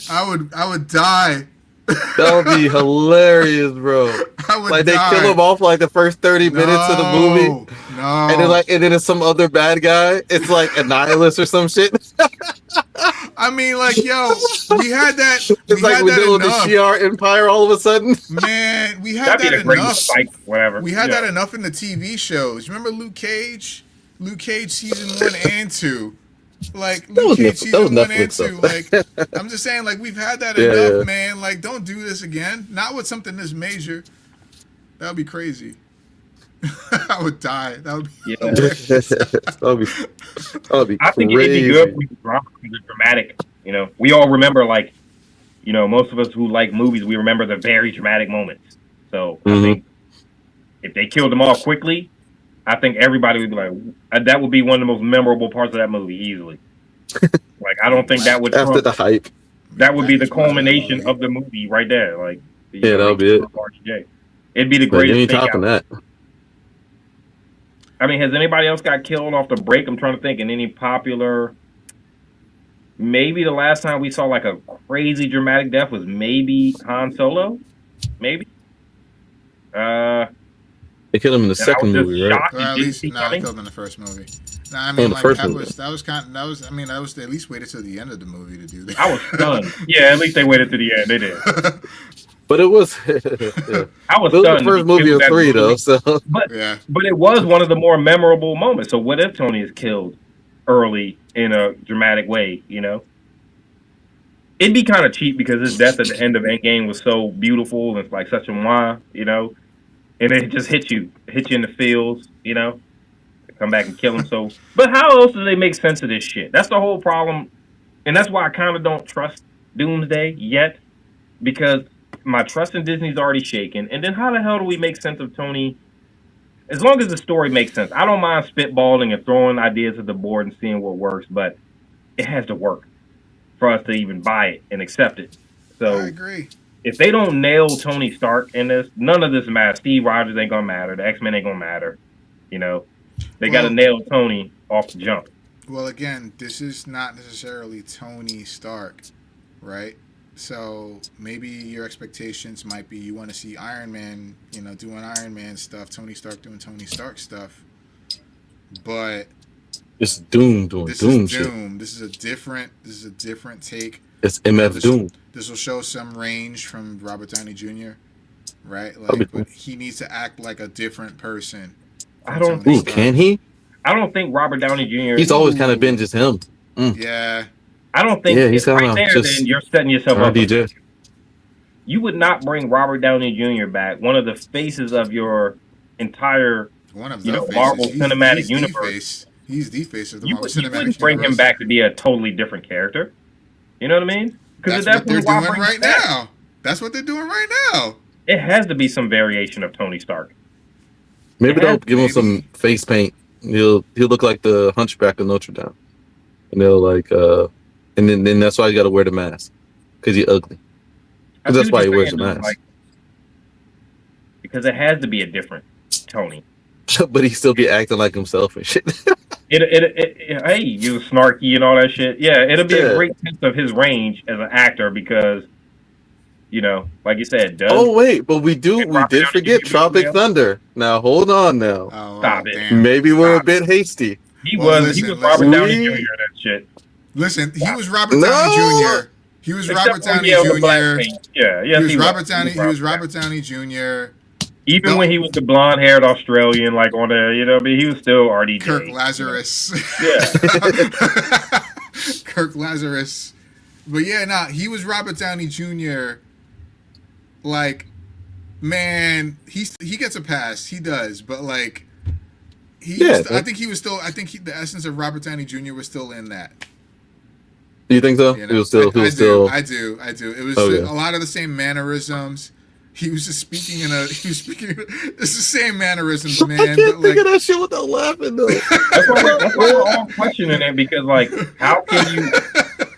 I would die. That would be hilarious, bro. I would Like die. they kill him off like the first 30 minutes of the movie. No. And then it's some other bad guy. It's like a nihilist or some shit. I mean, like, yo, we had that. It's like we're dealing with the Shi'ar Empire all of a sudden. Man, we had That'd be that the great enough. spike, whatever. We had Yeah. that enough in the TV shows. Remember Luke Cage? Luke Cage season 1 and 2. Like That was Luke Cage Netflix- season that was 1 and Netflix 2. stuff. Like I'm just saying, like we've had that Yeah, enough, yeah. man. Like don't do this again. Not with something this major. That would be crazy. I would die. That would be. Yeah. that would be I think crazy. it'd be good for the dramatic. We all remember, like, most of us who like movies, we remember the very dramatic moments. So I Mhm. think if they killed them all quickly, I think everybody would be like, that would be one of the most memorable parts of that movie, easily. Like, I don't think that would After trump, the hype. that would be the That's one of the culmination movie. of the movie right there. Like, Yeah, that would be it. RDJ. It'd be the But you greatest ain't thing topping out. that. I mean, has anybody else got killed off the break? I'm trying to think in any popular. Maybe the last time we saw like a crazy dramatic death was maybe Han Solo. Maybe. They killed him in the And I second was just movie, right? shocked Or he at didn't least see no, I coming. killed him in the first movie. No, I Oh, mean, the like first that movie. was I mean, that was they at least waited till the end of the movie to do that. I was stunned. Yeah, at least they waited to the end. They did. But it was yeah. I was It was stunned. the first movie of That 3 though, movie. so Yeah. But it was one of the more memorable moments. So what if Tony is killed early in a dramatic way? It'd be kind of cheap because his death at the end of Endgame was so beautiful and it's like such a mwah, and it just hit you in the feels, come back and kill him. So, but how else do they make sense of this shit? That's the whole problem, and that's why I kind of don't trust Doomsday yet, because my trust in Disney's already shaken. And then how the hell do we make sense of Tony? As long as the story makes sense, I don't mind spitballing and throwing ideas at the board and seeing what works, but it has to work for us to even buy it and accept it. So I agree. if they don't nail Tony Stark in this, none of this matters. Steve Rogers ain't gonna matter. The X-Men ain't gonna matter. They got to nail Tony off the jump. Well, again, this is not necessarily Tony Stark, right? So maybe your expectations might be you want to see Iron Man, doing Iron Man stuff, Tony Stark doing Tony Stark stuff. But it's Doom doing this Doom is shit. Doom. This is a different take. It's MF Doom. This will show some range from Robert Downey Jr., right? That'd be Like, cool. but he needs to act like a different person. I don't Tony Ooh, Stark. can he? I don't think Robert Downey Jr. He's always kind of been just him. Yeah. I don't think Yeah, he's right kinda there. just Then you're setting yourself up. DJ. You would not bring Robert Downey Jr. back, one of the faces of your entire. One of You the know, faces. Marvel Cinematic he's Universe. The face. He's the face of the You Marvel Cinematic wouldn't bring Universe. him back to be a totally different character. You know what I mean? That's what they're doing right now. That's what they're doing right now. It has to be some variation of Tony Stark. Maybe Yeah, they'll give him some face paint. He'll look like the Hunchback of Notre Dame, and they'll like and then that's why you got to wear the mask because he's ugly. I see That's what why he you're wears the saying, mask. because it has to be a different Tony. but he still be acting like himself and shit. Hey, you snarky and all that shit. Yeah, it'll be a Yeah. great test of his range as an actor because, like you said, Oh wait, but we did Robert Downey forget Jr. Tropic Thunder. Now hold on now. Stop it. Damn. Maybe we're a Stop bit hasty. He Well, was listen, Robert Downey we- Jr. That shit. Listen, he was Robert No. Downey Jr. He was Except Robert when Downey he held the Jr. black paint. Yeah, yes, He was he Robert Downey. was He was Robert Downey Jr. Even No. when he was the blonde-haired Australian, like on the, he was still RDJ. Kirk Lazarus. Yeah. Kirk Lazarus. But yeah, nah, he was Robert Downey Jr. Like, man, he gets a pass. He does, but like, I think the essence of Robert Downey Jr. was still in that. Do you think so? You It know? was still. I do. It was a lot of the same mannerisms. He was just speaking it's the same mannerisms, man. I can't think of that shit without laughing though. That's why we're all questioning it because, like, how can you?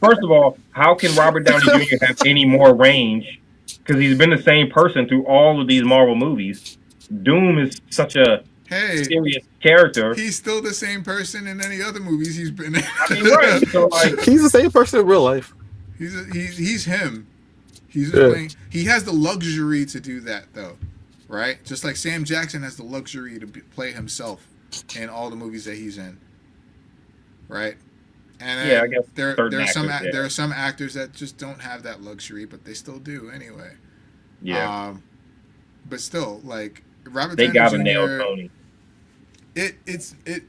First of all, how can Robert Downey Jr. have any more range? Because he's been the same person through all of these Marvel movies. Doom is such a serious character. He's still the same person in any other movies he's been in. I mean, right? So, like, He's the same person in real life. He's him. He's just playing. He has the luxury to do that, though, right? Just like Sam Jackson has the luxury to play himself in all the movies that he's in, right? And yeah, I guess there are some actors that just don't have that luxury, but they still do anyway. Yeah. But still, like Robert They Downey got Jr. to nail Tony.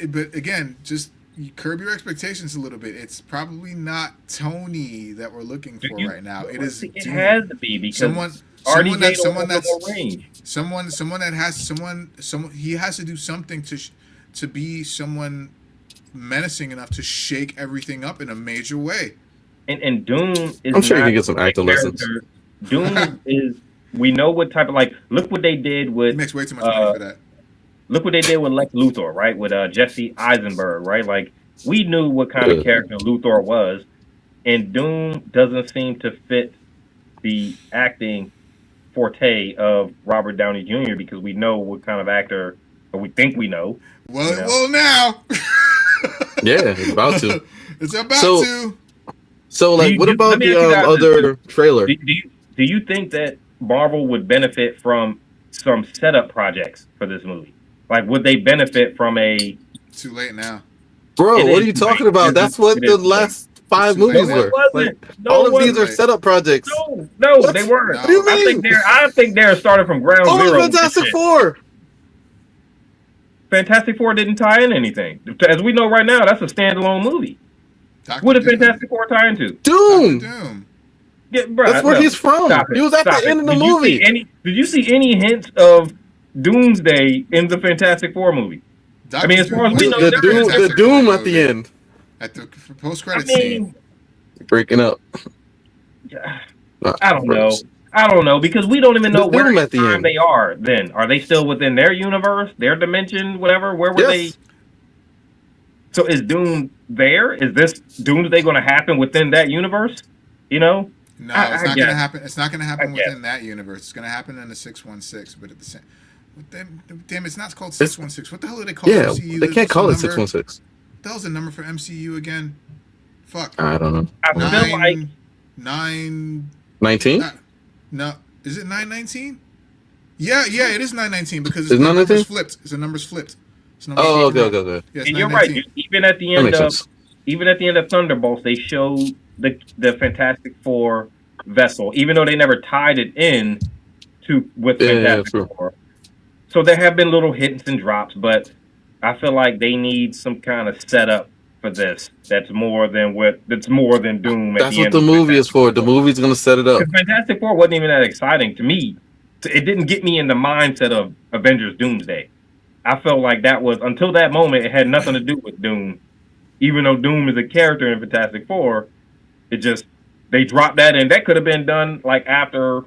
But again, just you curb your expectations a little bit. It's probably not Tony that we're looking for right now. It is. It has to be because someone that has he has to do something to be someone menacing enough to shake everything up in a major way. And Doom is. I'm sure you can get some acting lessons. Doom is. We know what type of look what they did with. He makes way too much money for that. Look what they did with Lex Luthor, right? With Jesse Eisenberg, right? Like we knew what kind of character Luthor was, and Doom doesn't seem to fit the acting forte of Robert Downey Jr. because we know what kind of actor, or we think we know. Well, now. Yeah, it's about to. It's about to. So, like, what about the other trailer? Do you think that Marvel would benefit from some setup projects for this movie? Like, would they benefit from a... Too late now. What are you talking about? That's what the last 5 movies were. All of these are setup projects. No, they weren't. What do you mean? I think they're starting from ground zero. Fantastic Four. Fantastic Four didn't tie in anything. As we know right now, that's a standalone movie. What did Fantastic Four tie into? Doom. Yeah, bro, that's where he's from. He was at the end of the movie. Did you see any hints of Doomsday in the Fantastic Four movie? I mean, as far as we know, the Doom at the end. At the post-credit scene. Breaking up. I don't know because we don't even know where at the end they are. Then are they still within their universe, their dimension, whatever? Where were they? So is Doom there? Is this Doomsday going to happen within that universe? You know? No, it's not going to happen. It's not going to happen within that universe. It's going to happen in the 616, but at the same. Damn, it's not called 616. What the hell do they call it? MCU? They can't call it 616. What the hell's the number for MCU again? Fuck. I don't know. I feel like 19. No, is it 919? Yeah, it is 919 because the number's flipped. The number's flipped. Okay. Yeah, and you're right. Even at the end of Thunderbolts, they showed the Fantastic Four vessel, even though they never tied it in with Fantastic Four. So there have been little hits and drops, but I feel like they need some kind of setup for this. That's more than Doom. That's what the movie is for. The movie's gonna set it up. Fantastic Four wasn't even that exciting to me. It didn't get me in the mindset of Avengers Doomsday. I felt like that was until that moment. It had nothing to do with Doom, even though Doom is a character in Fantastic Four. They dropped that in. That could have been done like after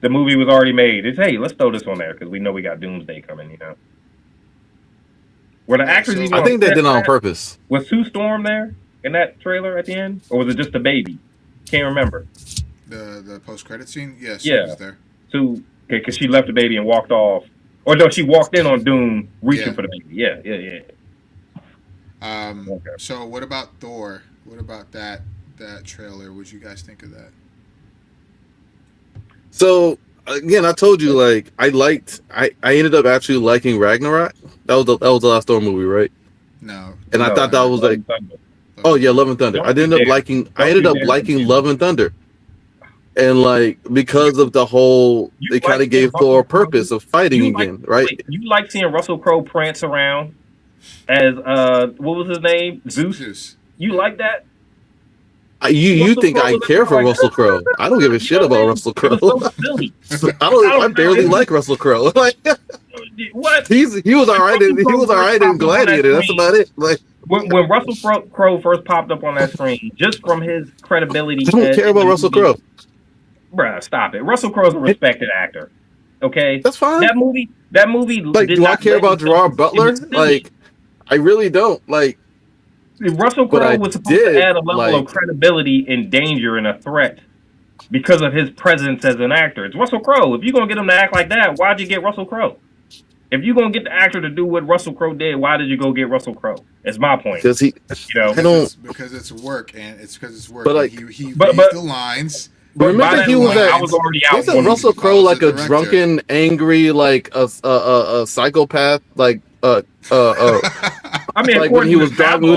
the movie was already made. It's hey, let's throw this on there because we know we got Doomsday coming. You know. Were the actors even I think they did it on purpose. Was Sue Storm there in that trailer at the end, or was it just a baby? Can't remember. The post credit scene, yes, yeah, was there. Sue, because she left the baby and walked off. Or no, she walked in on Doom reaching Yeah. for the baby. Yeah. Okay. So what about Thor? What about that trailer? What did you guys think of that? So again, I told you like I ended up actually liking Ragnarok. That was the last Thor movie, right? No. And I No, thought that was Love like, and Thunder. oh yeah, Love and Thunder. I Don't you ended up dare. liking I Don't ended you up dare liking confuse Love me. and Thunder. And like because of the whole You they kind like of seeing gave Thor Russell a Crowe? purpose of fighting You like again, right? wait, you like seeing Russell Crowe prance around as what was his name? Zeus? Zeus. You like that? You Russell think Crowe I was care for like, Russell Crowe? I don't give a you shit know what about I mean? Russell It Crowe. was so silly. I barely It's like Russell Crowe. Like what? he was all right. Russell He Crowe was all first right in popped up on that Gladiator. That's screen, about it. Like when Russell Crowe first popped up on that screen, just from his credibility I don't care in about the Russell movie, Crowe. bruh, stop it. Russell Crowe's a respected actor. Okay, That's fine. that movie Like, did do I not care lend about itself. Gerard It Butler? was silly. Like, I really don't. Like, Russell but Crowe I was supposed to did add a level of like. credibility and danger and a threat because of his presence as an actor. It's Russell Crowe. If you're gonna get him to act like that, why'd you get Russell Crowe? If you're gonna get the actor to do what Russell Crowe did, why did you go get Russell Crowe? It's my point. Because he, You know, I don't. Because it's work, and it's because it's work. But And like, he but reads the lines. but by remember that he was point, at- I was already out. Isn't He Russell Crowe follows like the a director. drunken, angry, like a psychopath? Like I mean, like when he was driving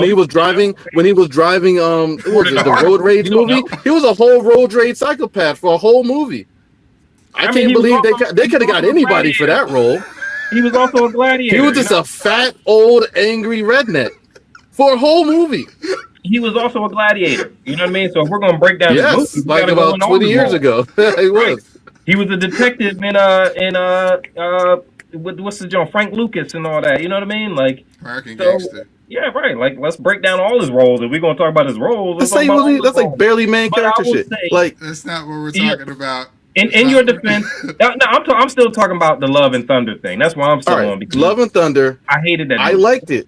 what was driving According to the the road article, rage you don't movie. know. He was a whole road rage psychopath for a whole movie. I mean, can't he was believe also- they could have got he was also a anybody for that role. He was also a gladiator. He was just you know? a fat old angry redneck for a whole movie. He was also a gladiator. You know what I mean? So if we're gonna break down Yes, his movie, we like gotta go about into all 20 his years roles. ago. He Right. was. He was a detective in what's the John Frank Lucas and all that. You know what I mean? Like, American so Gangster. yeah, right. Like, let's break down all his roles. If we're gonna talk about his roles, let's That's talk about all his that's like roles. barely main But I character will shit. say, Like That's not what we're Yeah. talking about. in your defense, no, I'm still talking about the Love and Thunder thing. That's why I'm still all on right, because Love and Thunder. I hated that. I movie. liked it.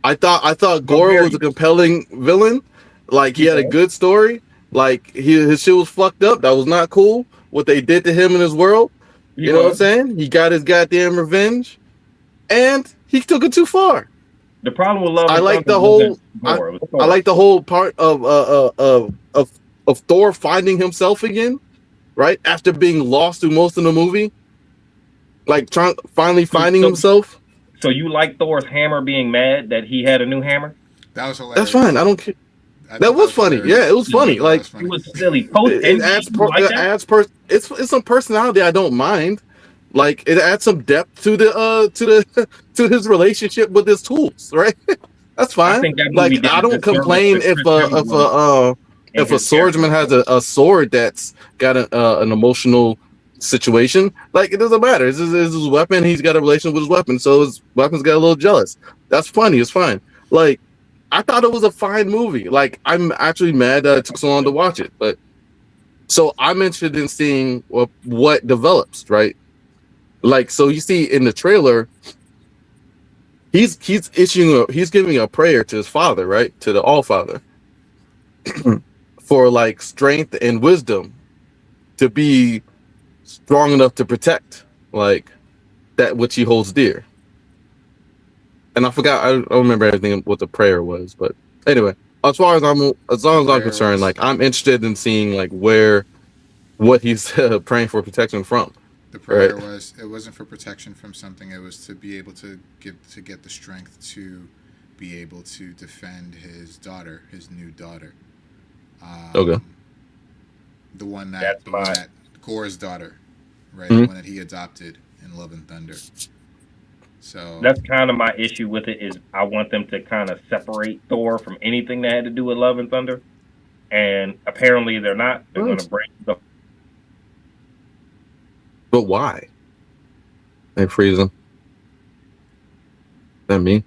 I thought Goro was a compelling villain. Like he had a good story. Like his shit was fucked up. That was not cool. What they did to him in his world. You know what I'm saying? He got his goddamn revenge, and he took it too far. The problem with Love. I and like Thunder the whole. wasn't Thor, it was Thor. I like the whole part of Thor finding himself again, right after being lost through most of the movie. Like finally finding himself. So you like Thor's hammer being mad that he had a new hammer? That was hilarious. That's fine. I don't care. I That thought was funny. hilarious. Yeah, it was funny. That Like was funny. It was silly. Post it adds it's some personality I don't mind. Like it adds some depth to the to his relationship with his tools, right? That's fine. think that movie Like did I a don't disservice complain to if Chris if a swordsman has a sword that's got an emotional situation. Like it doesn't matter. It's his weapon. He's got a relation with his weapon, so his weapon's got a little jealous. That's funny. It's fine. Like I thought it was a fine movie. Like I'm actually mad that it took so long to watch it, but so I'm interested in seeing what develops, right? Like so you see in the trailer, he's giving a prayer to his father, right? To the All Father. For like strength and wisdom to be strong enough to protect like that which he holds dear. And I forgot, I don't remember everything what the prayer was, but anyway, as long as I'm concerned, like I'm interested in seeing like what he's praying for protection from. The prayer Right. it wasn't for protection from something. It was to be able to get the strength to be able to defend his daughter, his new daughter. Okay. The one that Gore's daughter, right? Mhm. The one that he adopted in Love and Thunder. So That's kind of my issue with it. Is I want them to kind of separate Thor from anything that had to do with Love and Thunder, and apparently they're not. They're going to break the. But why? They freeze him. That me?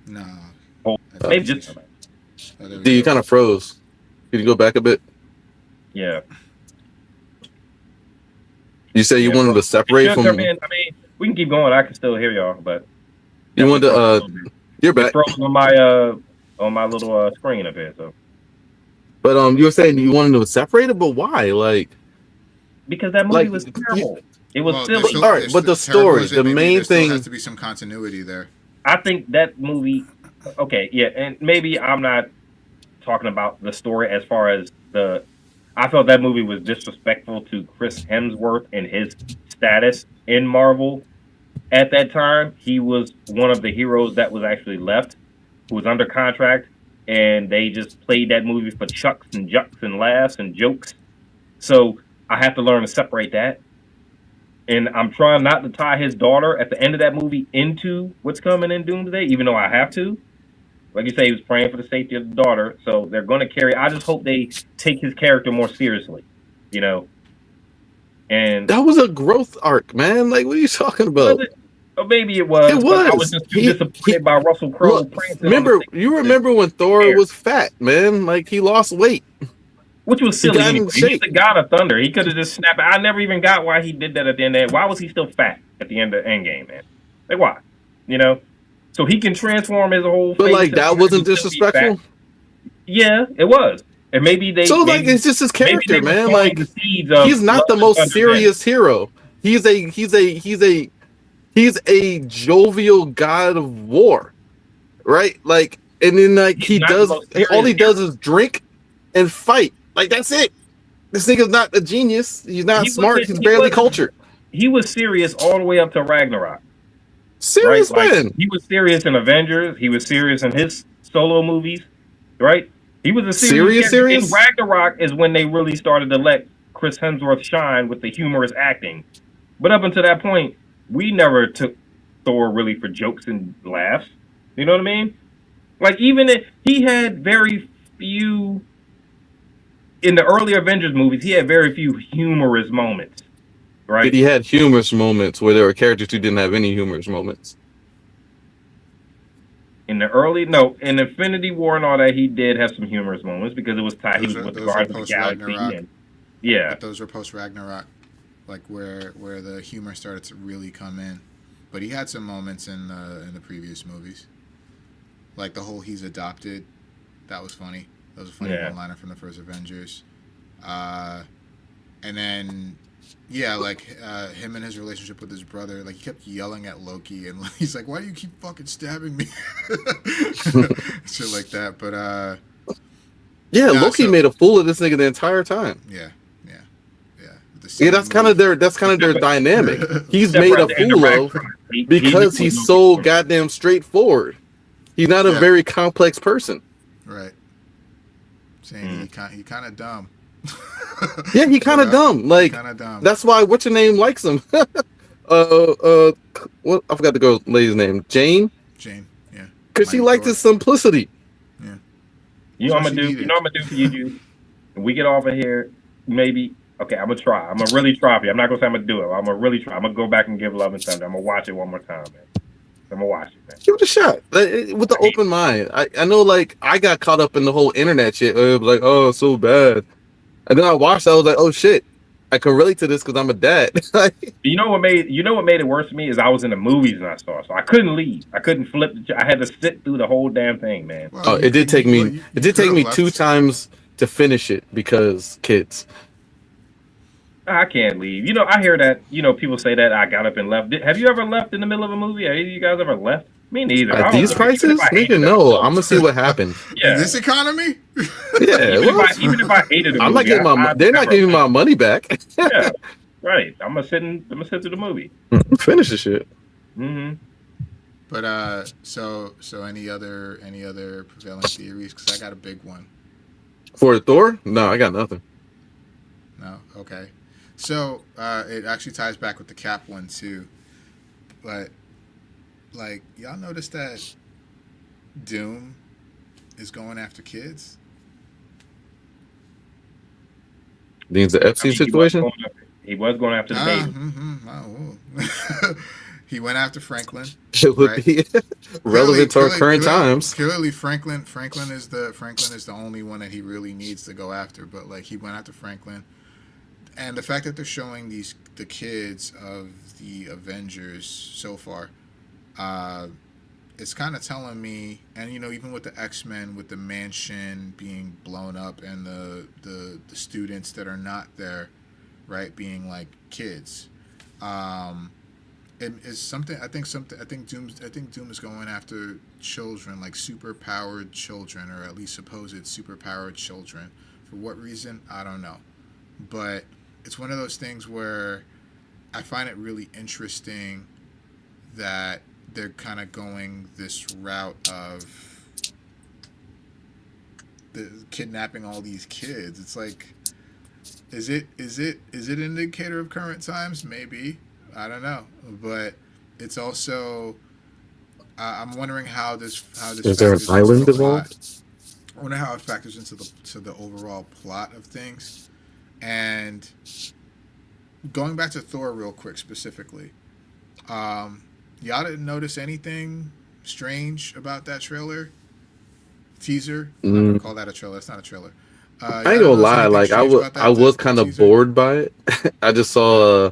no. whole. Maybe just Oh, there we Dude, you go. kind of froze. Can you go back a bit? yeah. You said you Yeah, wanted bro. to separate Sure, from. I mean, we can keep going. I can still hear y'all, but You wanted to. You're back. It froze on my little screen up here. So But you were saying you wanted to separate it, but why? Like because that movie Like, was terrible. It was Well, silly. All right, but the terrible story, as it the may be, main there still thing. has to be some continuity there. I think that movie. Okay, yeah, and maybe I'm not talking about the story as far as the. I felt that movie was disrespectful to Chris Hemsworth and his status in Marvel at that time. He was one of the heroes that was actually left, who was under contract, and they just played that movie for chucks and jucks and laughs and jokes. So I have to learn to separate that. And I'm trying not to tie his daughter at the end of that movie into what's coming in Doomsday, even though I have to. Like you say, he was praying for the safety of the daughter, so they're going to carry. I just hope they take his character more seriously, you know. And That was a growth arc, man. Like, what are you talking about? was it? Or maybe it was, It but I was was. just too disappointed by Russell Crowe Look. prancing on the Remember, stage you with remember when Thor hair, was fat, man? Like he lost weight. which was He silly got in anyway. He's shape. the god of thunder. He could have just snapped. I never even got why he did that at the end of it. Why was he still fat at the end of Endgame, man? Like why? You know, so he can transform his whole But face like and that wasn't still be fat. disrespectful. Yeah, it was. And maybe they. So maybe, like it's just his maybe character, they were man. sowing Like the seeds of he's not the Love and most Thunder serious hero. He's a jovial god of war, right? Like, and then like He's he not the does most all he serious does is drink and fight. Like that's it. This nigga's not a genius. He's not He smart. wasn't- He's he barely wasn't- cultured. He was serious all the way up to Ragnarok. Serious Right? man. Like, he was serious in Avengers. He was serious in his solo movies. Right? He was a serious. Serious? In Ragnarok is when they really started to let Chris Hemsworth shine with the humorous acting. But up until that point, we never took Thor really for jokes and laughs. You know what I mean? Like he had very few in the early Avengers movies. He had very few humorous moments. Right? But he had humorous moments where there were characters who didn't have any humorous moments. In Infinity War and all that, he did have some humorous moments because it was tied. He was with the Guardians of the Galaxy, and yeah. But those were post Ragnarok, like where the humor started to really come in. But he had some moments in the previous movies, like the whole he's adopted. That was funny. That was a funny one-liner from the first Avengers. And then. Yeah, like him and his relationship with his brother, like he kept yelling at Loki, and he's like, "Why do you keep fucking stabbing me?" Shit like that. But Loki made a fool of this nigga the entire time. Yeah. That's kind of their dynamic. He's made a fool of because he's so goddamn straightforward. He's not a very complex person. Right. Saying he kind of dumb. Yeah, he kind of dumb. Like that's why what's your name likes him. What I forgot the girl lady's name. Jane, yeah. Because she likes his simplicity. Yeah. You know what I'm gonna do? You know what I'm gonna do for you, Juice? When we get off of here, maybe. Okay, I'm gonna try. I'm gonna really try for you. I'm not gonna say I'm gonna do it. I'm gonna really try. I'm gonna go back and give Love and Thunder. I'm gonna watch it one more time, man. I'm gonna watch it, man. Give it a shot with the open mind. I know, like I got caught up in the whole internet shit. It was like, oh, so bad. And then I watched. I was like, "Oh shit, I can relate to this because I'm a dad." You know what made it worse for me is I was in the movies and I saw, so I couldn't leave. I couldn't flip. I had to sit through the whole damn thing, man. Well, it did take me 2 times to finish it because kids. I can't leave. You know, I hear that. You know, people say that I got up and left. Have you ever left in the middle of a movie? Have either of you guys ever left? Me neither. At these prices, nigga, no. I'm gonna see what happens. Yeah. In this economy? Yeah. Even if I hated a movie, I'm not getting my. They're not giving my money back. Yeah. Right. I'm gonna sit through the movie. Finish the shit. Mm-hmm. But so any other prevailing theories? Because I got a big one. For Thor? No, I got nothing. No. Okay. So it actually ties back with the Cap one too, but like y'all notice that Doom is going after kids? Means the Epstein situation. He was going after the baby. He went after Franklin. It would be relevant to our current times. Clearly, Franklin is the only one that he really needs to go after. But like, he went after Franklin, and the fact that they're showing the kids of the Avengers so far, it's kind of telling me. And you know, even with the X-Men, with the mansion being blown up, and the students that are not there, right, being like kids. It is something. I think something. I think Doom is going after children, like super powered children, or at least supposed super powered children. For what reason, I don't know. But it's one of those things where I find it really interesting that they're kind of going this route of kidnapping all these kids. It's like, is it an indicator of current times? Maybe, I don't know, but it's also I'm wondering how this Is there an factors into island the plot. involved? I wonder how it factors into the overall plot of things. And going back to Thor real quick specifically, y'all didn't notice anything strange about that trailer teaser? I'm not gonna call that a trailer. It's not a trailer. I ain't gonna lie, like I was kind of bored by it. I just saw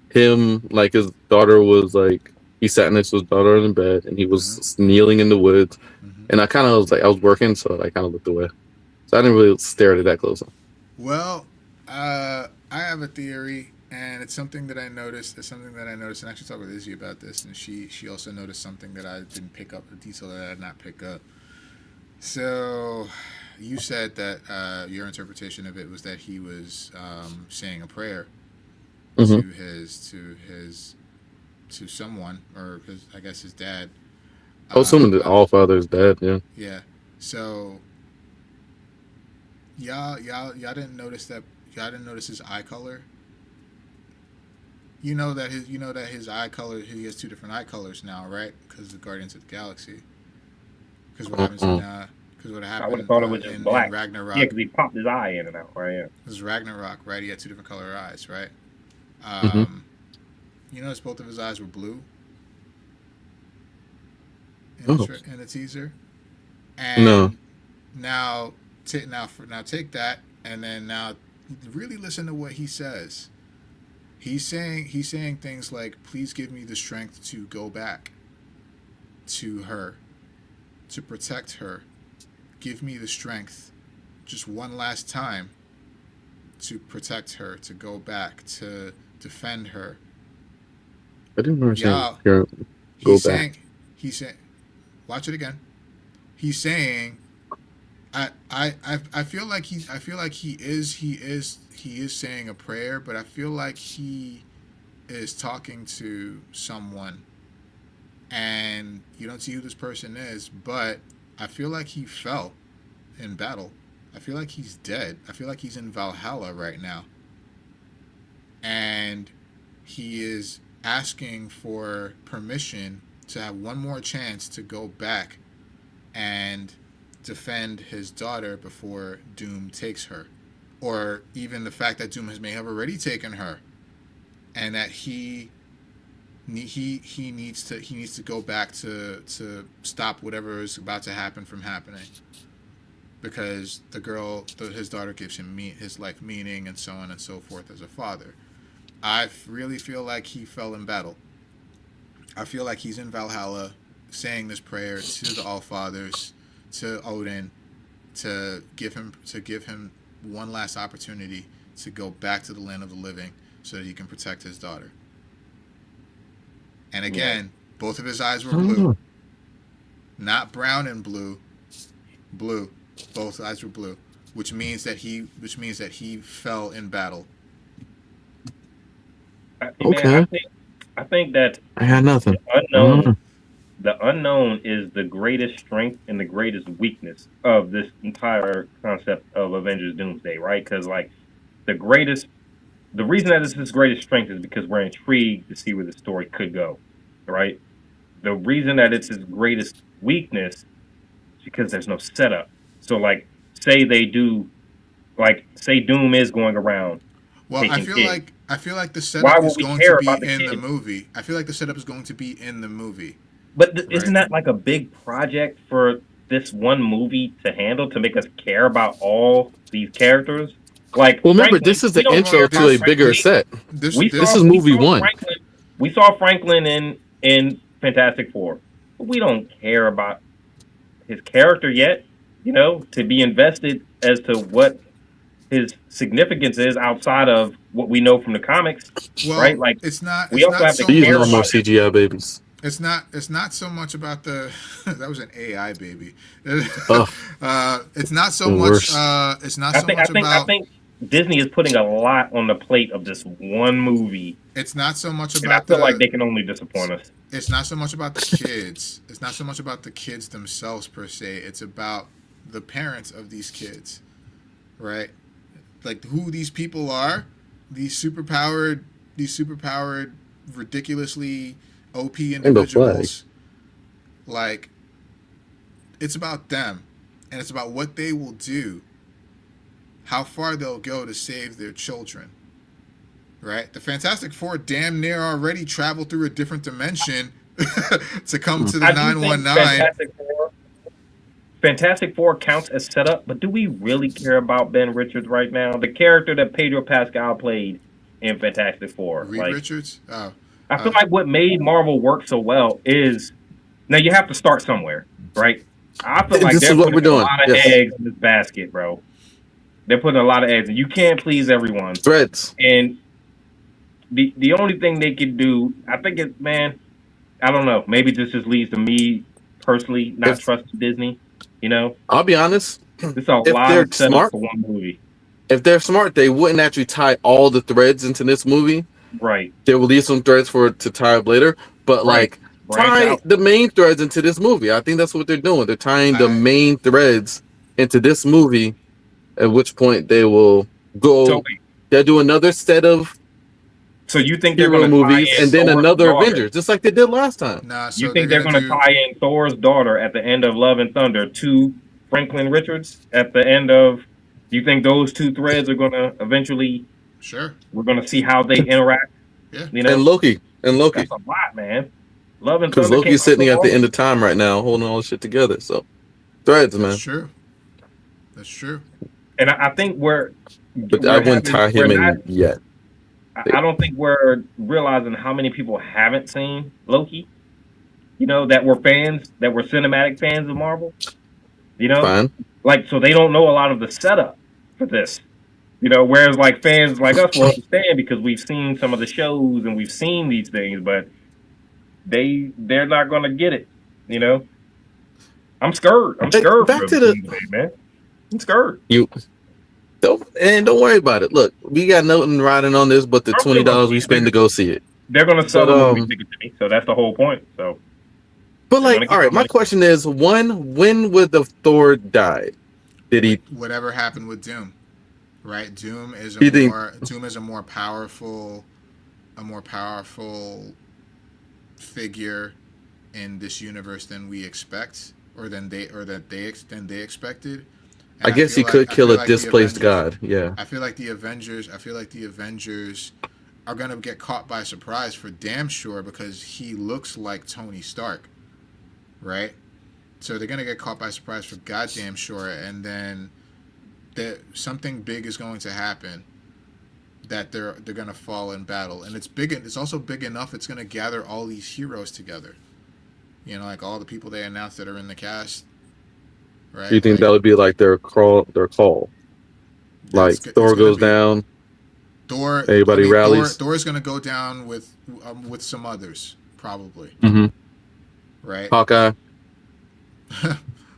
him, like his daughter was like, he sat next to his daughter in bed and he was kneeling in the woods, and I kind of was like, I was working, so I kind of looked away, so I didn't really stare at it that close. Well, I have a theory, and it's something that I noticed. It's something that I noticed, and I actually talked with Izzy about this, and she also noticed something that I didn't pick up, a detail that I did not pick up. So, you said that your interpretation of it was that he was saying a prayer to someone, or I guess his dad. I was assuming that All Father's dead. Yeah. Yeah. So y'all didn't notice that. Y'all didn't notice his eye color. You know that his eye color. He has two different eye colors now, right? Because of Guardians of the Galaxy. Because what happens in because what happened I would have thought it was just black. In Ragnarok. Yeah, because he popped his eye in and out, right? Yeah. This is Ragnarok, right? He had two different color eyes, right? You notice both of his eyes were blue in the teaser. And now take that, and then now really listen to what he says. He's saying things like, "Please give me the strength to go back to her, to protect her. Give me the strength, just one last time, to protect her, to go back, to defend her." I didn't understand. Go back. He's saying, watch it again. He's saying, I feel like he is saying a prayer, but I feel like he is talking to someone, and you don't see who this person is, but I feel like he fell in battle. I feel like he's dead. I feel like he's in Valhalla right now, and he is asking for permission to have one more chance to go back and defend his daughter before Doom takes her, or even the fact that Doom may have already taken her, and that he needs to go back to stop whatever is about to happen from happening, because his daughter gives him his life meaning, and so on and so forth as a father. I really feel like he fell in battle. I feel like he's in Valhalla saying this prayer to the Allfathers, to Odin, to give him one last opportunity to go back to the land of the living so that he can protect his daughter. And again, both of his eyes were blue. Not brown and blue. Blue. Both eyes were blue, which means that he fell in battle. Man, I think that I had nothing. The unknown is the greatest strength and the greatest weakness of this entire concept of Avengers Doomsday, right? Because like the reason that it's his greatest strength is because we're intrigued to see where the story could go, right? The reason that it's his greatest weakness is because there's no setup. So like, say Doom is going around. Well, I feel like the setup is going to be in the movie. I feel like the setup is going to be in the movie. But isn't that like a big project for this one movie to handle, to make us care about all these characters? Like, well, remember, this is the intro to a bigger set. This is movie one. We saw Franklin in Fantastic Four, but we don't care about his character yet. To be invested as to what his significance is outside of what we know from the comics, Well, right? Like it's not. we It's also not have to so These care no more much. about him. CGI babies. It's not. It's not so much about the. That was an AI baby. Ugh, It's not so the much. worst. It's not I so think I much think I about. think Disney is putting a lot on the plate of this one movie, It's not so much and I about feel like the. they can only disappoint us. It's not so much about the kids. It's not so much about the kids themselves per se. It's about the parents of these kids, right? Like who these people are, these superpowered, ridiculously OP Rainbow flag. individuals. Like it's about them, and it's about what they will do, how far they'll go to save their children. Right? The Fantastic Four damn near already traveled through a different dimension to come to the I do think 919. Fantastic Four counts as setup, but do we really care about Ben Richards right now? The character that Pedro Pascal played in Fantastic Four. Reed Like, Richards? Oh. I feel like what made Marvel work so well is now you have to start somewhere, right? I feel like This they're is what putting we're a doing. lot of Yes. eggs in this basket, bro. They're putting a lot of eggs, and you can't please everyone. Threads. And the only thing they can do, I think it, man, I don't know. Maybe this just leads to me personally not trusting Disney. You know, I'll be honest. it's a If lot they're of setup smart, for one movie. if they're smart, they wouldn't actually tie all the threads into this movie. Right. They will leave some threads for it to tie up later, but Right. like Branch tie out. the main threads into this movie. I think that's what they're doing. They're tying the main threads into this movie, at which point they will go. So, They'll do another set of so you think they're hero going to movies tie in and then Thor's another daughter? Avengers, just like they did last time. Nah, so You think they're going to tie in Thor's daughter at the end of Love and Thunder to Franklin Richards at the end of? You think those two threads are going to eventually? Sure. We're going to see how they interact. Yeah. You know, And Loki. that's a lot, man. Love and Because Thunder Loki's came out sitting so at the long. end of time right now, holding all this shit together. So threads, man. That's true. That's true. And I think But I wouldn't tie him in yet. I don't think we're realizing how many people haven't seen Loki. You know, that were fans, that were cinematic fans of Marvel. You know, Fine. like, so they don't know a lot of the setup for this. You know, whereas like fans like us will understand because we've seen some of the shows and we've seen these things, but they're not gonna get it. You know, I'm scared. I'm scared. Back to the man. I'm scared. Don't worry about it. Look, we got nothing riding on this but the $20 we spend to go see it. They're gonna sell the movie ticket to me, so that's the whole point. So, but like, all right, my question is, when would the Thor die? Did he? Whatever happened with Doom, right? Doom is a more powerful figure in this universe than we expect, or than they expected. And I guess he could kill a displaced god. Yeah. I feel like the Avengers are gonna get caught by surprise for damn sure because he looks like Tony Stark, right? So they're gonna get caught by surprise for goddamn sure, and then something big is going to happen that they're gonna fall in battle, and it's big. It's also big enough. It's gonna gather all these heroes together. You know, like all the people they announced that are in the cast. Right? Do you think that would be like their call? Like Thor goes down. Everybody rallies. Thor's gonna go down with some others probably. Mm-hmm. Right. Hawkeye.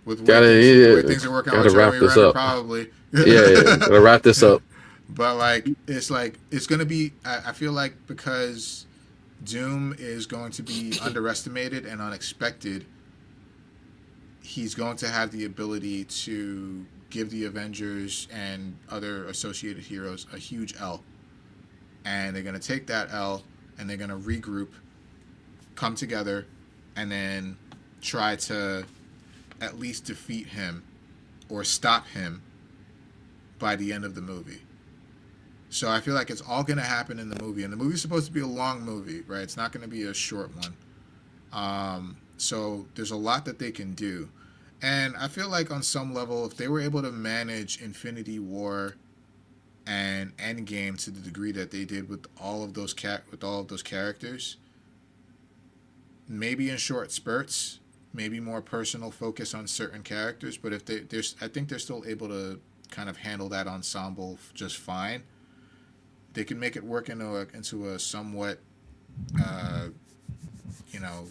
With the way things are working out with wrap Jeremy this Renner, up. probably. Yeah. Gotta wrap this up. But it's gonna be. I feel like because Doom is going to be underestimated and unexpected. He's going to have the ability to give the Avengers and other associated heroes a huge L. And they're going to take that L and they're going to regroup, come together, and then try to at least defeat him or stop him by the end of the movie. So I feel like it's all going to happen in the movie. And the movie's supposed to be a long movie, right? It's not going to be a short one. So there's a lot that they can do. And I feel like on some level, if they were able to manage Infinity War and Endgame to the degree that they did with all of those characters, maybe in short spurts, maybe more personal focus on certain characters, but if I think they're still able to kind of handle that ensemble just fine. They can make it work into a somewhat, you know,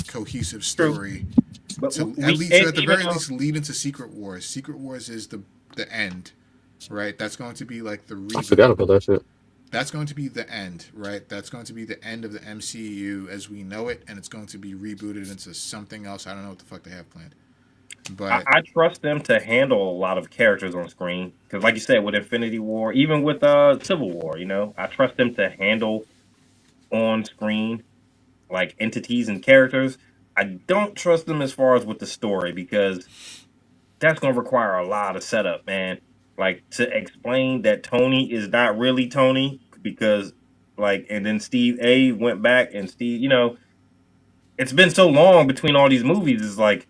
cohesive story. But To at least, at the very least, lead into Secret Wars. Secret Wars is the end, right? That's going to be like the reboot. I forgot about that shit. That's going to be the end, right? That's going to be the end of the MCU as we know it, and it's going to be rebooted into something else. I don't know what the fuck they have planned. But I trust them to handle a lot of characters on screen because, like you said, with Infinity War, even with Civil War, you know, I trust them to handle on screen like entities and characters. I don't trust them as far as with the story because that's going to require a lot of setup, man. Like to explain that Tony is not really Tony because, like, and then Steve A went back and Steve, you know, it's been so long between all these movies. It's like,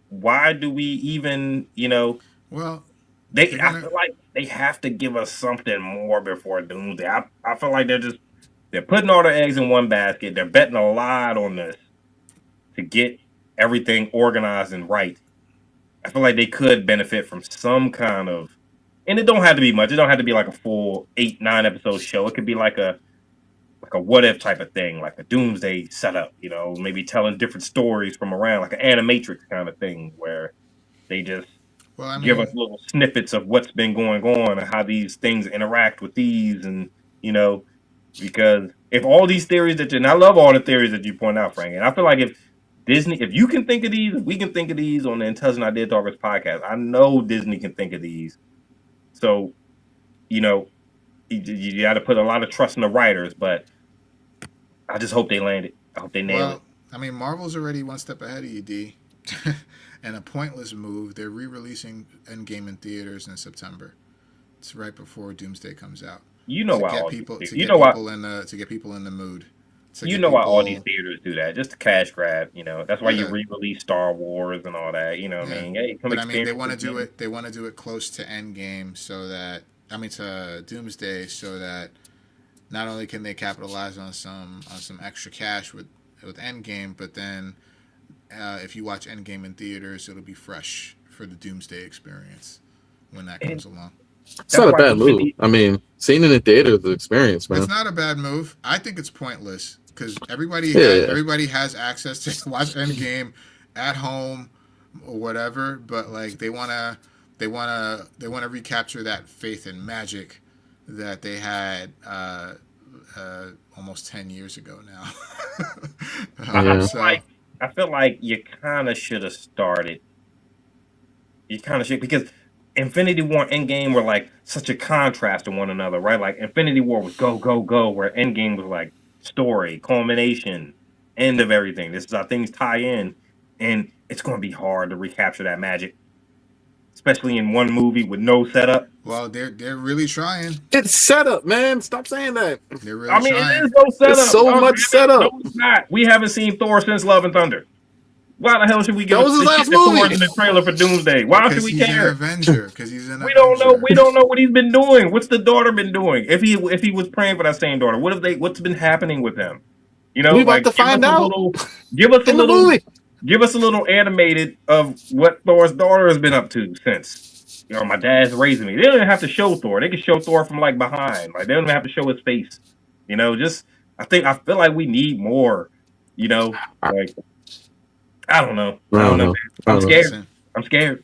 why do we even, you know? well, I feel like they have to give us something more before Doomsday. I feel like they're putting all their eggs in one basket. They're betting a lot on this to get everything organized and right. I feel like they could benefit from some kind of, and it don't have to be much. It don't have to be like a full 8-9 episode show. It could be like a what if type of thing, like a Doomsday setup. You know, maybe telling different stories from around, like an Animatrix kind of thing, where they just give us little snippets of what's been going on and how these things interact with these, and you know, because if all these theories and I love all the theories that you point out, Frank, and I feel like if Disney, if you can think of these, we can think of these on the Intelligent Idea Talkers podcast. I know Disney can think of these. So, you know, you got to put a lot of trust in the writers, but I just hope they land it. I hope they nail it. I mean, Marvel's already one step ahead of you, D. And a pointless move. They're re-releasing Endgame in theaters in September. It's right before Doomsday comes out. You know why to get people in the mood. You know why all these theaters do that? Just a cash grab, you know. That's why you re-release Star Wars and all that. You know what I mean? Hey, but I mean, they want to do it. They want to do it close to Endgame, so that to Doomsday, so that not only can they capitalize on some extra cash with Endgame, but then if you watch Endgame in theaters, it'll be fresh for the Doomsday experience when that comes along. It's not a bad move. I mean, seeing it in theater is an experience, man. It's not a bad move. I think it's pointless because everybody has access to watch Endgame at home or whatever. But like they wanna recapture that faith and magic that they had almost 10 years ago now. I feel like you kind of should have started. You kind of should, because Infinity War and Endgame were like such a contrast to one another, right? Like Infinity War was go, go, go, where Endgame was like story, culmination, end of everything. This is how things tie in. And it's going to be hard to recapture that magic, especially in one movie with no setup. Well, they're really trying. It's setup, man. Stop saying that. They're really trying. It is no setup. It's so much setup. No, it's not. We haven't seen Thor since Love and Thunder. Why the hell should we get that was his last movie in the trailer for Doomsday? Why should we care? Avenger, because he's an We don't know. We don't know what he's been doing. What's the daughter been doing? If he was praying for that same daughter, what's been happening with him? You know, we about to find out. Give us a little animated of what Thor's daughter has been up to since. You know, my dad's raising me. They don't even have to show Thor. They can show Thor from like behind. Like they don't even have to show his face. You know, I feel like we need more. You know, like. I don't know. I'm scared. I'm scared.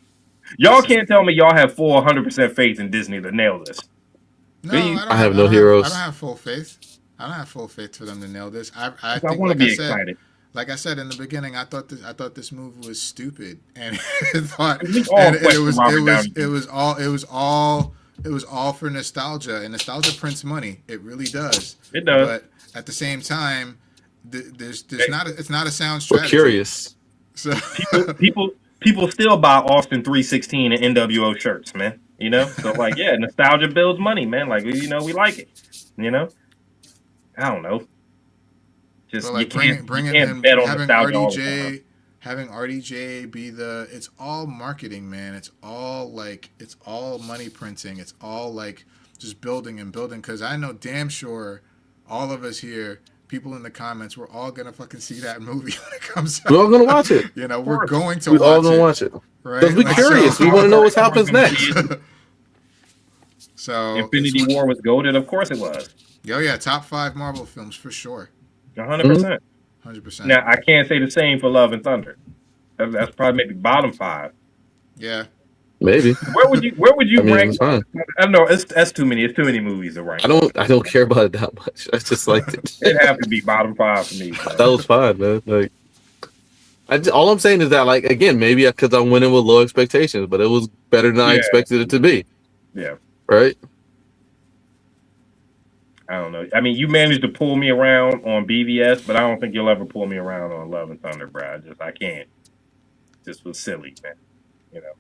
Y'all can't tell me y'all have full 100% faith in Disney to nail this. No, I have no heroes. I don't have full faith. I don't have full faith for them to nail this. I want to be excited. Like I said in the beginning, I thought this movie was stupid, and it was all for nostalgia, and nostalgia prints money. It really does. It does. But at the same time, it's not a sound strategy. We're curious. So people still buy Austin 316 and NWO shirts, man. You know, so like, yeah, nostalgia builds money, man. Like, you know, we like it. You know, I don't know. Just like you can't bet on nostalgia. Having RDJ be it's all marketing, man. It's all money printing. It's all like just building and building. Because I know damn sure all of us here people in the comments, we're all gonna fucking see that movie when it comes out. We're all gonna watch it. You know, we're going to We're all watch gonna it. watch it. Right? Because we're curious. We want to know what happens next. So Infinity War was goated. Of course it was. Yeah, top 5 Marvel films for sure. 100%. 100%. Now I can't say the same for Love and Thunder. That's probably maybe bottom 5. Yeah. Maybe. Where would you rank? It's fine. I don't know. That's too many. It's too many movies to rank. I don't care about it that much. I just liked it. It'd have to be bottom 5 for me. So. That was fine, man. Like, all I'm saying is that, like, again, maybe because I went in with low expectations, but it was better than I expected it to be. Yeah. Right. I don't know. I mean, you managed to pull me around on BVS, but I don't think you'll ever pull me around on Love and Thunder, bro. I can't. Just was silly, man. You know.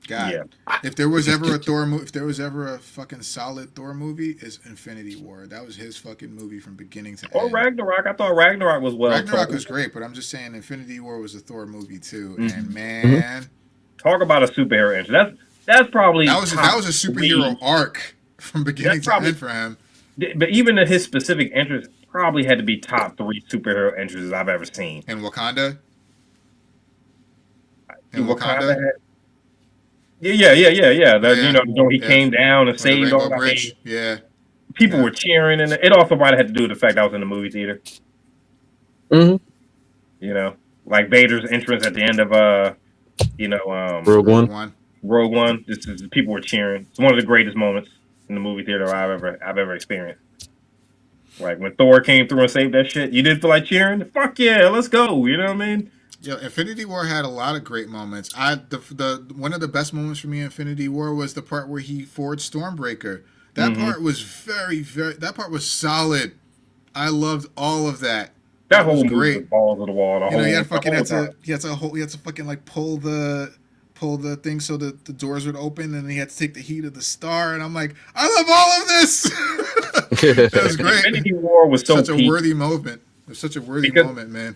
God, yeah. If there was ever a Thor movie, if there was ever a fucking solid Thor movie, it's Infinity War. That was his fucking movie from beginning to end. Or Ragnarok. I thought Ragnarok was well. Ragnarok was great, but I'm just saying Infinity War was a Thor movie too. Mm-hmm. And man, talk about a superhero entry. That's probably that was a superhero arc from beginning to end for him. But even his specific entrance probably had to be top 3 superhero entrances I've ever seen. In Wakanda. Wakanda. Yeah. That, you know, he came down and saved all the bridge. Yeah. People were cheering, and it also might have had to do with the fact I was in the movie theater. Mm-hmm. You know, like Vader's entrance at the end of Rogue One. Rogue One. People were cheering. It's one of the greatest moments in the movie theater I've ever experienced. Like when Thor came through and saved that shit, you didn't feel like cheering? Fuck yeah, let's go. You know what I mean? Yeah, Infinity War had a lot of great moments. The one of the best moments for me in Infinity War was the part where he forged Stormbreaker. That part was that part was solid. I loved all of that. That whole movie was balls of the wall. You know, he had to fucking like pull the thing so that the doors would open, and he had to take the heat of the star. And I'm like, I love all of this. That was great. Infinity War was such a worthy moment. It was such a worthy moment, man.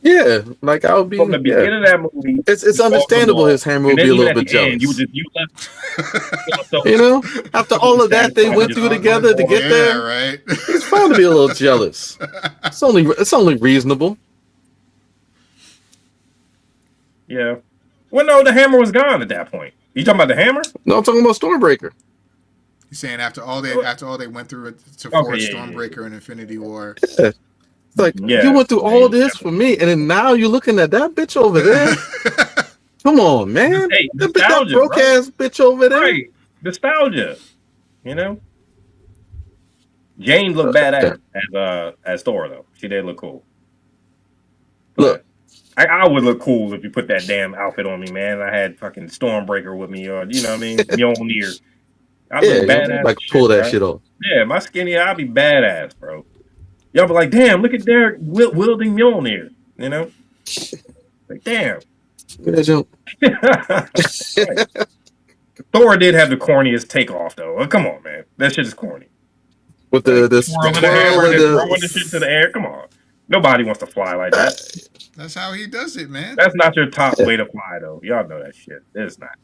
Yeah, like I would be from the beginning of that movie. It's understandable his hammer would be a little bit jealous. You know, after all of that they went through together to get there, right? He's bound to be a little jealous. It's only reasonable. Yeah. Well, no, the hammer was gone at that point. You talking about the hammer? No, I'm talking about Stormbreaker. He's saying after all they went through to forge Stormbreaker and Infinity War. Yeah. It's like, you went through all this for me, and then now you're looking at that bitch over there. Come on, man. Hey, that broke ass bitch over there. Right. Nostalgia. You know? Jane looked badass as Thor, though. She did look cool. Look. I would look cool if you put that damn outfit on me, man. I had fucking Stormbreaker with me, or, you know what I mean? Mjolnir. I look badass. Like, pull that shit off. Yeah, my skinny, I'll be badass, bro. Y'all be like, damn, look at Derek wielding Mjolnir, you know? Like, damn. Yeah, jump. Thor did have the corniest takeoff, though. Oh, come on, man. That shit is corny. With the hammer and throwing the shit to the air. Come on. Nobody wants to fly like that. That's how he does it, man. That's not your top way to fly, though. Y'all know that shit. It's not.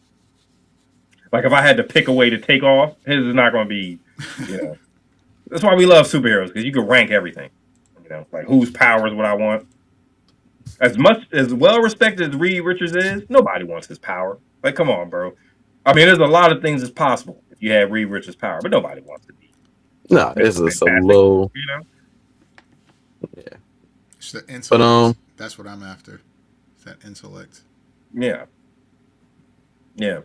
Like, if I had to pick a way to take off, his is not going to be, you know. That's why we love superheroes, because you can rank everything. You know, like whose power is what I want. As well respected as Reed Richards is, nobody wants his power. Like, come on, bro. I mean, there's a lot of things that's possible if you had Reed Richards' power, but nobody wants to be. No, this is so low. You know? Yeah. It's the intellect. That's what I'm after. It's that intellect. Yeah. Yeah.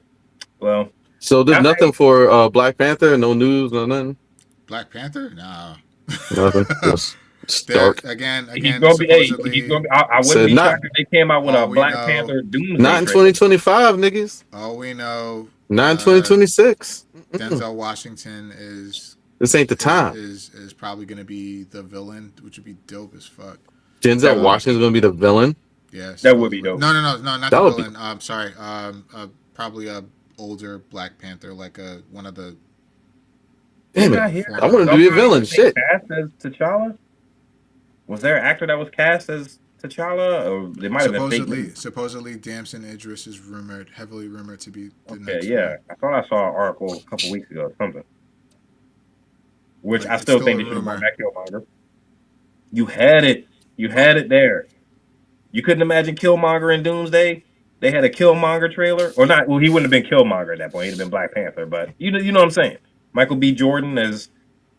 Well. So there's nothing for Black Panther? No news, no nothing? Black Panther? Nah. Nothing. Stark. Again. He's gonna be. I wouldn't be shocked if they came out with a Black Panther Doomsday. Not in 2025, niggas. All we know. Not in 2026. Denzel Washington is. This ain't the time. Is probably gonna be the villain, which would be dope as fuck. Denzel Washington's gonna be the villain. Yes, that would be dope. No, not the villain. I'm sorry. Probably a older Black Panther, like one of the. Damn it! I want to be a villain. Shit. Cast as T'Challa? Was there an actor that was cast as T'Challa, or they might have been supposedly Damson Idris is heavily rumored to be the next. Next Yeah, one. I thought I saw an article a couple weeks ago or something. which Like, I it's still still think a they should have brought rumor. back Killmonger. You had it. You had it there. You couldn't imagine Killmonger in Doomsday. They had a Killmonger trailer, or not? Well, he wouldn't have been Killmonger at that point. He'd have been Black Panther. But you know what I'm saying. Michael B. Jordan as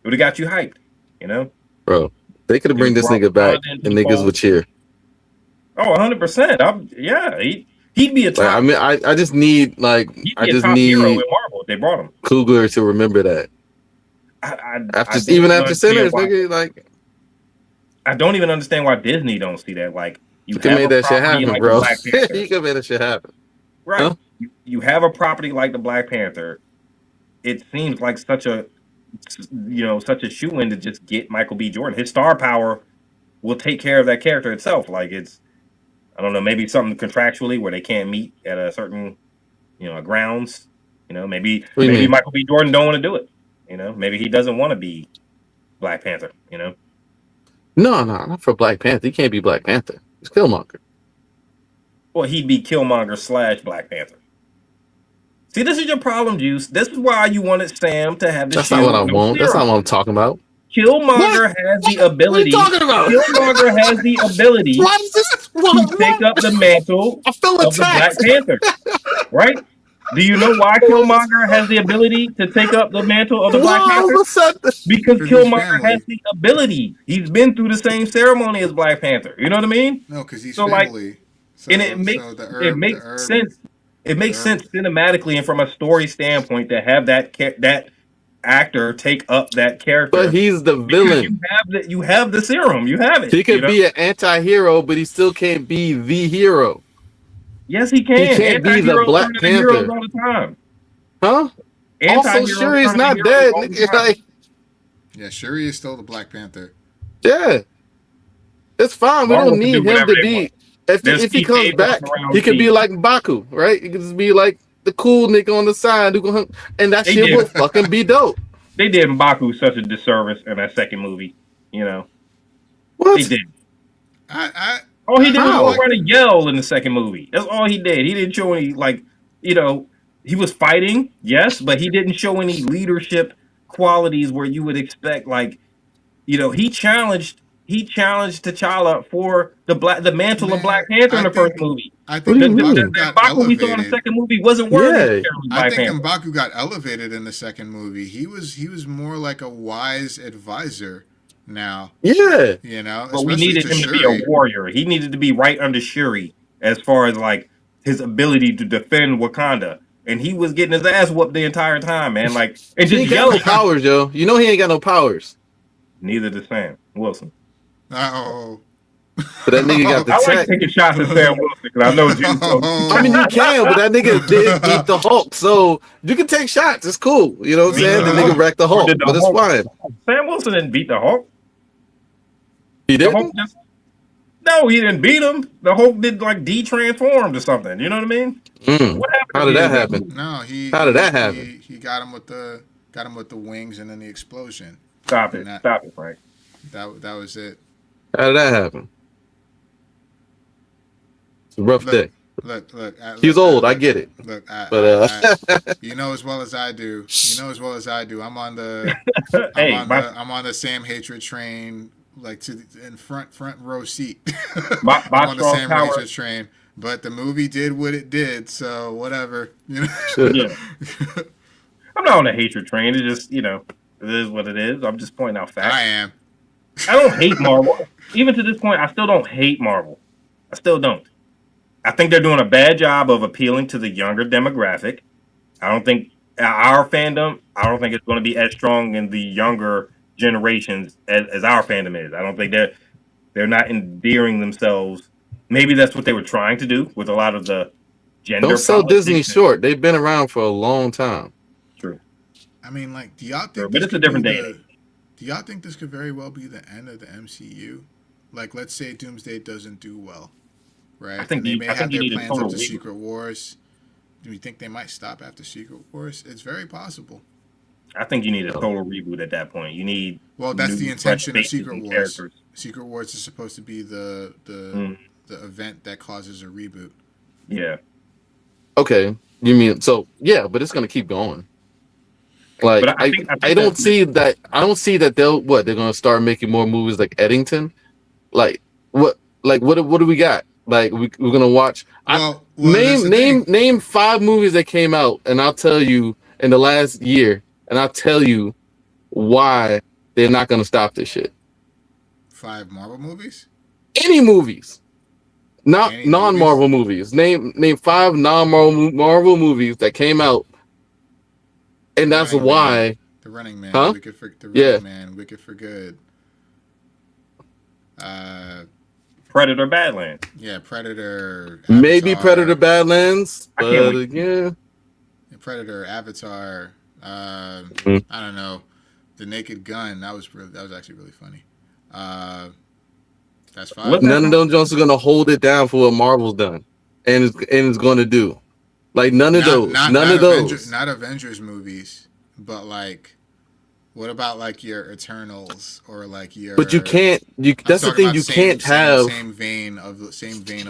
would have got you hyped. You know, Bro, they could have they would bring have this brought nigga back Wakanda into and the niggas fold. would cheer. Oh, 100%. Yeah, he'd be a Like, I top. mean, I just need like He'd I be a just top hero in need Marvel if they brought him. Coogler to remember that. I don't Even even after understand Sinners, why. nigga, like I don't even understand why Disney don't see that. Like, he you could have make a that shit property happen, like the bro. Black He Panther, could make that shit happen. right? Huh? You have a property like the Black Panther. It seems like such a shoe in to just get Michael B. Jordan. His star power will take care of that character itself. Like I don't know, maybe something contractually where they can't meet at a certain grounds. Maybe What do you mean? Michael B. Jordan don't want to do it. Maybe he doesn't want to be Black Panther. No, not for Black Panther. He can't be Black Panther. He's Killmonger. Well, he'd be Killmonger / Black Panther. See, this is your problem, Juice. This is why you wanted Sam to have the That's shield. not what I No want. That's not serum. what I'm talking about. Killmonger has the ability. What are you talking about? Killmonger has the ability Why is this? to take up the mantle I feel of the Black attacked. Panther. Right? Do you know why Killmonger has the ability to take up the mantle of the Black Why all Panther? of a sudden? Because Because he's Killmonger has family. the ability. He's been through the same ceremony as Black Panther. You know what I mean? No, because he's So, like, family. And it makes sense. It makes sense cinematically and from a story standpoint to have that actor take up that character. But he's the because villain. you have the serum. You have it. He could be an anti-hero, but he still can't be the hero. Yes, he can. He can't be the Anti-heroes Black turn into heroes Panther. all the time. Huh? Also, Anti-heroes Shuri's turn not into dead. heroes all the Nigga. time. Like, Yeah, Shuri is still the Black Panther. yeah. It's fine. We Marvel don't can need do him whatever to they be. want. If There's he Steve comes Dave back, walking around he could be Steve. like Baku, right? He could just be like the cool nigga on the side who go, and that They shit did. would fucking be dope. They did M'Baku such a disservice in that second movie. What? They did. I All he did was How? go around and yell in the second movie. That's all he did. He didn't show any he was fighting, yes, but he didn't show any leadership qualities where you would expect he challenged T'Challa for the mantle of Black Panther in the first movie. I What think do you mean? M'Baku got M'Baku we saw in the elevated. second movie wasn't worthy Yeah. of carrying I Black think Panther. M'Baku got elevated in the second movie. He was more like a wise advisor now. Yeah. But we especially needed to him to be Shuri. a warrior. He needed to be right under Shuri as far as like his ability to defend Wakanda. And he was getting his ass whooped the entire time, man. Like, and He just ain't got no yelling. powers, yo. You know he ain't got no powers. Neither does Sam Wilson. Oh. But that nigga got the I like tech. taking shots at Sam Wilson because I know Juice. I mean, you can, but that nigga did beat the Hulk, so you can take shots. It's cool. You know what I'm saying? The nigga wrecked the Hulk, Did the but it's Hulk- fine. Sam Wilson didn't beat the Hulk. He The Hulk didn't? just no, he didn't beat him. The Hulk did like de-transformed or something. You know what I mean? Mm. What happened? How at did the that end of happen? movie? No, he. How did that he- happen? He got him with the wings and then the explosion. Stop it! Nah. Stop it, Frank. That was it. How did that happen? It's a rough day. Look. He's old. I get it. Look, But you know as well as I do. I'm on the. Hey, I'm on the Sam hatred train, like in front row seat. My I'm on the strong Sam power- hatred train, but the movie did what it did, so whatever. Yeah. I'm not on the hatred train. It's just it is what it is. I'm just pointing out facts. I am. I don't hate Marvel. Even to this point, I still don't hate Marvel. I still don't. I think they're doing a bad job of appealing to the younger demographic. I don't think our fandom, it's going to be as strong in the younger generations as our fandom is. I don't think they're not endearing themselves. Maybe that's what they were trying to do with a lot of the gender. don't sell politics. Disney short. They've been around for a long time. True. I mean, like, do y'all think? Sure, but this it's a could different be day and the- Do y'all think this could very well be the end of the MCU? Like, let's say Doomsday doesn't do well, right? I think And they you- may I have think you their need a plans total after reboot. Secret Wars. Do you think they might stop after Secret Wars? It's very possible. I think you need a total reboot at that point. You need Well, that's new, the fresh intention of faces Secret and Wars. characters. Secret Wars is supposed to be the event that causes a reboot. Yeah. Okay. You mean so? Yeah, but it's gonna keep going. Like But I think I don't that's see that. I don't see that they're gonna start making more movies like Eddington. Like what do we got? Like we're gonna watch. Well, that's the thing. Name 5 movies that came out, and I'll tell you in the last year, and I'll tell you why they're not gonna stop this shit. 5 Marvel movies? Any movies, not Any non-Marvel movies. Name 5 non-Marvel movies that came out, and that's why. The Running Man, Huh? Wicked for Good. Predator Badlands. Yeah, Predator. Avatar, Maybe Predator Badlands, I can't but wait. yeah. Predator, Avatar. I don't know. The Naked Gun. That was actually really funny. That's 5. What- None of them Jones are gonna hold it down for what Marvel's done, and it's going to do. Like none of those. Not Avengers movies, but like, what about like your Eternals or like your? But you can't. That's the thing. You can't have same vein of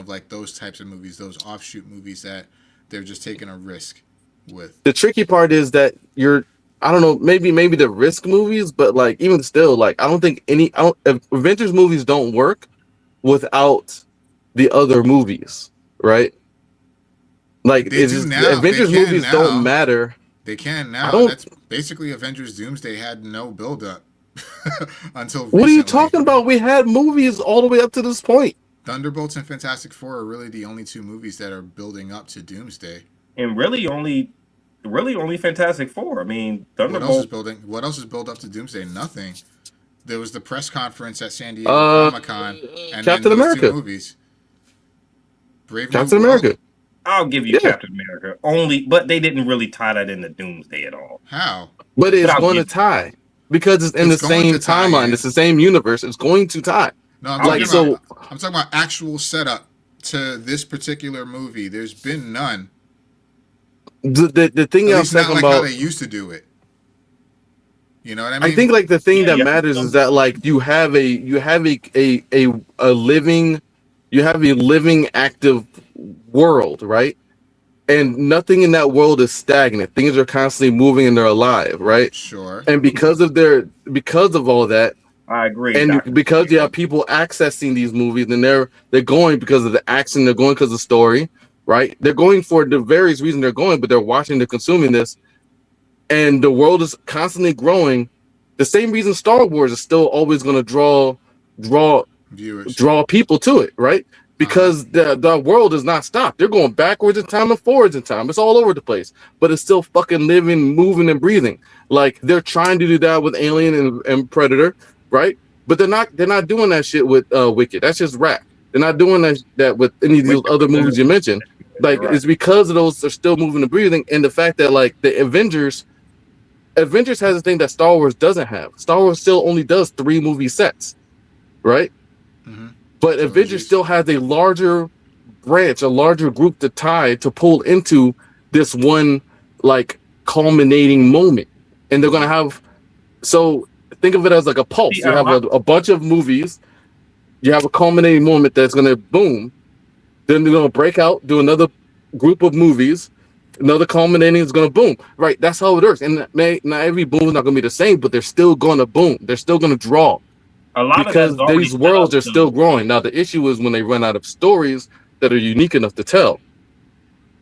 like those types of movies, those offshoot movies that they're just taking a risk with. The tricky part is that I don't know, maybe the risk movies, but like even still, like I don't think Avengers movies don't work without the other movies, right? Like They do now. Avengers movies don't matter. They can now. That's basically Avengers Doomsday had no build up until recently. What are you talking about? We had movies all the way up to this point. Thunderbolts and Fantastic Four are really the only 2 movies that are building up to Doomsday. And really only Fantastic Four. I mean, What else is built up to Doomsday? Nothing. There was the press conference at San Diego Comic-Con, and Captain then those America. 2 movies. Captain America. I'll give you Captain America but they didn't really tie that into Doomsday at all. How? But it's going to tie because it's in the same timeline. It's the same universe. It's going to tie. No, I'm talking about actual setup to this particular movie. There's been none. The thing I'm talking like about, how they used to do it. You know what I mean? I think like the thing that matters is that like you have a living active world, right? And nothing in that world is stagnant. Things are constantly moving and they're alive, right? Sure. And because of all that, I agree. and because you have people accessing these movies, and they're going because of the action, they're going because of the story, right? They're going for the various reasons they're going, but they're watching, they're consuming this, and the world is constantly growing. The same reason Star Wars is still always going to draw viewers, draw people to it, right? Because the world does not stop. They're going backwards in time and forwards in time. It's all over the place, but it's still fucking living, moving, and breathing. Like they're trying to do that with Alien and Predator, right? But they're not doing that shit with Wicked. That's just rap. They're not doing that with any of these other movies you mentioned. Like it's because of those are still moving and breathing, and the fact that like the Avengers has a thing that Star Wars doesn't have. Star Wars still only does 3 movie sets, right? Mm-hmm. But Avengers still has a larger branch, a larger group to pull into this one like culminating moment. And they're gonna have, so think of it as like a pulse. You have a bunch of movies, you have a culminating moment that's gonna boom, then they're gonna break out, do another group of movies, another culminating is gonna boom. Right, that's how it works. And not every boom is not gonna be the same, but they're still gonna boom. They're still gonna draw. Because these worlds are still growing. Now the issue is when they run out of stories that are unique enough to tell.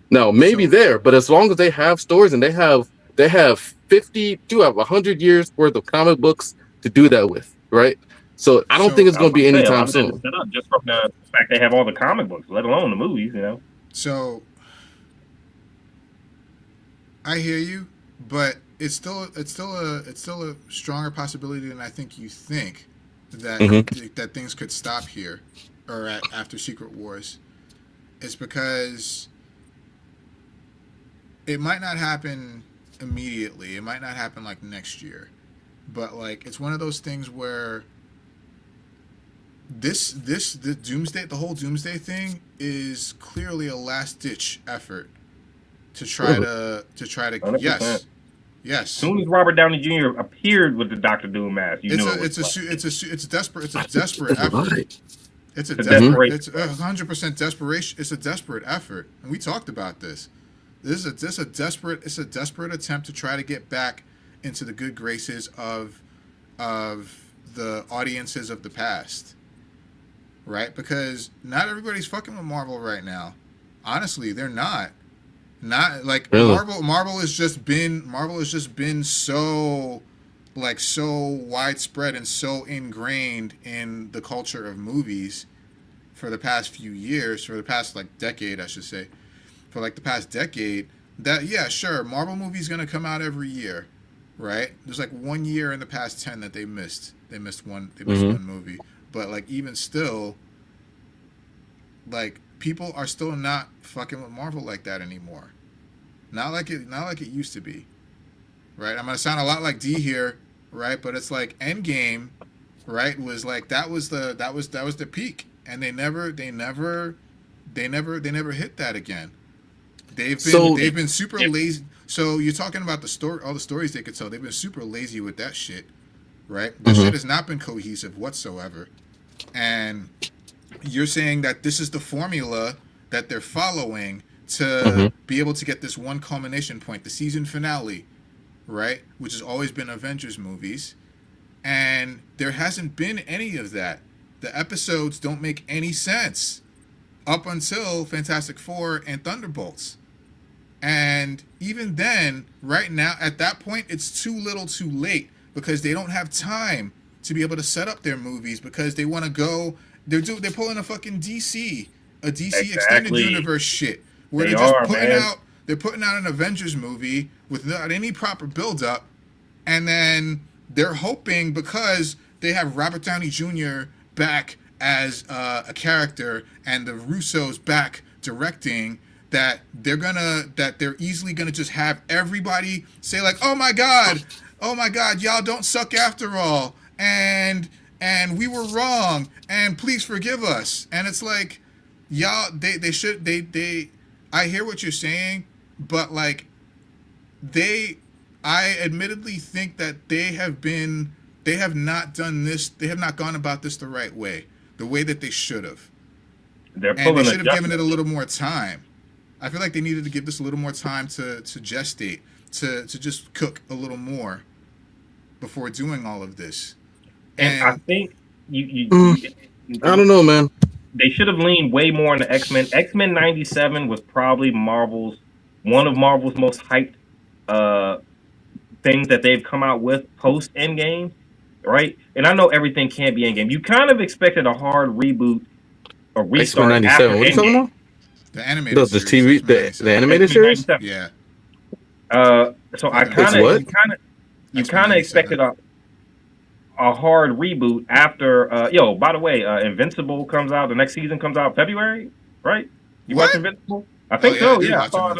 Now maybe but as long as they have stories and they have 100 years worth of comic books to do that with, right? So I don't think it's going to be anytime soon. Just from the fact they have all the comic books, let alone the movies, you know. So I hear you, but it's still a stronger possibility than I think you think. That things could stop here or after Secret Wars is because it might not happen immediately. It might not happen like next year, but like it's one of those things where the Doomsday, the whole Doomsday thing is clearly a last ditch effort to try to 100%. Yes. As soon as Robert Downey Jr. appeared with the Doctor Doom mask, it's a desperate effort. It's 100% desperation. It's a desperate effort, and we talked about this. It's a desperate attempt to try to get back into the good graces of the audiences of the past, right? Because not everybody's fucking with Marvel right now. Honestly, they're not. Not like Really? Marvel has just been so like so widespread and so ingrained in the culture of movies for the past few years, for the past like decade, I should say. For like the past decade, that yeah, sure, Marvel movie's gonna come out every year, right? There's like 1 year in the past 10 that they missed. They missed one movie. But like even still, like people are still not fucking with Marvel like that anymore. Not like it used to be. Right? I'm gonna sound a lot like D here, right? But it's like Endgame, right, was like that was the peak. And they never hit that again. They've been super lazy. So you're talking about all the stories they could tell. They've been super lazy with that shit, right? That shit has not been cohesive whatsoever. And you're saying that this is the formula that they're following to be able to get this one culmination point, the season finale, right? Which has always been Avengers movies. And there hasn't been any of that. The episodes don't make any sense up until Fantastic Four and Thunderbolts. And even then, right now, at that point, it's too little too late because they don't have time to be able to set up their movies because they want to go. They're pulling a fucking DC extended universe shit where they're putting out an Avengers movie without any proper build up, and then they're hoping because they have Robert Downey Jr. back as a character and the Russos back directing that they're easily gonna just have everybody say like, oh my god, y'all don't suck after all, and we were wrong, and please forgive us. And it's like, y'all, I hear what you're saying, but like I admittedly think that they have not gone about this the right way, the way that they should have. And they should have given it a little more time. I feel like they needed to give this a little more time to gestate, to just cook a little more before doing all of this. And I think I don't know, man. They should have leaned way more into X-Men. X-Men 97 was probably one of Marvel's most hyped things that they've come out with post Endgame, right? And I know everything can't be Endgame. You kind of expected a hard reboot or restart. X-Men 97. What are you talking about? The animated the series, TV, the animated series. Yeah. So I you kind of expected a hard reboot after. By the way, Invincible comes out. The next season comes out February, right? You watch Invincible? I think so. Yeah, I saw it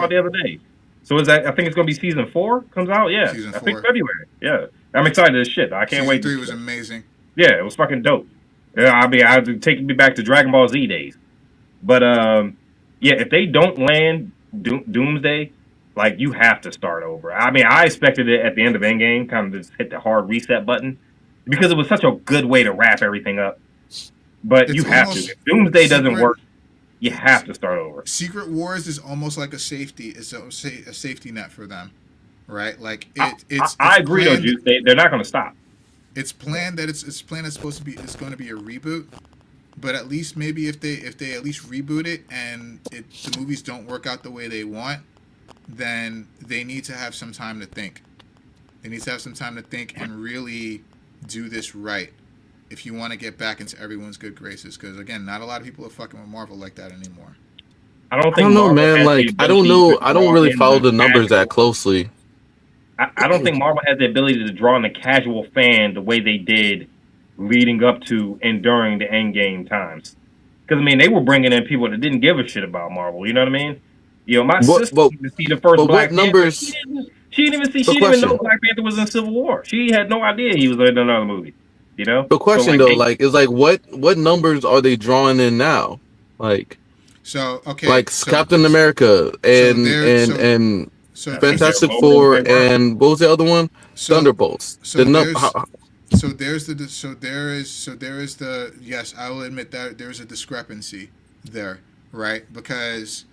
the other day. So is that? I think it's gonna be season 4 comes out. Yeah, season 4. I think February. Yeah, I'm excited as shit. I can't wait. Season 3 was amazing. Yeah, it was fucking dope. I had to take me back to Dragon Ball Z days. But if they don't land Doomsday, like, you have to start over. I mean, I expected it at the end of Endgame, kind of just hit the hard reset button because it was such a good way to wrap everything up. But you have to. If Doomsday doesn't work, you have to start over. Secret Wars is almost like a safety. It's a safety net for them, right? Like I agree, though, Juice. They're not going to stop. It's planned that it's supposed to be. It's going to be a reboot. But at least maybe if they at least reboot it and the movies don't work out the way they want, then they need to have some time to think. They need to have some time to think and really do this right if you want to get back into everyone's good graces. Because again, not a lot of people are fucking with Marvel like that anymore. I don't know, man. Like, I don't know. I don't really follow the numbers that closely. I don't think Marvel has the ability to draw in the casual fan the way they did leading up to and during the Endgame times. Because, I mean, they were bringing in people that didn't give a shit about Marvel. You know what I mean? My sister didn't see the first Black Panther. She didn't even know Black Panther was in Civil War. She had no idea he was in another movie. You know? The question, what numbers are they drawing in now? Like, Captain America and Fantastic Four and what was the other one? Thunderbolts. Yes, I will admit that there's a discrepancy there, right? Because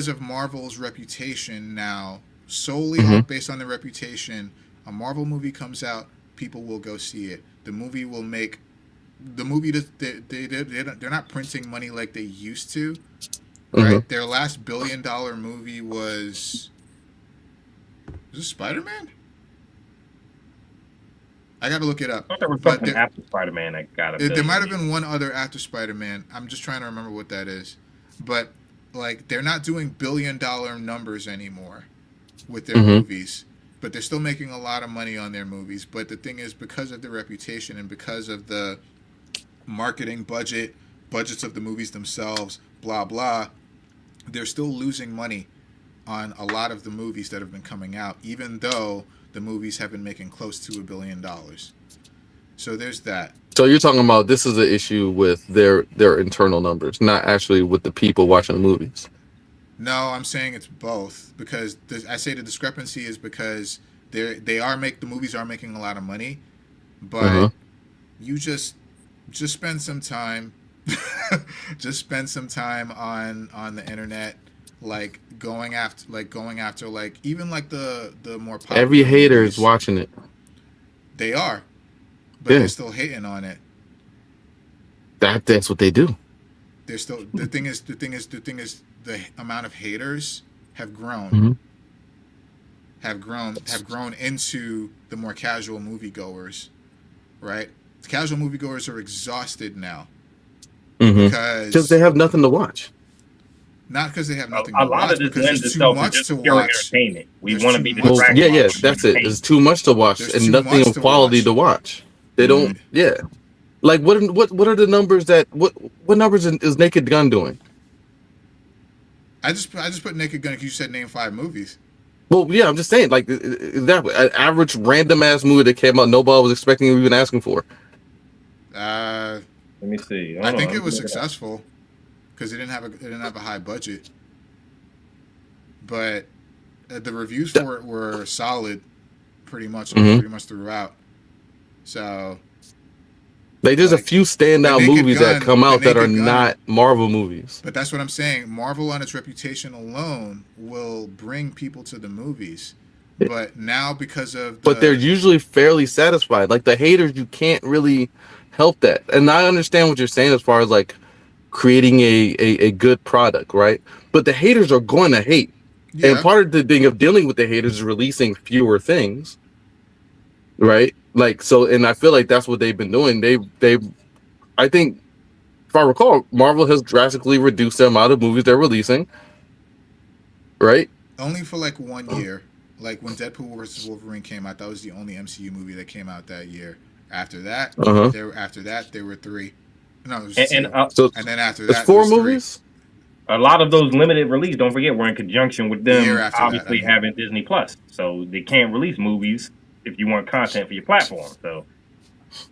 of Marvel's reputation now solely based on the reputation. A Marvel movie comes out, people will go see it. The movie will make the movie. They're not printing money like they used to, right? Their last $1 billion movie was it Spider-Man? I got to look it up. I thought there was something after Spider-Man that got a there might have been one other after Spider-Man. I'm just trying to remember what that is. But like they're not doing $1 billion numbers anymore with their movies. But they're still making a lot of money on their movies. But the thing is, because of the reputation and because of the marketing budgets of the movies themselves, blah blah, they're still losing money on a lot of the movies that have been coming out, even though the movies have been making close to $1 billion. So there's that. So you're talking about this is an issue with their internal numbers, not actually with the people watching the movies. No, I'm saying it's both, because I say the discrepancy is because the movies are making a lot of money, but you just spend some time on the internet, like going after even like the more popular every hater movies. is watching it. They are, but they're still hating on it. That's what they do. They're still the thing is the amount of haters have grown. Have grown into the more casual moviegoers, right? The casual moviegoers are exhausted now because they have nothing to watch. Not because they have nothing a to lot watch, of this because lends there's too itself to much just to pure watch. entertainment. We There's want to too be much. distracted. Yeah, that's it. There's too much to watch There's and too nothing much of to quality watch. to watch. They don't. Yeah, like what are the numbers that what numbers is Naked Gun doing? I just put Naked Gun because you said name 5 movies. Well, yeah, I'm just saying, like, exactly. An average random ass movie that came out, nobody was expecting or even asking for. Let me see. I think it was successful because it didn't have a high budget, but the reviews for it were solid, pretty much throughout. So, like, there's a few standout movies that come out that are not Marvel movies. But that's what I'm saying. Marvel, on its reputation alone, will bring people to the movies. But now, because of but they're usually fairly satisfied. Like the haters, you can't really help that. And I understand what you're saying as far as like creating a good product, right? But the haters are going to hate. Yeah. And part of the thing of dealing with the haters is releasing fewer things, right? Like, so, and I feel like that's what they've been doing. I think, if I recall, Marvel has drastically reduced the amount of movies they're releasing, right? Only for like 1 year. Like when Deadpool vs. Wolverine came out, that was the only MCU movie that came out that year. After that, there were 3. No, it was 2. And then after that, 4 movies. 3. A lot of those limited release, don't forget, we're in conjunction with them obviously having Disney Plus, so they can't release movies if you want content for your platform. So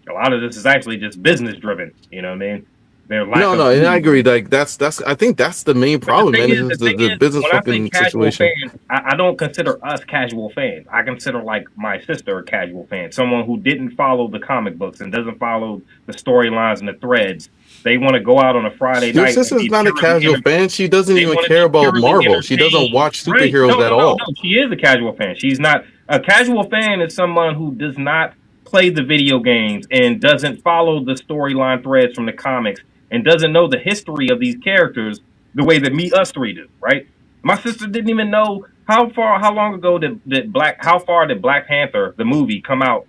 a lot of this is actually just business driven. You know what I mean? And I agree. Like I think that's the main problem, man. Is the business fucking situation. Fans, I don't consider us casual fans. I consider like my sister a casual fan, someone who didn't follow the comic books and doesn't follow the storylines and the threads. They want to go out on a Friday night. Your sister's not a casual fan. She doesn't even care about Marvel. She doesn't watch superheroes at all. No, she is a casual fan. She's not a casual fan. Is someone who does not play the video games and doesn't follow the storyline threads from the comics and doesn't know the history of these characters the way that us 3 do. Right? My sister didn't even know how long ago did Black Panther the movie come out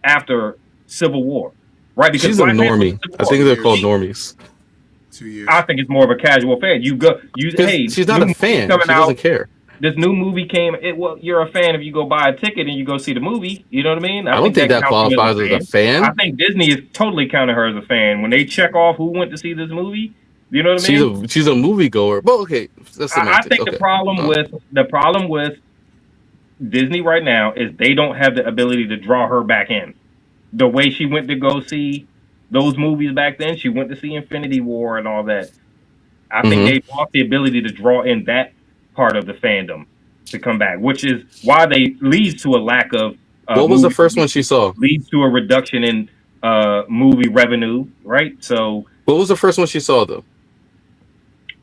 after Civil War. Right, because she's a normie. I think they're called normies. 2 years. I think it's more of a casual fan. She's not a fan. She doesn't care. This new movie came. You're a fan if you go buy a ticket and you go see the movie. You know what I mean? I don't think that qualifies as a fan. I think Disney is totally counting her as a fan when they check off who went to see this movie. You know what I mean? She's a moviegoer. But okay, that's I think the problem with Disney right now is they don't have the ability to draw her back in. The way she went to go see those movies back then, she went to see Infinity War and all that. I think they lost the ability to draw in that part of the fandom to come back, which is why they leads to a lack of. What was the first one she saw? Leads to a reduction in movie revenue, right? So, what was the first one she saw though?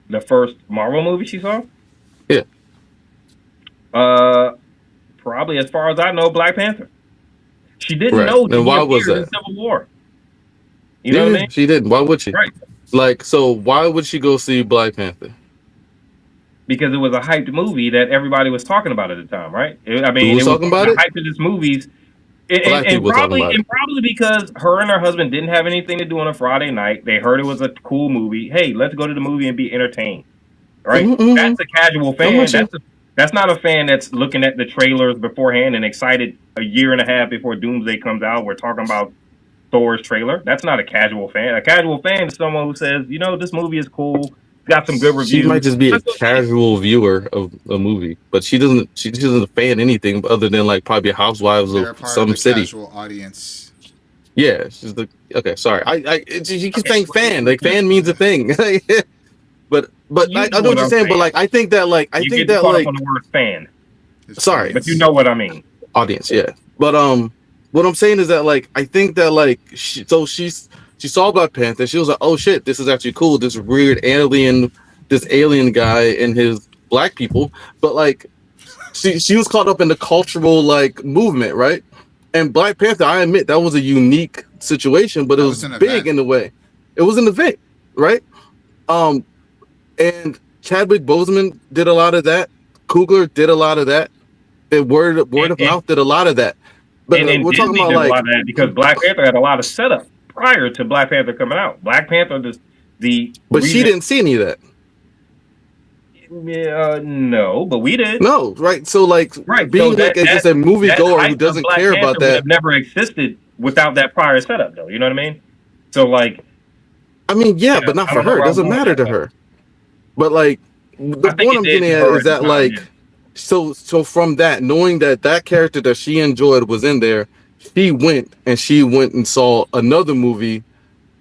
The first Marvel movie she saw? Yeah. Probably as far as I know, Black Panther. She didn't Right. know that And he why was appeared in that? Civil War. You know what I mean? She didn't. Why would she? Right. Like, so why would she go see Black Panther? Because it was a hyped movie that everybody was talking about at the time, right? I Who mean, was it was talking about the it? hype of this movies, Black people were talking about it. probably because her and her husband didn't have anything to do on a Friday night. They heard it was a cool movie. Hey, let's go to the movie and be entertained, right? Mm-hmm. That's a casual fan. That's not a fan that's looking at the trailers beforehand and excited a year and a half before Doomsday comes out. We're talking about Thor's trailer. That's not a casual fan. A casual fan is someone who says, you know, this movie is cool. It's got some good reviews. She might just be a Let's go see it. casual viewer of a movie, but she doesn't fan anything other than like probably housewives They're a of part some of the city. casual audience. Yeah, she's the okay. Sorry, you keep saying fan. Like fan means a thing. but I know what you're saying. But like I think that like you get caught up on the word fan. Sorry, but you know what I mean. Audience, yeah. But what I'm saying is that like I think that like she saw Black Panther. She was like, oh shit, this is actually cool. This alien guy and his black people. But like she was caught up in the cultural like movement, right? And Black Panther, I admit that was a unique situation, but it was big in a way. It was an event, right? And Chadwick Boseman did a lot of that. Coogler did a lot of that. And word of mouth did a lot of that. But and we're talking about like a lot of that because Black Panther had a lot of setup prior to Black Panther coming out. Black Panther But she didn't see any of that. Yeah, no, but we did. No, right. So like being so like just a movie goer who doesn't care about that never existed without that prior setup, though. You know what I mean? So like, I mean, yeah, but not for her. It doesn't matter to her. But like the point I'm getting at is that like so from that, knowing that character that she enjoyed was in there, she went and saw another movie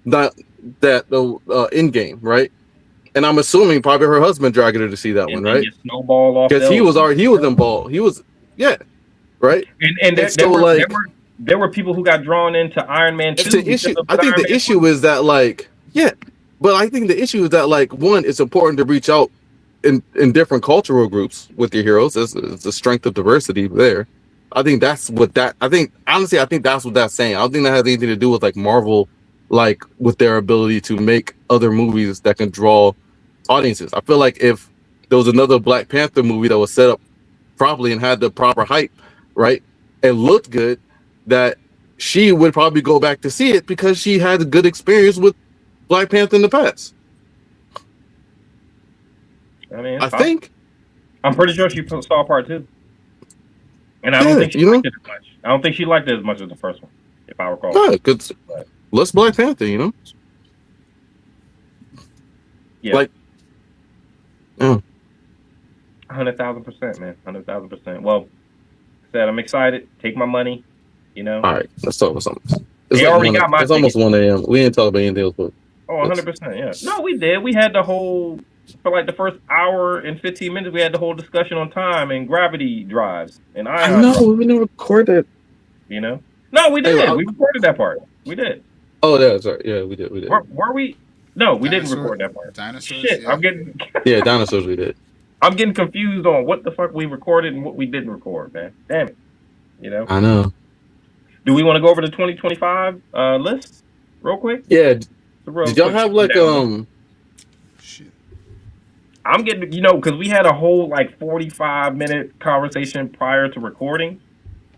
that Endgame, right? And I'm assuming probably her husband dragged her to see that one, right? Snowball off because he was involved. He was right. And there were people who got drawn into Iron Man 2. It's an issue. I think the issue is that but I think the issue is that like one, it's important to reach out in different cultural groups with your heroes. It's the strength of diversity there. I think that's what that. I think honestly, I think that's what that's saying. I don't think that has anything to do with like Marvel, like with their ability to make other movies that can draw audiences. I feel like if there was another Black Panther movie that was set up properly and had the proper hype, right, and looked good, that she would probably go back to see it because she had a good experience with Black Panther in the past. I mean, I'm pretty sure she saw part 2, and I don't think she liked it as much. I don't think she liked it as much as the first one, if I recall. Yeah, because let's Black Panther, you know. Yeah. Like, 100,000%, man. 100,000%. Well, said I'm excited. Take my money. You know. All right, let's talk about something. They already got my. It's almost 1 a.m. We didn't talk about anything else, but. Oh, 100%. Yeah. No, we did. We had the whole for like the first hour and 15 minutes. We had the whole discussion on time and gravity drives and ion. I know we didn't record that. You know. No, we did. Hey, we recorded that part. We did. Oh, that's right. Yeah, we did. Were we? No, we didn't record that part. Dinosaurs. Shit, yeah. I'm getting. Yeah, dinosaurs. We did. I'm getting confused on what the fuck we recorded and what we didn't record, man. Damn it. You know. I know. Do we want to go over the 2025 list real quick? Yeah. Did y'all have like Shit. I'm getting, you know, because we had a whole like 45-minute conversation prior to recording.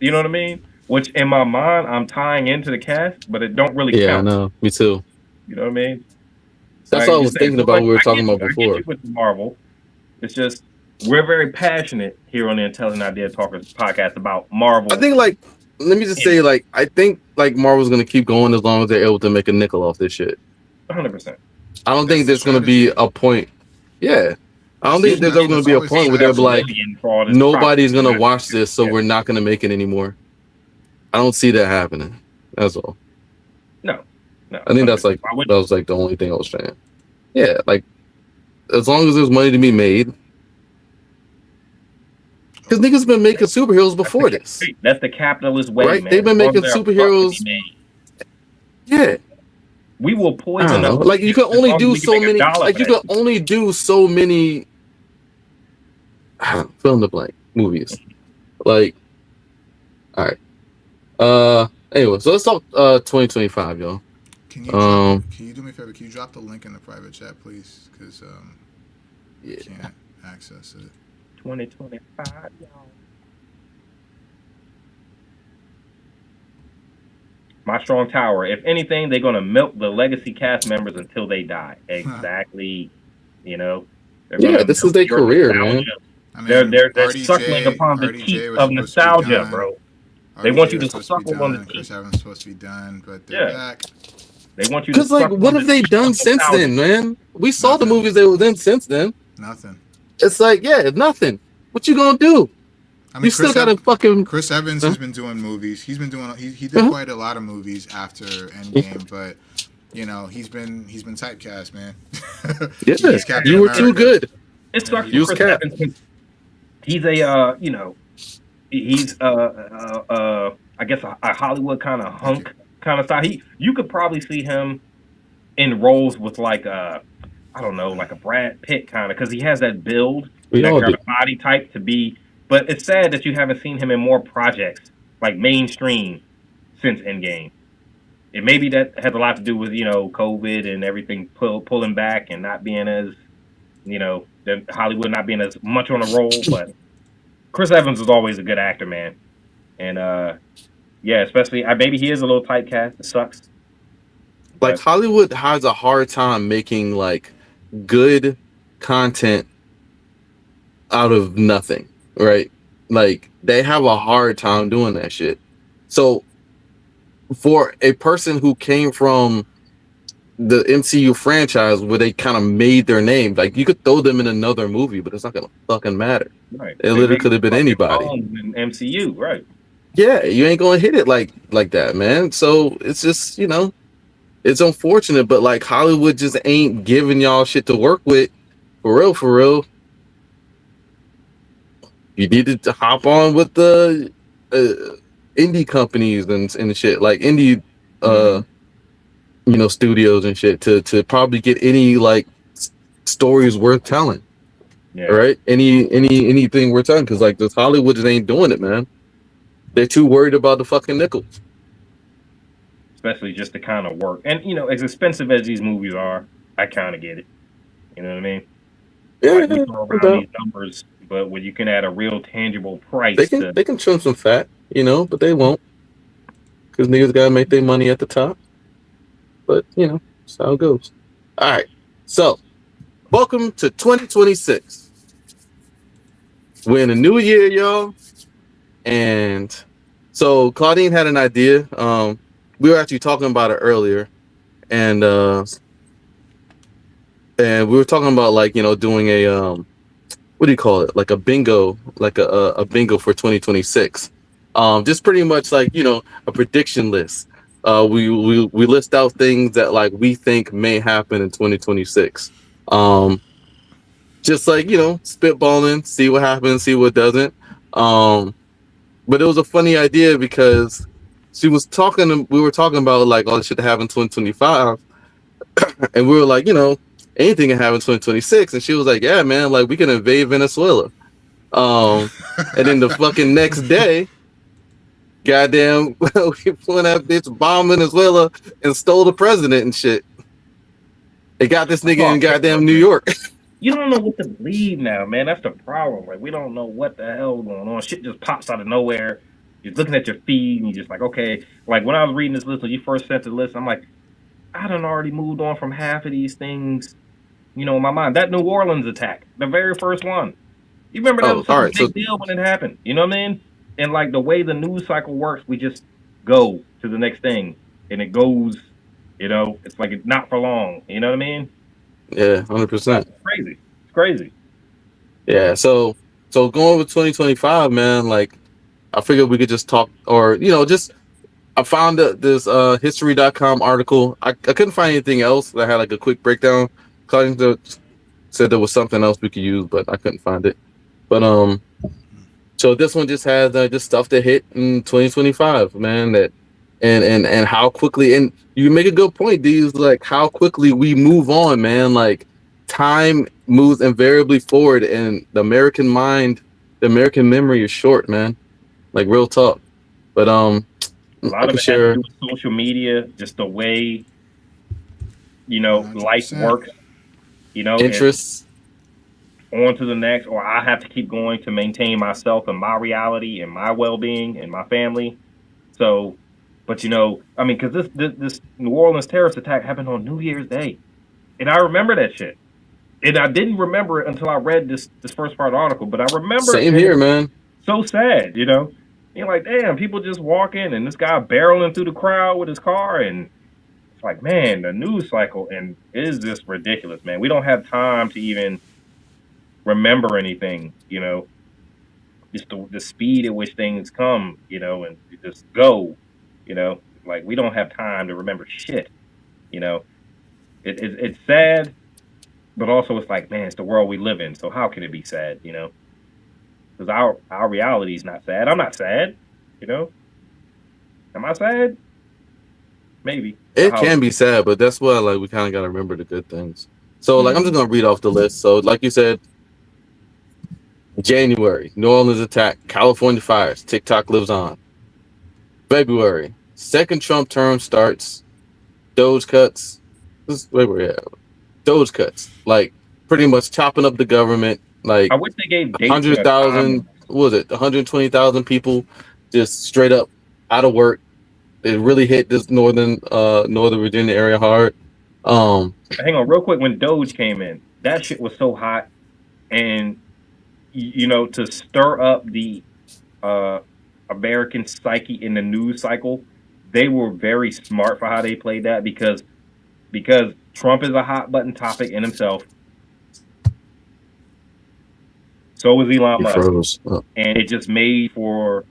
You know what I mean? Which in my mind I'm tying into the cast, but it don't really count. Yeah, I know. Me too. You know what I mean? That's what I was thinking about. We were talking about before. I get you with Marvel. It's just we're very passionate here on the Intelligent Idea Talkers podcast about Marvel. I think like let me just say like I think like Marvel's gonna keep going as long as they're able to make a nickel off this shit. 100%. I don't think there's gonna be a point. Yeah. I don't think there's ever gonna be a point where they're like nobody's gonna watch this, so we're not gonna make it anymore. I don't see that happening. That's all. No. I think that was like the only thing I was saying. Yeah, like as long as there's money to be made. Because niggas been making superheroes before this. That's the capitalist way, right? Man. They've been making superheroes. Yeah. We will poison them. Like you can only do so many. Like you can only do so many. Fill in the blank. movies. Like, all right. Anyway, so let's talk 2025, y'all. Can you do me a favor? Can you drop the link in the private chat, please? Because Yeah. I can't access it. 2025, y'all. My Strong Tower. If anything, they're gonna milk the legacy cast members until they die. Exactly. You know. Yeah, this is their career, man. I mean, they're suckling upon the teeth of nostalgia, bro. They want you to suckle on the teeth. Chris Evans supposed to be done, but they're back. They want you to. Because like, what have they done since then, man? We saw the movies they were in since then. Nothing. It's like, yeah, nothing. What you gonna do? I mean, you still got to fucking. Chris Evans has been doing movies. He's been doing. He did quite a lot of movies after Endgame, but you know he's been typecast, man. Yeah, you were too good. It sucks for Chris Evans. He's a you know, he's I guess a Hollywood kind of hunk kind of style. You could probably see him in roles with like I don't know, like a Brad Pitt kind of, because he has that build, that kind of body type to be. But it's sad that you haven't seen him in more projects, like mainstream, since Endgame. And maybe that has a lot to do with, you know, COVID and everything pulling back and not being as, you know, Hollywood not being as much on a roll. But Chris Evans is always a good actor, man. And, yeah, especially, maybe he is a little typecast. It sucks. Like, Hollywood has a hard time making, like, good content out of nothing. Right, like they have a hard time doing that shit. So, for a person who came from the MCU franchise where they kind of made their name, like you could throw them in another movie, but it's not gonna fucking matter. Right, it literally could have been anybody. In MCU, right? Yeah, you ain't gonna hit it like that, man. So it's just, you know, it's unfortunate, but like Hollywood just ain't giving y'all shit to work with, for real, for real. You needed to hop on with the indie companies and shit, like indie, you know, studios and shit to probably get any like stories worth telling. Yeah. Right? Anything worth telling, because like this Hollywood just ain't doing it, man. They're too worried about the fucking nickels. Especially just the kind of work, and you know, as expensive as these movies are, I kind of get it. You know what I mean? Yeah, like we throw around these numbers. But when you can add a real tangible price, they can trim some fat, you know, but they won't, because niggas gotta make their money at the top. But you know, that's how it goes. All right, so welcome to 2026. We're in a new year, y'all, and so Claudine had an idea. We were actually talking about it earlier, and we were talking about like, you know, doing a what do you call it? Like a bingo, like a bingo for 2026. Just pretty much like, you know, a prediction list. We list out things that like we think may happen in 2026. Just like, you know, spitballing, see what happens, see what doesn't. But it was a funny idea because we were talking about like all the shit that happened in 2025, and we were like, you know, anything can happen in 2026, and she was like, yeah, man, like we can invade Venezuela. And then the fucking next day, goddamn, we put that bitch bomb Venezuela and stole the president and shit. They got this nigga in goddamn New York. You don't know what to believe now, man. That's the problem. Like, we don't know what the hell is going on. Shit just pops out of nowhere. You're looking at your feed and you're just like, okay. Like, when I was reading this list, when you first sent the list, I'm like, I done already moved on from half of these things, you know, in my mind. That New Orleans attack, the very first one. You remember that was such a big deal when it happened. You know what I mean? And, like, the way the news cycle works, we just go to the next thing. And it goes, you know, it's like it's not for long. You know what I mean? Yeah, 100%. Crazy. It's crazy. Yeah, so going with 2025, man, like, I figured we could just talk, or, you know, just, I found this history.com article. I couldn't find anything else that had, like, a quick breakdown. Claudia said there was something else we could use, but I couldn't find it. But, so this one just has just stuff that hit in 2025, man, that, and how quickly, and you make a good point, these, like, how quickly we move on, man. Like, time moves invariably forward, and the American mind the American memory is short, man. Like real talk. But A I lot of can it has to share do with social media, just the way life 100%. works. It's interests. on to the next, or I have to keep going to maintain myself and my reality and my well being and my family. So, but I mean, because this New Orleans terrorist attack happened on New Year's Day, and I remember that shit. And I didn't remember it until I read this first part of the article, but I remember it, Same and here, it's man. so sad. You're like, damn, people just walking, and this guy barreling through the crowd with his car, and it's like, man, the news cycle, and it is just ridiculous, man. We don't have time to even remember anything. Just the speed at which things come, and just go. Like we don't have time to remember shit. It's sad, but also it's like, man, it's the world we live in. So how can it be sad? Because our reality is not sad. I'm not sad. Am I sad? Maybe. It can be sad, but that's why like we kind of got to remember the good things. So like I'm just gonna read off the list. So like you said, January, New Orleans attack, California fires, TikTok lives on. February, second Trump term starts, Doge cuts. This is where we're at. Doge cuts, like pretty much chopping up the government. Like I wish they gave 100,000. What was it? 120,000 people just straight up out of work. It really hit this northern Virginia area hard. Hang on, real quick. When Doge came in, that shit was so hot, and to stir up the American psyche in the news cycle, they were very smart for how they played that because Trump is a hot button topic in himself. So was Elon Musk, and it just made for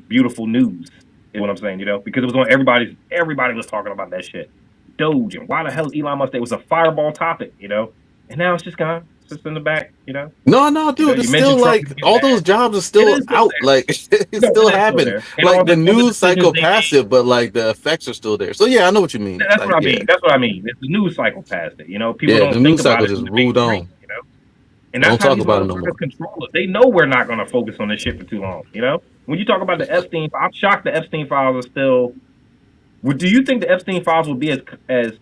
beautiful news. Is what I'm saying, because it was on everybody was talking about that shit. Doge, and why the hell is Elon Musk? It was a fireball topic, and now it's just gone. Just in the back, No, dude, it's still like all those jobs are still out. Like it still happened. Like the news cycle passed it, but like the effects are still there. So yeah, I know what you mean. That's what I mean. That's what I mean. It's the news cycle passed it. People don't the news think about cycle it just ruled on. And that's don't how talk these about it no more. control it. They know we're not going to focus on this shit for too long. When you talk about the Epstein, I'm shocked the Epstein files are still. Do you think the Epstein files would be as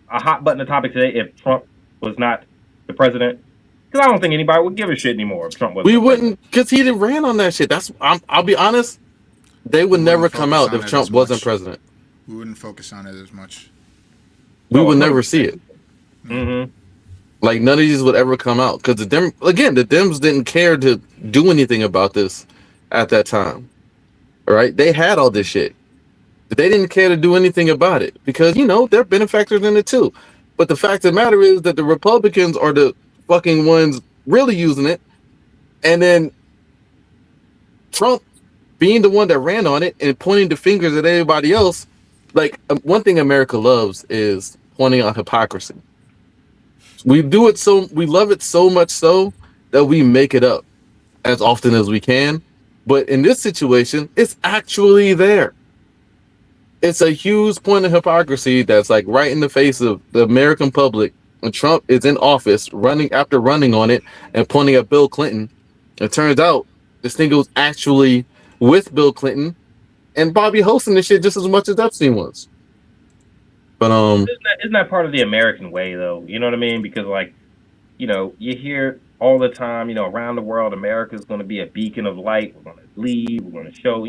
a hot button topic today if Trump was not the president? Because I don't think anybody would give a shit anymore if Trump was. We wouldn't, because he didn't ran on that shit. I'll be honest. They would never come out if Trump wasn't president. We wouldn't focus on it as much. We would never see it. Mm-hmm. Like none of these would ever come out because the Dems didn't care to do anything about this at that time. All right, they had all this shit, but they didn't care to do anything about it because they're benefactors in it too. But the fact of the matter is that the Republicans are the fucking ones really using it, and then Trump being the one that ran on it and pointing the fingers at everybody else. Like one thing America loves is pointing out hypocrisy. We love it so much so that we make it up as often as we can. But in this situation, it's actually there. It's a huge point of hypocrisy that's like right in the face of the American public. When Trump is in office, running on it and pointing at Bill Clinton, it turns out this thing was actually with Bill Clinton and Bobby hosting this shit just as much as Epstein was. But isn't that part of the American way though? You know what I mean? Because you hear all the time, around the world, America's going to be a beacon of light. We're going to lead. We're going to show,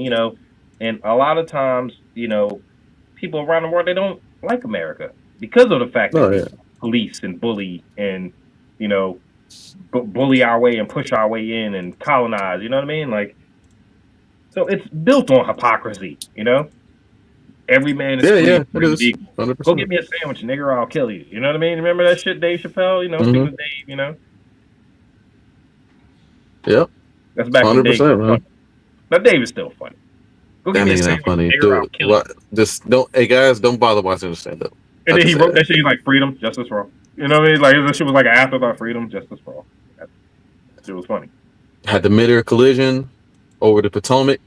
and a lot of times, people around the world, they don't like America because of the fact that we police and bully and bully our way and push our way in and colonize. You know what I mean? Like, so it's built on hypocrisy. Every man is equal. Go get me a sandwich, nigga, or I'll kill you. You know what I mean? Remember that shit, Dave Chappelle? Mm-hmm. Dave, Yep. That's back when Dave was funny. Now Dave is still funny. Go get me a sandwich, funny. nigga, or I'll kill you. Just don't. Hey guys, don't bother watching the stand up. And then he wrote that shit. He's like, freedom, justice for all. You know what I mean? Like that shit was like an afterthought. Freedom, justice for all. That shit was funny. Had the mid-air collision over the Potomac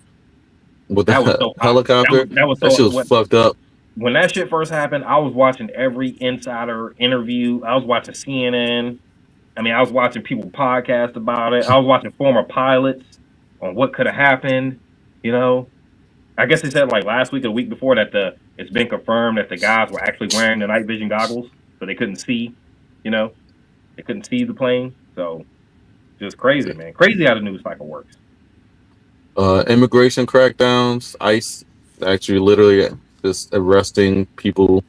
with the helicopter. That shit was fucked up. When that shit first happened, I was watching every insider interview. I was watching CNN. I mean, I was watching people podcast about it. I was watching former pilots on what could have happened. You know, I guess they said like last week or the week before that it's been confirmed that the guys were actually wearing the night vision goggles, so they couldn't see. You know, they couldn't see the plane. So just crazy, man. Crazy how the news cycle works. Immigration crackdowns. ICE actually literally just arresting people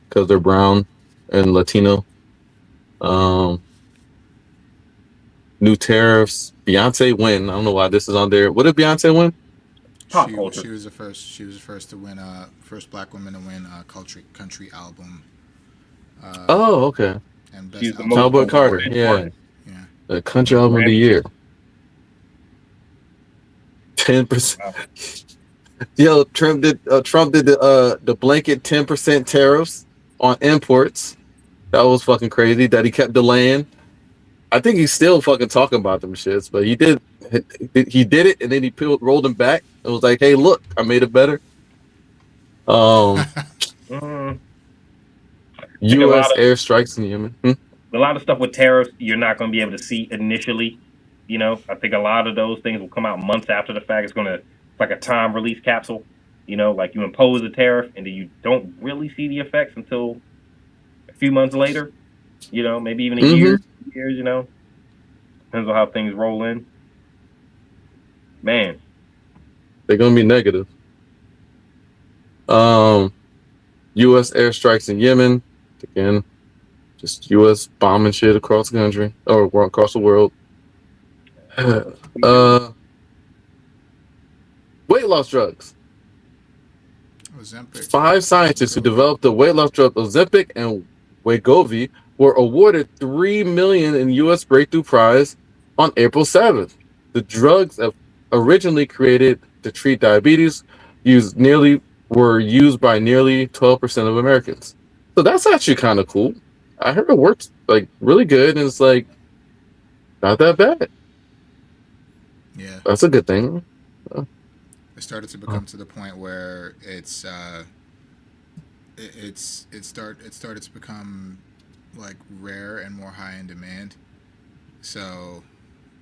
because they're brown and Latino. New tariffs. Beyonce win. I don't know why this is on there. What did Beyonce win? Pop culture. She was the first. She was the first to win. First black woman to win country album. Oh, okay. And She's best the album. most Cowboy Carter. awarded Yeah. artist. Yeah. The country album of the year. 10%. Wow. Yo, Trump did the blanket 10% tariffs on imports. That was fucking crazy that he kept delaying. I think he's still fucking talking about them shits, but he did it and then he rolled them back. It was like, hey, look, I made it better. Mm, U.S. airstrikes in Yemen. a lot of stuff with tariffs you're not going to be able to see initially. You know, I think a lot of those things will come out months after the fact. It's like a time release capsule. You know, like you impose a tariff and then you don't really see the effects until a few months later. You know, maybe even a year, years. You know, depends on how things roll in. Man, They're gonna be negative. U.S. airstrikes in Yemen. Again, just U.S. bombing shit across the country or across the world. Weight loss drugs. Ozempic. 5 scientists who developed the weight loss drug Ozempic and Wegovy were awarded $3 million in U.S. Breakthrough Prize on April 7th. The drugs originally created to treat diabetes were used by nearly 12% of Americans. So that's actually kind of cool. I heard it works like really good, and it's like not that bad. Yeah. That's a good thing. It started to become to the point where it started to become like rare and more high in demand. So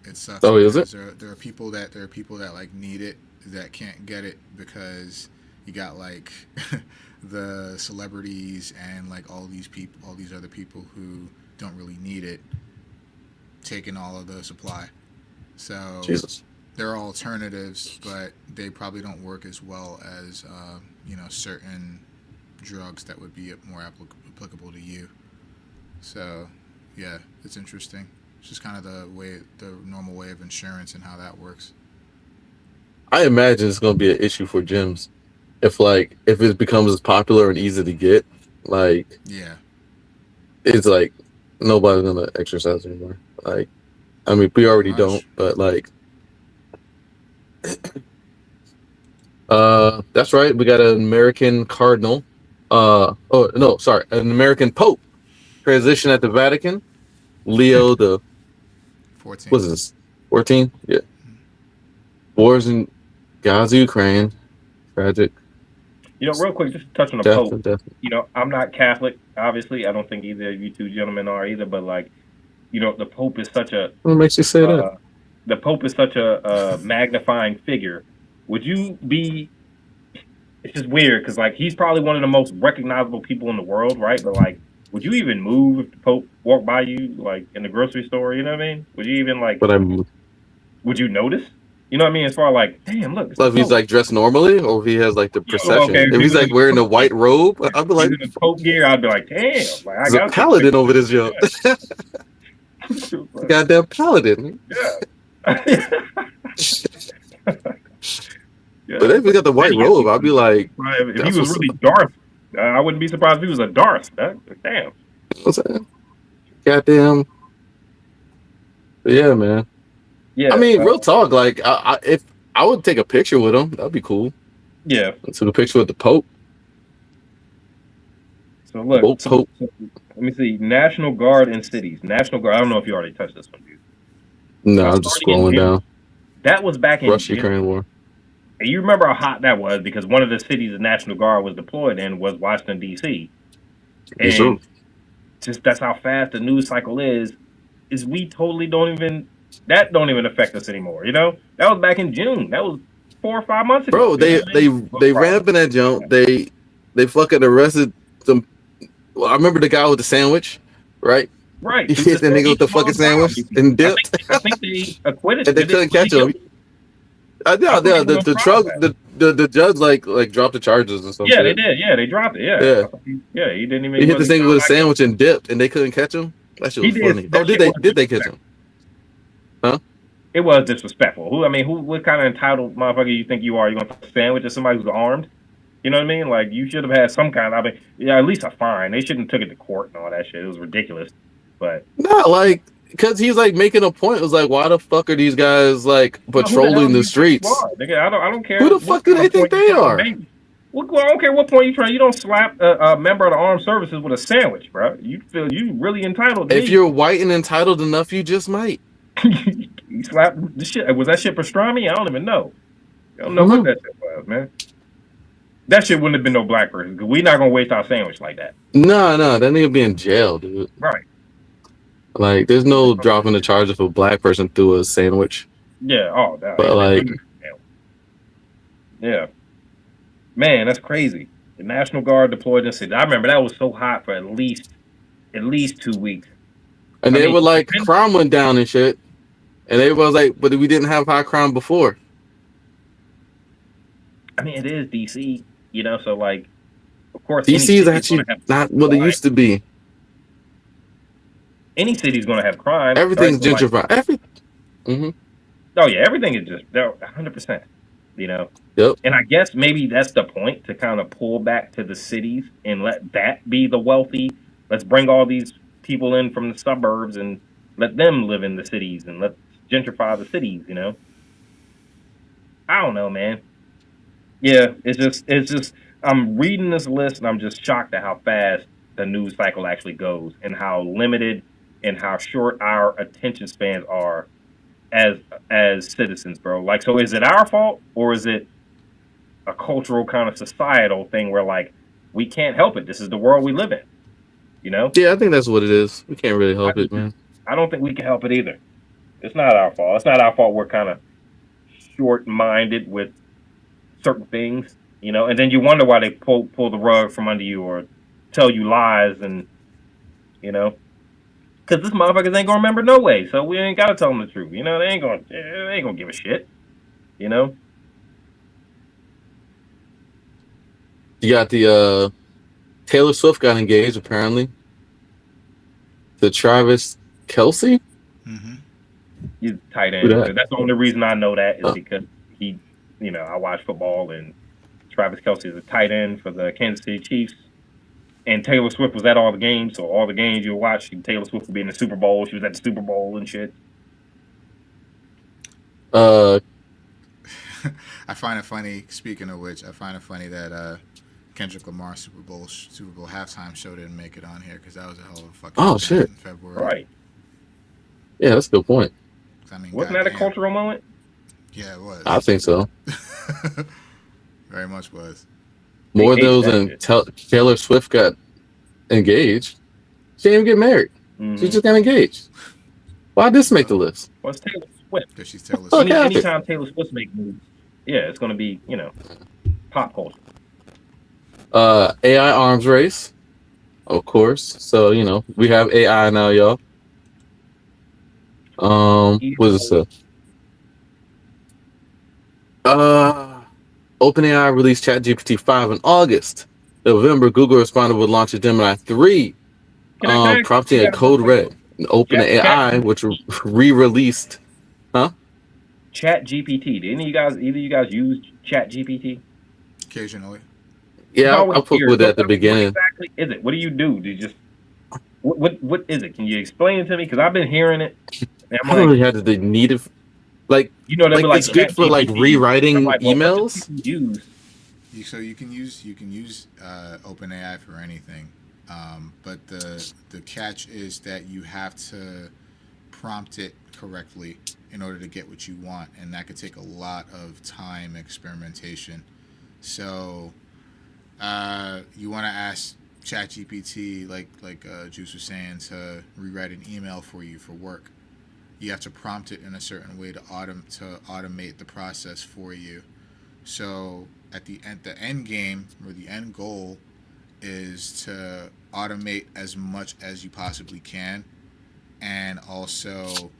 it sucks. Oh, is it? There are people that like need it that can't get it because you got like the celebrities and like all these other people who don't really need it taking all of the supply. So Jesus. there are alternatives, but they probably don't work as well as certain drugs that would be more applicable to you. So yeah, it's interesting. It's just kind of the normal way of insurance and how that works. I imagine it's going to be an issue for gyms if it becomes as popular and easy to get. Like, Yeah. it's like nobody's going to exercise anymore. Like, I mean, we already don't, but like, that's right. We got an American cardinal. An American Pope transition at the Vatican. Leo the 14. What's this? 14? Yeah. Wars in Gaza, Ukraine. Tragic. you know, real quick, just touching on the Pope. You know, I'm not Catholic, obviously. I don't think either of you two gentlemen are either. But like, you know, the Pope is such a What makes you say that? the Pope is such a magnifying figure. Would you be? It's just weird because like he's probably one of the most recognizable people in the world, right? But like, would you even move if the Pope walked by you like in the grocery store? You know what I mean? Would you even like? But I'm. Would you notice? You know what I mean? As far as like, damn, look. So if he's like dressed normally, or if he has like the procession, okay, if he's like wearing a white robe, I'd be like, in the Pope gear, I'd be like, damn, like I there's a got paladin over this yo. Goddamn paladin. Yeah. Yeah. But if he got the white robe, I'd be like, if he was really Darth, I wouldn't be surprised if he was a Darth. Damn. what's that? Goddamn. But yeah, man. Yeah. I mean, real talk. Like, if I would take a picture with him, that'd be cool. Yeah. Took a picture with the Pope. So look, Pope. let me see. National Guard in cities. National Guard. I don't know if you already touched this one, dude. No, I'm just scrolling down. That was back in Russia-Ukraine war. And you remember how hot that was because one of the cities the National Guard was deployed in was Washington, D.C. And just that's how fast the news cycle is. is we totally don't even affect us anymore. You know, that was back in June. That was 4 or 5 months ago. Bro, You know what I mean? they ran up in that jump. They fucking arrested some. Well, I remember the guy with the sandwich, right? Right. He hit the nigga with the fucking sandwich and dipped. I think they acquitted and they couldn't catch him. The truck, the judge like dropped the charges or something. Yeah, they did. Yeah, they dropped it. Yeah. He didn't even. He hit this nigga with a sandwich and dipped, and they couldn't catch him. That shit was funny. Oh, did they catch him? Huh? It was disrespectful. What kind of entitled motherfucker you think you are? You gonna throw a sandwich at somebody who's armed? You know what I mean? Like, you should have had some kind of, at least a fine. They shouldn't have took it to court and all that shit. It was ridiculous. But not like, because he's like making a point. It was like, why the fuck are these guys like patrolling the streets? I don't care. Who the fuck do they think they are? Well, I don't care what point you try. You don't slap a member of the armed services with a sandwich, bro. You feel you really entitled. If you're white and entitled enough, you just might. You slap the shit. Was that shit pastrami? I don't even know. I don't know what that shit was, man. That shit wouldn't have been no black person, because we're not gonna waste our sandwich like that. No, that nigga be in jail, dude. Right. Like, there's no dropping the charge if a black person threw a sandwich. Yeah. Oh, that. But like, yeah, man, that's crazy. The National Guard deployed in city. I remember that was so hot for at least 2 weeks. And they were like, crime went down and shit. And everybody was like, but we didn't have high crime before. I mean, it is DC, you know, so like, of course, DC is actually not what it used to be. Any city's going to have crime. Everything's gentrified. Oh yeah, everything is just 100%. You know. Yep. And I guess maybe that's the point, to kind of pull back to the cities and let that be the wealthy. Let's bring all these people in from the suburbs and let them live in the cities, and let's gentrify the cities. You know. I don't know, man. Yeah, it's just. I'm reading this list and I'm just shocked at how fast the news cycle actually goes, and how limited and how short our attention spans are as citizens, bro. Like, so is it our fault, or is it a cultural kind of societal thing where, like, we can't help it? This is the world we live in, you know? Yeah, I think that's what it is. We can't really help it, man. I don't think we can help it either. It's not our fault. It's not our fault we're kind of short-minded with certain things, you know? And then you wonder why they pull the rug from under you or tell you lies, and, you know? Because this motherfuckers ain't gonna remember no way, so we ain't gotta tell them the truth. You know, they ain't gonna give a shit. You know. You got the Taylor Swift got engaged apparently to Travis Kelce. Mm-hmm. He's tight end. That's the only reason I know that is because he, you know, I watch football, and Travis Kelce is a tight end for the Kansas City Chiefs. And Taylor Swift was at all the games, so all the games you'll watch, Taylor Swift would be in the Super Bowl. She was at the Super Bowl and shit. I find it funny. Speaking of which, I find it funny that Kendrick Lamar's Super Bowl halftime show didn't make it on here, because that was a hell of a fucking shit in February. Right. Yeah, that's a good point. I mean, wasn't that a cultural moment? Yeah, it was. I think so. Very much was. More of those than Taylor Swift got engaged. She didn't even get married. Mm-hmm. She just got engaged. Why'd this make the list? Well, it's Taylor Swift. Because she's Taylor Swift. Anytime Taylor Swift makes moves, yeah, it's going to be, you know, pop culture. AI arms race, of course. So, you know, we have AI now, y'all. What is this? OpenAI released ChatGPT 5 in August. November, Google responded with launching Gemini 3, prompting a code red. OpenAI, which re-released, ChatGPT. Did either of you guys use ChatGPT? Occasionally. Yeah, I'll put with it at the beginning. What exactly is it? What do? Do you just what is it? Can you explain it to me? Because I've been hearing it. I don't really have the need of, like, you know, like it's good for like rewriting emails. So you can use OpenAI for anything, but the catch is that you have to prompt it correctly in order to get what you want, and that could take a lot of time experimentation. So you want to ask ChatGPT, like Juice was saying, to rewrite an email for you for work. You have to prompt it in a certain way to automate the process for you. So at the end game, or the end goal, is to automate as much as you possibly can, and also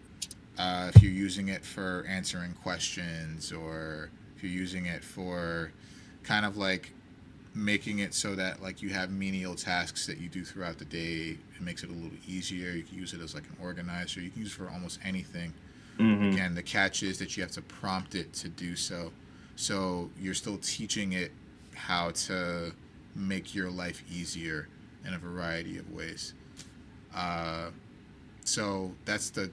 if you're using it for answering questions, or if you're using it for kind of like making it so that like you have menial tasks that you do throughout the day, it makes it a little easier. You can use it as like an organizer. You can use it for almost anything. Again, the catch is that you have to prompt it to do so. So you're still teaching it how to make your life easier in a variety of ways. So that's the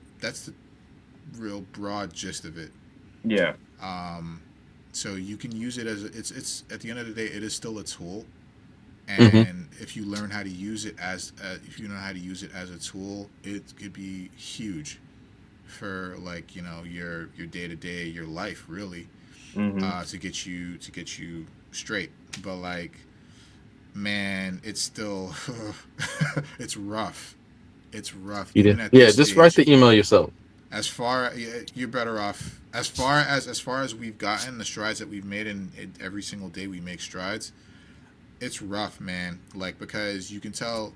real broad gist of it. Yeah. So you can use it as it's at the end of the day, it is still a tool, and if you learn how to use it as a tool, it could be huge for like your day to day, your life really, to get you straight. But like, man, it's still it's rough. It's rough. Yeah, just write the email yourself. As far you're better off. As far as we've gotten, the strides that we've made, in every single day we make strides. It's rough, man. Like, because you can say,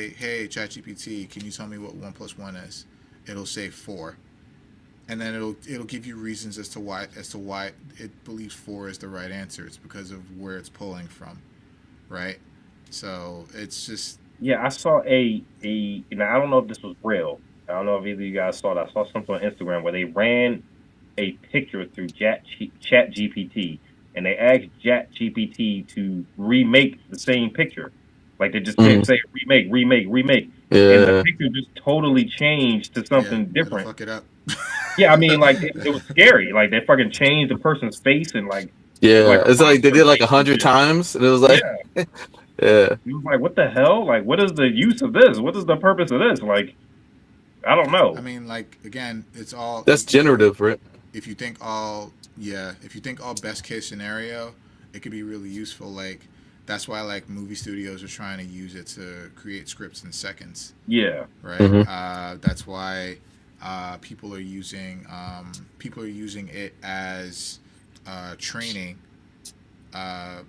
"Hey, ChatGPT, can you tell me what 1 + 1 is?" It'll say 4, and then it'll give you reasons as to why it believes 4 is the right answer. It's because of where it's pulling from, right? So it's just. Yeah, I saw I don't know if this was real. I don't know if either of you guys saw that. I saw something on Instagram where they ran a picture through ChatGPT, and they asked ChatGPT to remake the same picture. Like, they just kept saying remake. Yeah. And the picture just totally changed to something different. Fuck it up. Yeah, I mean, like, it was scary. Like, they fucking changed the person's face and like. Yeah, like it's like they did like 100 times, and it was like, yeah. It was like, what the hell? Like, what is the use of this? What is the purpose of this? Like, I don't know. I mean, like, again, it's all. That's generative, right? If you think all best case scenario, it could be really useful. Like, that's why like movie studios are trying to use it to create scripts in seconds. Yeah. Right. That's why people are using it as training.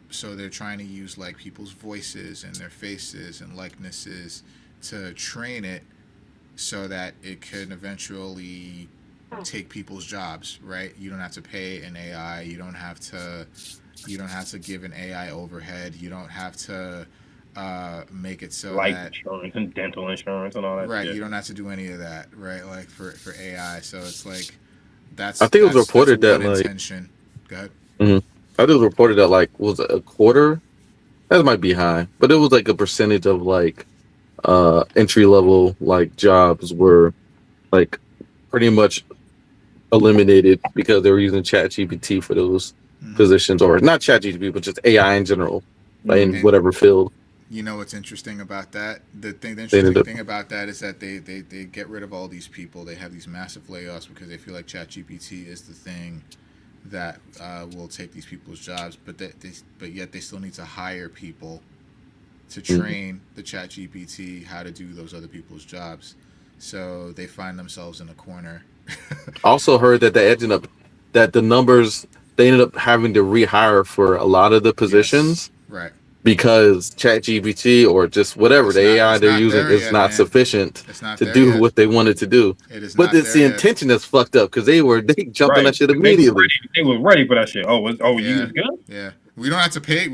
So they're trying to use like people's voices and their faces and likenesses to train it, so that it could eventually take people's jobs, right? You don't have to pay an AI. You don't have to give an AI overhead. You don't have to make it so life that insurance and dental insurance and all that. Right. Shit. You don't have to do any of that, right? Like for AI. So it's like I think it was reported that like intention. Go ahead. I think it was reported that like was it a quarter? That might be high, but it was like a percentage of like entry level like jobs were like pretty much eliminated because they were using ChatGPT for those positions, or not ChatGPT, but just AI in general, like in whatever field. You know what's interesting about that? The interesting thing about that is that they get rid of all these people. They have these massive layoffs because they feel like ChatGPT is the thing that will take these people's jobs, but yet they still need to hire people to train the ChatGPT how to do those other people's jobs. So they find themselves in a corner. Also heard that they ended up having to rehire for a lot of the positions. Yes, right. Because ChatGPT or just whatever the AI they're using is not sufficient to do what they wanted to do. But it's the intention that's fucked up because they jumped on that shit immediately. They were ready for that shit. You was good? Yeah. We don't have to pay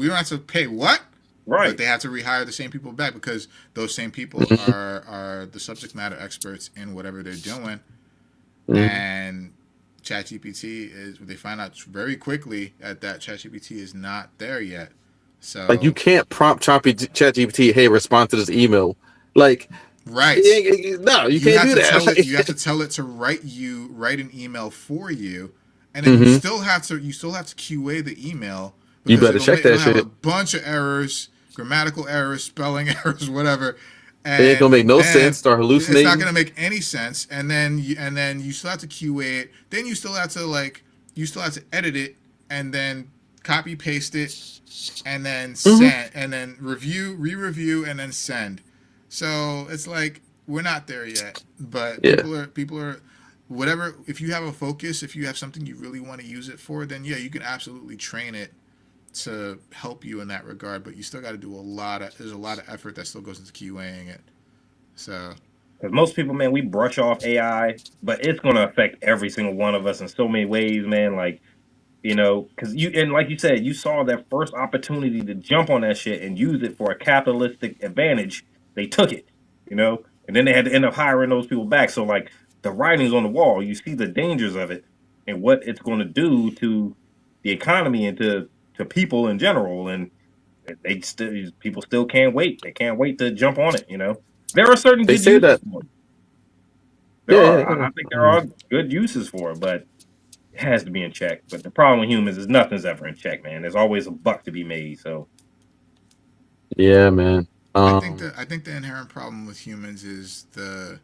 what? Right. But they have to rehire the same people back because those same people are the subject matter experts in whatever they're doing. And ChatGPT they find out very quickly that ChatGPT is not there yet. So like you can't prompt ChatGPT, hey, respond to this email. Like right. No, you can't do that. You have to tell it to write an email for you, and then you still have to QA the email. You better check that shit. Have a bunch of errors, grammatical errors, spelling errors, whatever. And it ain't gonna make no sense. Start hallucinating. It's not gonna make any sense. And then you still have to QA it. Then you still have to edit it, and then copy paste it, and then send, and then review, re-review, and then send. So it's like we're not there yet, but Yeah. people are whatever. If you have a focus, if you have something you really want to use it for, then yeah, you can absolutely train it to help you in that regard. But you still got to do there's a lot of effort that still goes into QAing it. So Because most people, man, we brush off AI, but it's going to affect every single one of us in so many ways, man. Like, because and like you said, you saw that first opportunity to jump on that shit and use it for a capitalistic advantage. They took it, and then they had to end up hiring those people back. So, like, the writing's on the wall. You see the dangers of it and what it's going to do to the economy and to people in general. And people still can't wait. They can't wait to jump on it. There are certain They good say uses that. for it. There Yeah, are. yeah, yeah. I think there are good uses for it, but it has to be in check. But the problem with humans is nothing's ever in check, man. There's always a buck to be made. So Yeah, man. I think the inherent problem with humans is the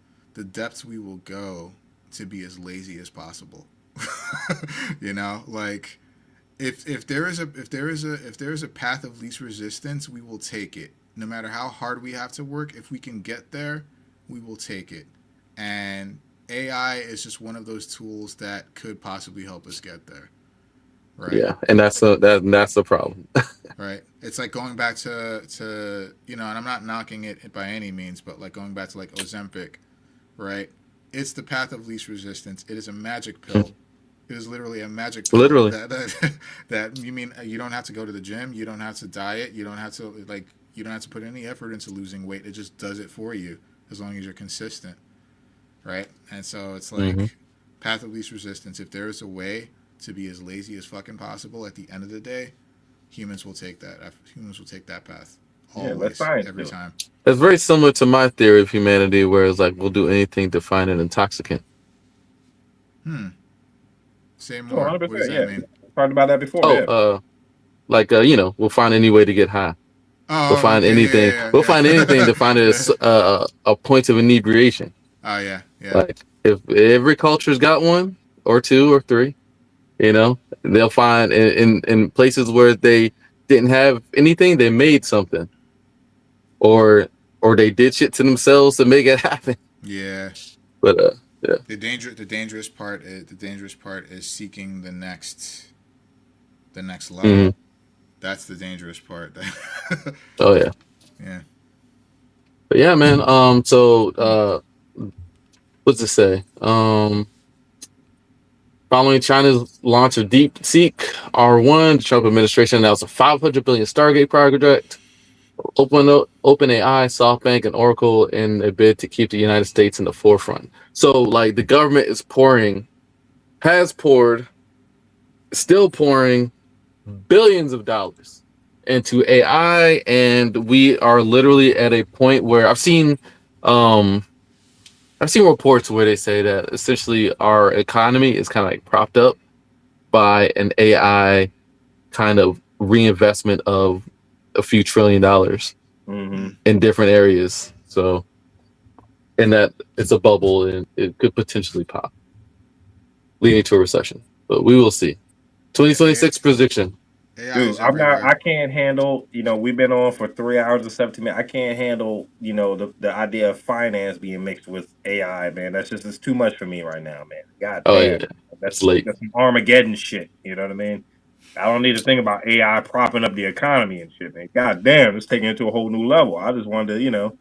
depths we will go to be as lazy as possible. Like if there is a path of least resistance, we will take it. No matter how hard we have to work, if we can get there, we will take it. And AI is just one of those tools that could possibly help us get there. Right. Yeah, and that's the problem. Right. It's like going back to and I'm not knocking it by any means, but like going back to like Ozempic, right? It's the path of least resistance. It is a magic pill. It is literally a magic pill. Literally. That you mean you don't have to go to the gym, you don't have to diet, you don't have to put any effort into losing weight. It just does it for you as long as you're consistent. Right? And so it's like path of least resistance. If there is a way to be as lazy as fucking possible at the end of the day, humans will take that. Humans will take that path. Always, every time. It's very similar to my theory of humanity, where it's like we'll do anything to find an intoxicant. Say more. What does that mean? We talked about that before. We'll find any way to get high. Oh, we'll find anything. We'll find anything to find it as a point of inebriation. Oh yeah. Like if every culture's got one or two or three, they'll find in places where they didn't have anything, they made something, or they did shit to themselves to make it happen. Yeah. But yeah. The dangerous part is seeking the next level. That's the dangerous part. Oh yeah. Yeah. But yeah, man. So what's it say? Following China's launch of DeepSeek R1, the Trump administration announced a $500 billion Stargate project. OpenAI, SoftBank, and Oracle in a bid to keep the United States in the forefront. So, like, the government has poured, still pouring billions of dollars into AI, and we are literally at a point where I've seen reports where they say that essentially our economy is kind of like propped up by an AI kind of reinvestment of a few $1 trillion in different areas. So, and that it's a bubble and it could potentially pop, leading to a recession. But we will see. 2026 prediction. Dude, I can't handle, we've been on for 3 hours and 17 minutes. I can't handle, the idea of finance being mixed with AI, man. It's too much for me right now, man. God damn. Yeah. That's late. That's some Armageddon shit. You know what I mean? I don't need to think about AI propping up the economy and shit, man. God damn, it's taking it to a whole new level. I just wanted to,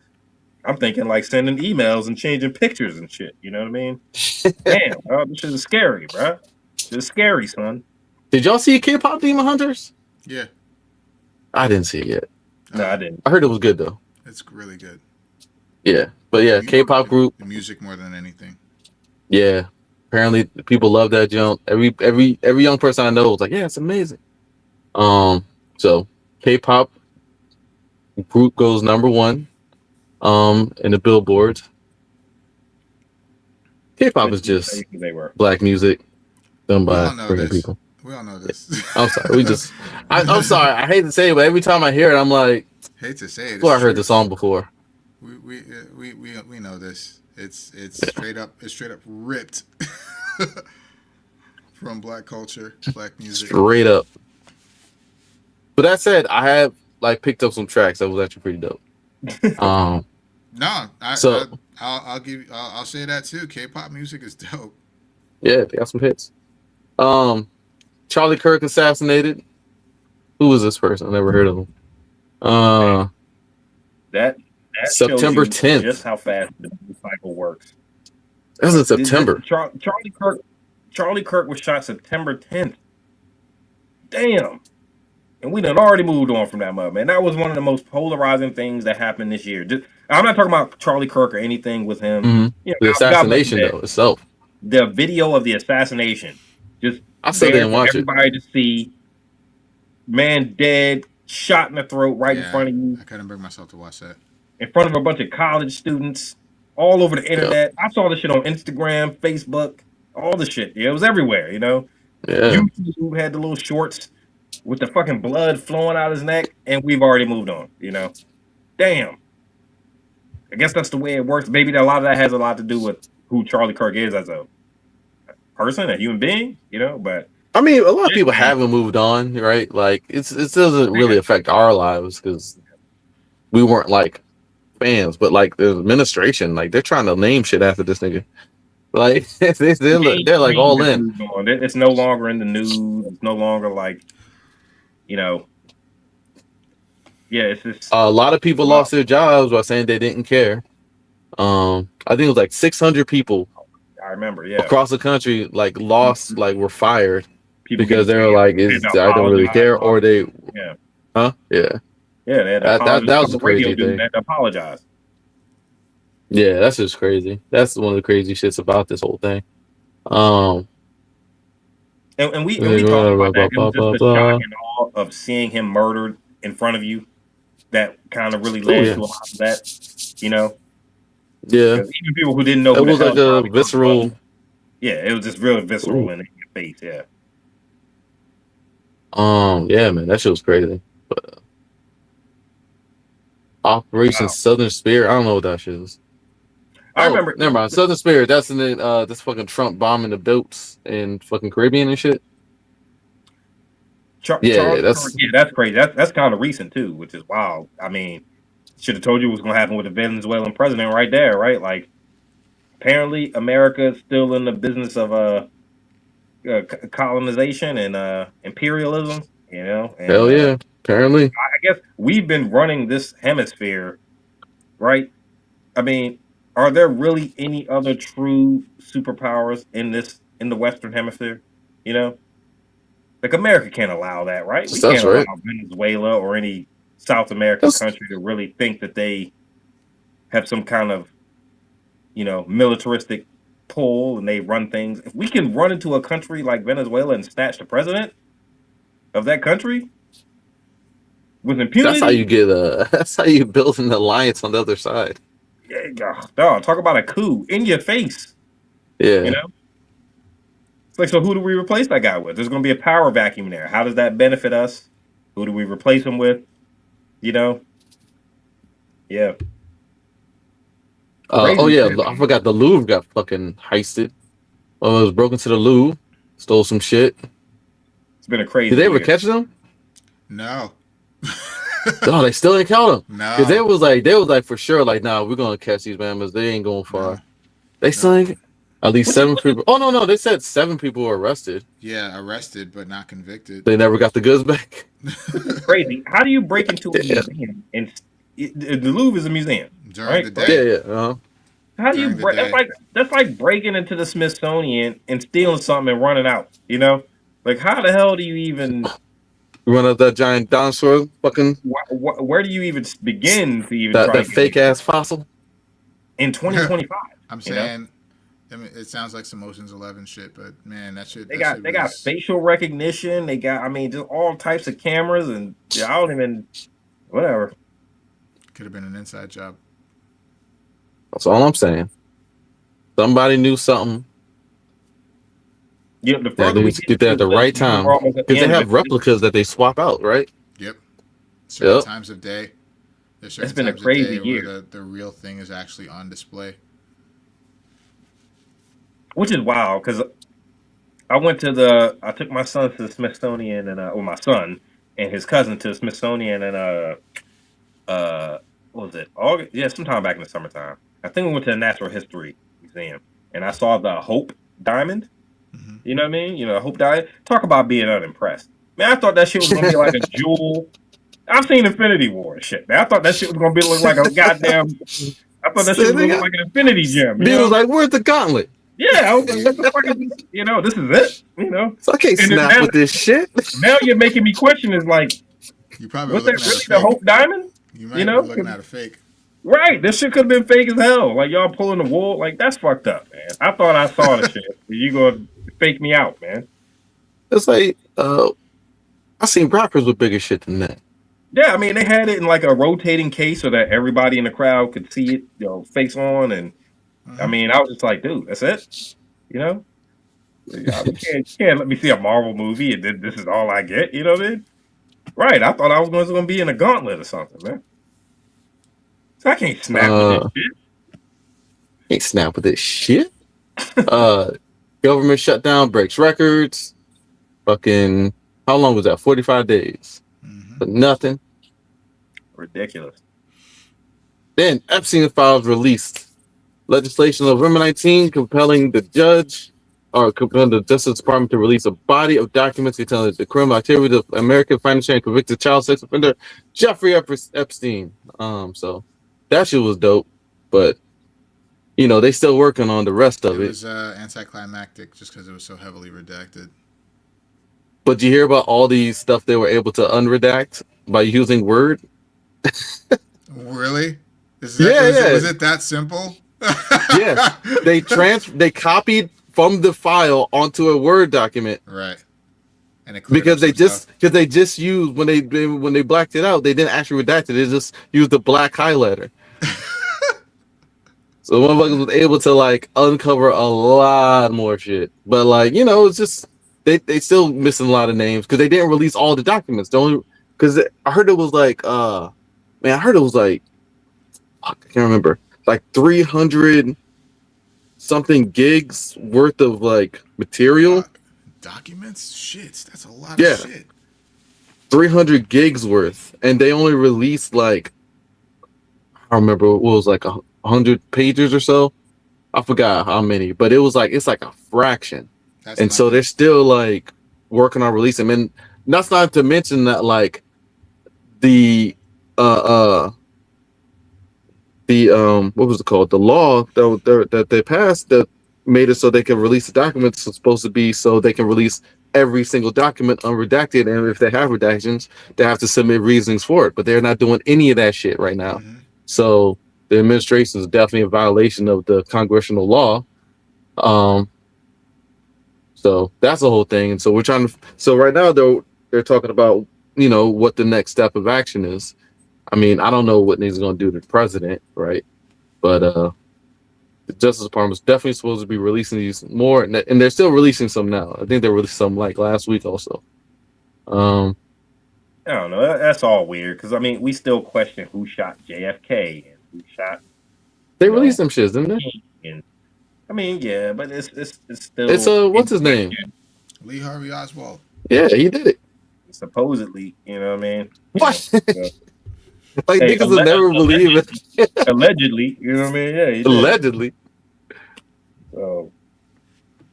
I'm thinking like sending emails and changing pictures and shit. You know what I mean? Damn, bro, this shit is scary, bro. It's scary, son. Did y'all see K-pop Demon Hunters? Yeah. I didn't see it yet. No, I didn't. I heard it was good though. It's really good. Yeah, but yeah, K-pop group. The music more than anything. Yeah, apparently people love that jump. Every young person I know was like, yeah, it's amazing. So K-pop group goes number 1 in the billboards. K-pop is just black music done by Korean people. We all know this. I'm sorry. I'm sorry. I hate to say it, but every time I hear it, I'm like, hate to say it. Well, I heard the song before. We know this. It's straight up ripped from black culture, black music. Straight up. But that said, I have like picked up some tracks that was actually pretty dope. No, So I'll say that too. K-pop music is dope. yeah, they got some hits. Charlie Kirk assassinated. Who was this person? I never heard of him. That shows September you 10th. just how fast the news cycle works. That was in September. Charlie Kirk was shot September 10th. Damn. And we done already moved on from that mother, man. That was one of the most polarizing things that happened this year. I'm not talking about Charlie Kirk or anything with him. Mm-hmm. You know, The assassination, God though, itself. The video of the assassination. Just I still didn't watch everybody to see. Man dead, shot in the throat in front of you. I couldn't bring myself to watch that. In front of a bunch of college students all over the internet. I saw this shit on Instagram, Facebook, all the shit. Yeah, it was everywhere, you know? Yeah. YouTube had the little shorts with the fucking blood flowing out his neck, and we've already moved on, you know? Damn. I guess that's the way it works. Maybe a lot of that has a lot to do with who Charlie Kirk is as a person, a human being, you know? But I mean, a lot of people haven't moved on, right? Like, it doesn't really affect our lives because we weren't like fans, but like the administration, like they're trying to name shit after this nigga. Like they're like all in. It's no longer in the news. It's no longer like, you know. Yeah, it's just a lot of people lost their jobs while saying they didn't care. I think it was like 600 people. I remember, yeah, across the country, like lost, like were fired because they were like, I don't really care, or they, yeah, huh, yeah. Yeah, they had that was a crazy thing. They had to apologize. Yeah, that's just crazy. That's one of the crazy shits about this whole thing. And we talked about that. It was just the shock and awe of seeing him murdered in front of you that kind of really led to a lot of that, you know? Yeah. Even people who didn't know it was like a visceral. Yeah, it was just real visceral in your face, yeah. Yeah, man, that shit was crazy. But, Operation Southern Spirit, I don't know what that shit is. I remember. Never mind. Southern Spirit. That's in the this fucking Trump bombing the boats in fucking Caribbean and shit. That's crazy. That's kind of recent too, which is wild. I mean, should have told you what was going to happen with the Venezuelan president right there, right? Like, apparently America is still in the business of colonization and imperialism. You know. And, hell yeah. Apparently. I guess we've been running this hemisphere, right? I mean, are there really any other true superpowers in the Western Hemisphere? You know, like America can't allow that, right? We can't allow Venezuela or any South American country to really think that they have some kind of, you know, militaristic pull and they run things. If we can run into a country like Venezuela and snatch the president of that country with impunity, that's how you get that's how you build an alliance on the other side. Yeah, dog, talk about a coup in your face. Yeah. You know? It's like, so who do we replace that guy with? There's going to be a power vacuum there. How does that benefit us? Who do we replace him with? You know? Yeah. I forgot the Louvre got fucking heisted. It was broken to the Louvre, stole some shit. It's been a crazy Did they ever catch them? No. No, they still didn't count them. No. Because they was like for sure, like, nah, we're gonna catch these mammals. They ain't going far. No. They still ain't. At least 7 people. Oh no, they said 7 people were arrested. Yeah, arrested but not convicted. They never got the goods back. Crazy. How do you break into a museum? And the Louvre is a museum during the day. Yeah. Uh-huh. How do you break? That's like breaking into the Smithsonian and stealing something and running out. You know, like how the hell do you even? Run up that giant dinosaur fucking. Where do you even begin to even that fake ass fossil? In 2025. I'm saying, I mean, it sounds like some Ocean's 11 shit, but man, that shit. They got facial recognition. They got, I mean, just all types of cameras, and I don't even, whatever. Could have been an inside job. That's all I'm saying. Somebody knew something. Yeah, the further we get there at the right time, because they have replicas that they swap out, right? Yep. Certain times of day. It's been a crazy year. The real thing is actually on display. Which is wild, because I took my son to the Smithsonian and my son, and his cousin to the Smithsonian and what was it? August? Yeah, sometime back in the summertime. I think we went to the Natural History Museum, and I saw the Hope Diamond. You know what I mean? You know, the Hope Diamond. Talk about being unimpressed. Man, I thought that shit was gonna be like a jewel. I've seen Infinity War and shit. Man, I thought that shit was gonna be look like a goddamn. I thought that shit was gonna look like an Infinity Gem. Dude was like, "Where's the gauntlet?" Yeah, I was like, "What the fuck is this?" You know, this is it. You know, so I can't snap now, with this shit. Now you're making me question. Is like, you probably was that really the Hope Diamond? You might be looking at a fake. Right, this shit could have been fake as hell. Like y'all pulling the wool, like that's fucked up, man. I thought I saw the shit. You gonna fake me out, man? It's like I seen rappers with bigger shit than that. Yeah, I mean they had it in like a rotating case so that everybody in the crowd could see it, you know, face on, and I mean I was just like, dude, that's it, you know. You can't let me see a Marvel movie and then this is all I get, you know what I mean? Right, I thought I was going to be in a gauntlet or something, man. So I can't snap with this shit. Can't snap with this shit. Government shutdown breaks records. Fucking, how long was that? 45 days. But nothing. Ridiculous. Then Epstein files released. Legislation November 19 compelling the Justice Department to release a body of documents detailing the criminal activity of American financial and convicted child sex offender Jeffrey Epstein. So that shit was dope, but you know they still working on the rest of it. It was anticlimactic just because it was so heavily redacted. But you hear about all these stuff they were able to unredact by using Word? Really? Was it that simple? Yeah, they copied from the file onto a Word document, right? And because they just used when they blacked it out, they didn't actually redact it. They just used the black highlighter. So motherfuckers was able to like uncover a lot more shit, but like you know, it's just they still missing a lot of names because they didn't release all the documents. The only because I heard it was like I can't remember, like 300 something gigs worth of like material. Documents? Shit, that's a lot of shit. 300 gigs worth, and they only released like I remember what was like 100 pages or so. I forgot how many, but it was like it's like a fraction. And so they're still like working on releasing them. And that's not to mention that like the what was it called? The law that they passed that made it so they can release the documents is supposed to be so they can release every single document unredacted, and if they have redactions, they have to submit reasonings for it. But they're not doing any of that shit right now. So the administration is definitely a violation of the congressional law. So that's the whole thing. And so we're trying to. So right now they're talking about what the next step of action is. I mean, I don't know what he's going to do to the president, right? But the Justice Department is definitely supposed to be releasing these more, and they're still releasing some now. I think they released some like last week also. I don't know. That's all weird because I mean, we still question who shot JFK and who shot. They released them shits, didn't they? And, I mean, yeah, but it's still. It's what's his name? Lee Harvey Oswald. Yeah, he did it. Supposedly, you know what I mean? What? Like niggas will never believe it. Allegedly, you know what I mean? Yeah, allegedly. So,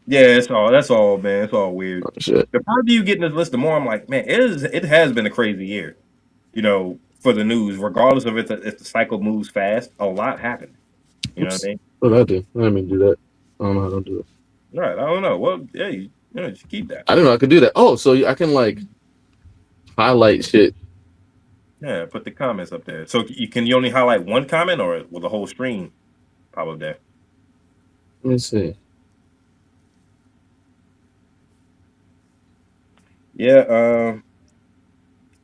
yeah, that's all, man. It's all weird. Oh, shit. The further you get in this list, the more I'm like, man, it has been a crazy year, for the news. Regardless of if the cycle moves fast, a lot happened. You know what I mean? What did I do? I didn't mean to do that. I don't know how to do it. Right, I don't know. Well, yeah, just keep that. I didn't know I could do that. Oh, so I can like highlight shit. Yeah, put the comments up there. So you only highlight one comment, or will the whole stream pop up there? Let me see. Yeah,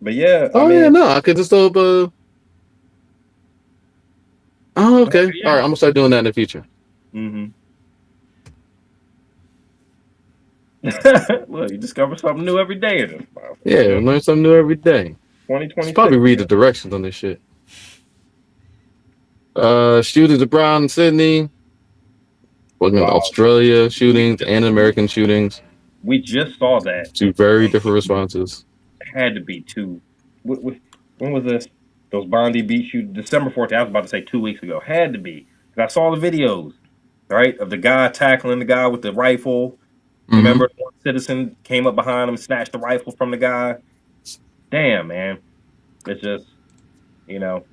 but yeah. I could just open. Oh, okay. Yeah. All right, I'm gonna start doing that in the future. Well, you discover something new every day. Yeah, learn something new every day. 2020. Probably read the directions on this shit. Shootings abroad in Sydney. Australia shootings and American shootings. We just saw that. Two very different responses. had to be when was this? Those Bondi Beach shoot December 14th. I was about to say 2 weeks ago. Had to be. 'Cause I saw the videos, right, of the guy tackling the guy with the rifle. Remember, one citizen came up behind him, snatched the rifle from the guy. Damn, man. It's just, you know.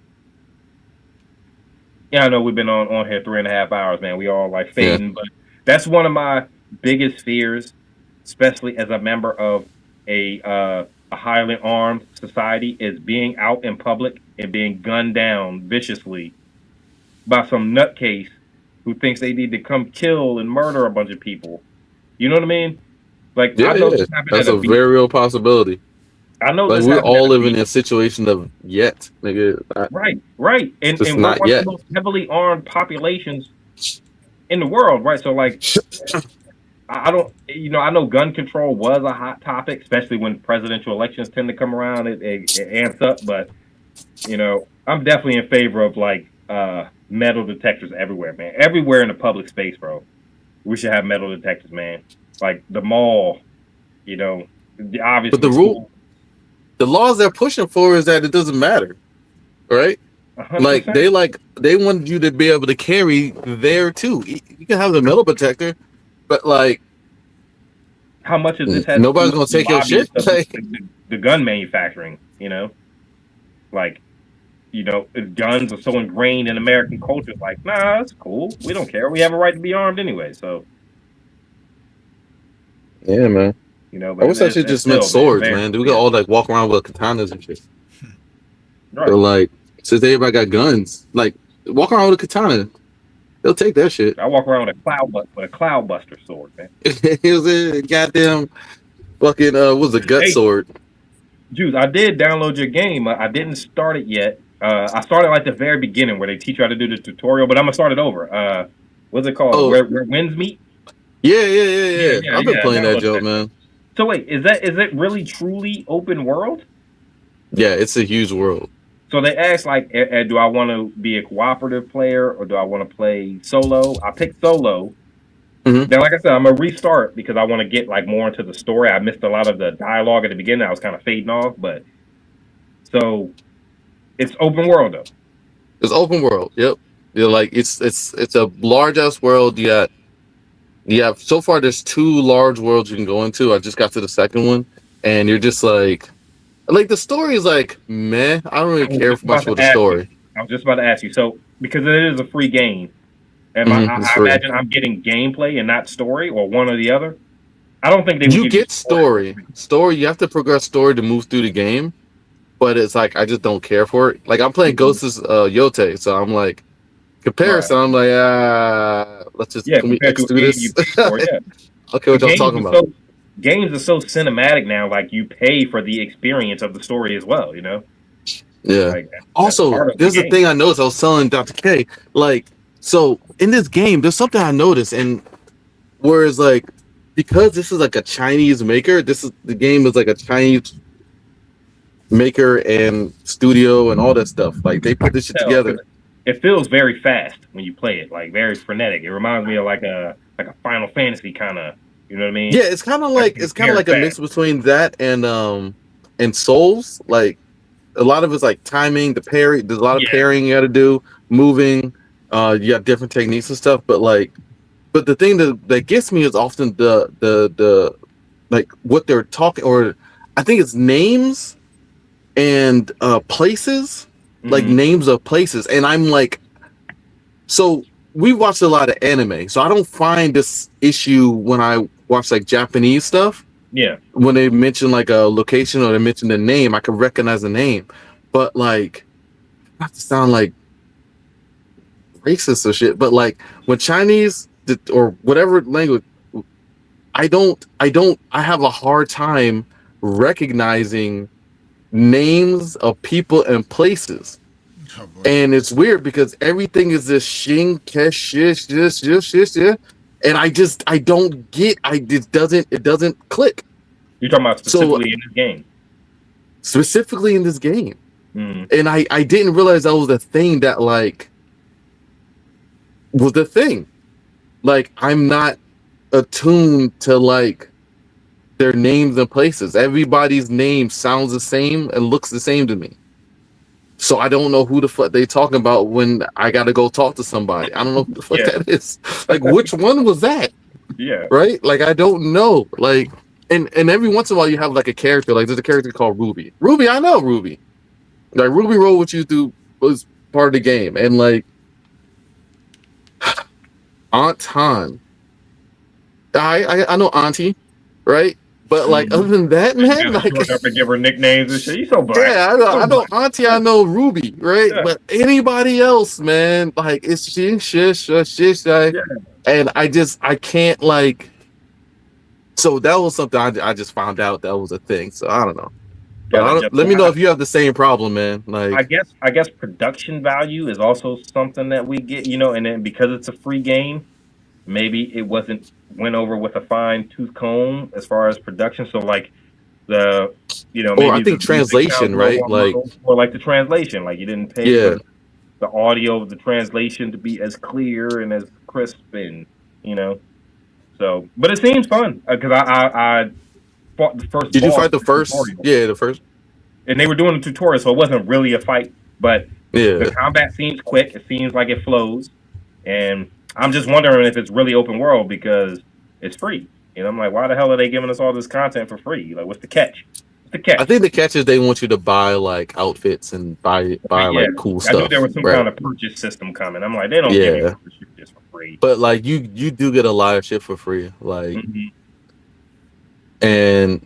Yeah, I know we've been on here 3.5 hours, man. We all like fading, but that's one of my biggest fears, especially as a member of a highly armed society, is being out in public and being gunned down viciously by some nutcase who thinks they need to come kill and murder a bunch of people. You know what I mean? Like, I know this happened that's at a very real possibility. I know like this we're all living beach. in a situation of yet, nigga. Right. And we're not one yet. of the most heavily armed populations in the world, right? So, like, I don't, I know gun control was a hot topic, especially when presidential elections tend to come around. It amps up, but, I'm definitely in favor of, like, metal detectors everywhere, man. Everywhere in the public space, bro. We should have metal detectors, man. Like, the mall, obviously. But the laws they're pushing for is that it doesn't matter, right? 100%. They wanted you to be able to carry there too. You can have the metal detector, but like, how much of this has nobody's gonna take your shit? The gun manufacturing, like, guns are so ingrained in American culture. Like, nah, that's cool. We don't care. We have a right to be armed anyway. So, yeah, man. But I wish that shit just meant swords, man. We got all like walk around with katanas and shit. Right. So like, since everybody got guns, like walk around with a katana, they'll take that shit. I walk around with a cloudbuster sword, man. It was a goddamn fucking was a gut sword. Juice, I did download your game. I didn't start it yet. I started like the very beginning where they teach you how to do the tutorial, but I'm gonna start it over. What's it called? Oh. Where winds meet? Yeah. I've been playing that joke, man. So wait, is it really truly open world? Yeah, it's a huge world. So they asked, like, do I want to be a cooperative player or do I want to play solo? I picked solo. Mm-hmm. Then, like I said, I'm gonna restart because I want to get like more into the story. I missed a lot of the dialogue at the beginning. I was kind of fading off, but so it's open world though. It's open world. Yep. You're like it's a large ass world. Yeah. So far, there's 2 large worlds you can go into. I just got to the second one, and you're just like the story is like meh. I don't really care much for the story. I was just about to ask you. So because it is a free game, and I imagine I'm getting gameplay and not story, or one or the other. I don't think they would. You get story. Story. You have to progress story to move through the game, but it's like I just don't care for it. Like I'm playing Ghost's Yote, so I'm like comparison. Right. I'm like let's just can we X do this? Okay, what y'all talking about? Games are so cinematic now. Like you pay for the experience of the story as well. Yeah. Like, also, there's a thing I noticed. I was telling Dr. K, like, so in this game, there's something I noticed, and whereas like because this is like a Chinese maker, the game is like a Chinese maker and studio and all that stuff. Like they put this shit together. It feels very fast when you play it, like very frenetic. It reminds me of like a Final Fantasy kind of. You know what I mean? Yeah, it's kind of like a mix between that and Souls. Like a lot of it's like timing, the parry. There's a lot of parrying you got to do, moving. You got different techniques and stuff. But the thing that gets me is often the like what they're talking, or I think it's names and places, like names of places, and I'm like, so. We watched a lot of anime, so I don't find this issue when I watch like Japanese stuff. Yeah. When they mention like a location or they mention the name, I can recognize the name. But like, not to sound like racist or shit, but like when Chinese or whatever language, I have a hard time recognizing names of people and places. Oh, and it's weird because everything is this shing kesh and I don't get it doesn't click. You're talking about specifically in this game. Specifically in this game. And I didn't realize that was the thing that like was the thing. Like I'm not attuned to like their names and places. Everybody's name sounds the same and looks the same to me. So I don't know who the fuck they talking about when I gotta go talk to somebody. I don't know who the fuck that is. Like, which one was that? Yeah. Right? Like, I don't know. Like, and every once in a while you have like a character. Like, there's a character called Ruby. Ruby, I know Ruby. Like, Ruby rolled with you through was part of the game, and like Aunt Han. I know Auntie, right? But like other than that, man, like up and give her nicknames and shit. You so black. Yeah, I know Auntie, I know Ruby, right? Yeah. But anybody else, man, like it's shish, and I can't like. So that was something I just found out that was a thing. So I don't know. But let me know if you have the same problem, man. Like I guess production value is also something that we get, you know, and then because it's a free game, maybe it went over with a fine tooth comb as far as production. So like the, you know, maybe I think translation, right? Like or like the translation, like you didn't pay for the audio of the translation to be as clear and as crisp, and you know. So, but it seems fun because I fought the first. Did you fight the first? Yeah, the first. And they were doing a tutorial, so it wasn't really a fight. But the combat seems quick. It seems like it flows, and I'm just wondering if it's really open world because it's free. You know, I'm like, why the hell are they giving us all this content for free? Like, what's the catch? What's the catch? I think the catch is they want you to buy like outfits and buy like cool stuff. I knew there was some kind of purchase system coming. I'm like, they don't give you this for free. But like, you do get a lot of shit for free, like, and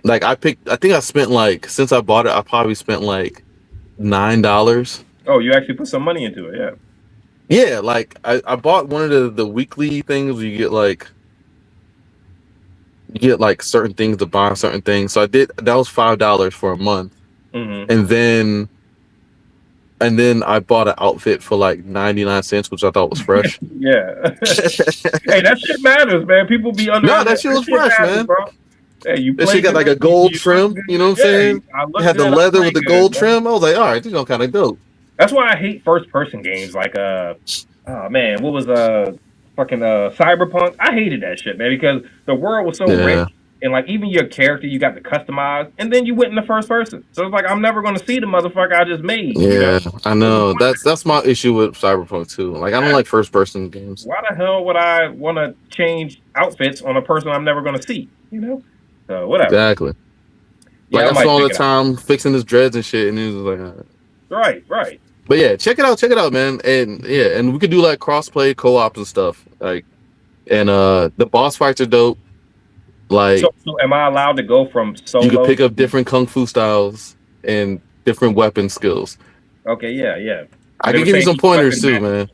like I think I spent like, since I bought it, I probably spent like $9. Oh, you actually put some money into it, yeah. Yeah, like I bought one of the weekly things where you get like certain things to buy certain things. So I did. That was $5 for a month, and then I bought an outfit for like 99 cents, which I thought was fresh. Yeah. Hey, that shit matters, man. People be under. No, that shit was fresh, man. Bro. Hey, that shit got like a gold trim. You know what I'm saying? It had the leather with the gold trim. I was like, all right, this is kind of dope. That's why I hate first person games. Like, oh man, what was fucking Cyberpunk? I hated that shit, man, because the world was so rich, and like even your character you got to customize, and then you went in the first person. So it's like I'm never gonna see the motherfucker I just made. Yeah, you know? I know. That's my issue with Cyberpunk too. Like, I don't like first person games. Why the hell would I want to change outfits on a person I'm never gonna see? You know. So whatever. Exactly. Like, I saw all the time fixing his dreads and shit, and he was like, right. But yeah, check it out, man. And yeah, and we could do like cross-play co-op and stuff. Like, and the boss fights are dope. Like, so am I allowed to go from solo? You can pick up different kung fu styles and different weapon skills. Okay, yeah. I can give you some pointers too, man.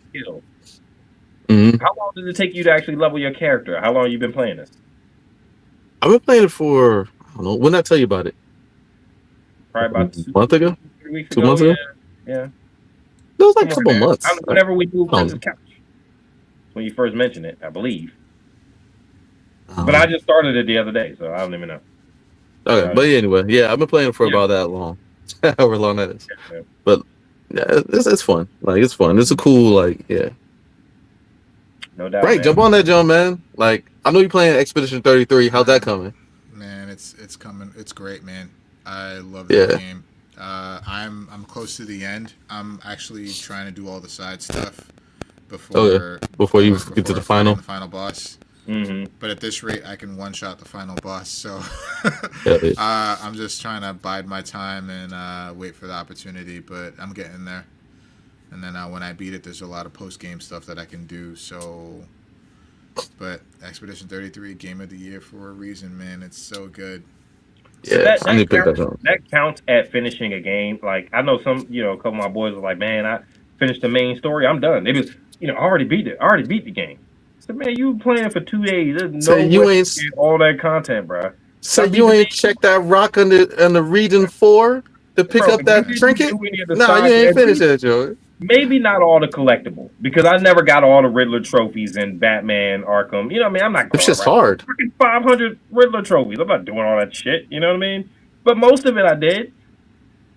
How long does it take you to actually level your character? How long have you been playing this? I've been playing it for, I don't know, when did I tell you about it? Probably about 2 months ago? 3 weeks ago? 2 months ago? Yeah. It was like a couple months. Whenever we moved to the couch. When you first mentioned it, I believe. But I just started it the other day, so I don't even know. Okay, but anyway, yeah, I've been playing it for about that long. However long that is. Yeah. But yeah, it's fun. Like, it's fun. It's a cool, like, yeah. No doubt. Right, man. Jump on that, John, man. Like, I know you're playing Expedition 33. How's that coming? Man, it's coming. It's great, man. I love that game. I'm close to the end. I'm actually trying to do all the side stuff before you get to the final boss. But at this rate, I can one-shot the final boss. So I'm just trying to bide my time and wait for the opportunity. But I'm getting there. And then when I beat it, there's a lot of post-game stuff that I can do. So, but Expedition 33, Game of the Year for a reason, man. It's so good. Yeah, so that counts at finishing a game. Like, I know some, a couple of my boys are like, man, I finished the main story. I'm done. They just, I already beat it. I already beat the game. I said, man, you playing for 2 days. There's no way to get all that content, bro. So you ain't checked that rock on the region 4 to pick up that trinket? No, you ain't finished that, Joe. Maybe not all the collectibles, because I never got all the Riddler trophies in Batman Arkham. You know what I mean? I'm not going It's just hard. Fucking 500 Riddler trophies. I'm not doing all that shit. You know what I mean? But most of it I did.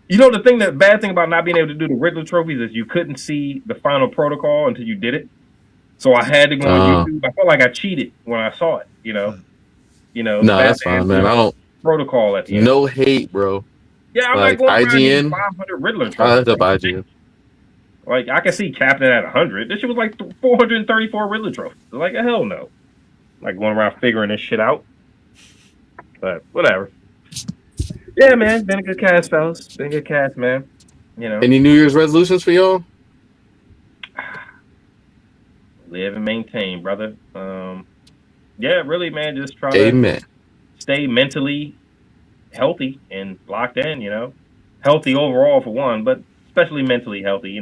You know, the bad thing about not being able to do the Riddler trophies is you couldn't see the final protocol until you did it. So I had to go on YouTube. I felt like I cheated when I saw it, No, that's Batman fine, man. I don't. protocol at the end. No hate, bro. Yeah, I'm not Like going around needing IGN, 500 Riddler I trophies. hit up IGN. Like, I can see Captain at 100. This shit was like 434 Riddler trophies. Like, hell no. Like, going around figuring this shit out. But, whatever. Yeah, man. Been a good cast, fellas. Been a good cast, man. Any New Year's resolutions for y'all? Live and maintain, brother. Yeah, really, man. Just try Amen. to stay mentally healthy and locked in, Healthy overall, for one, but especially mentally healthy,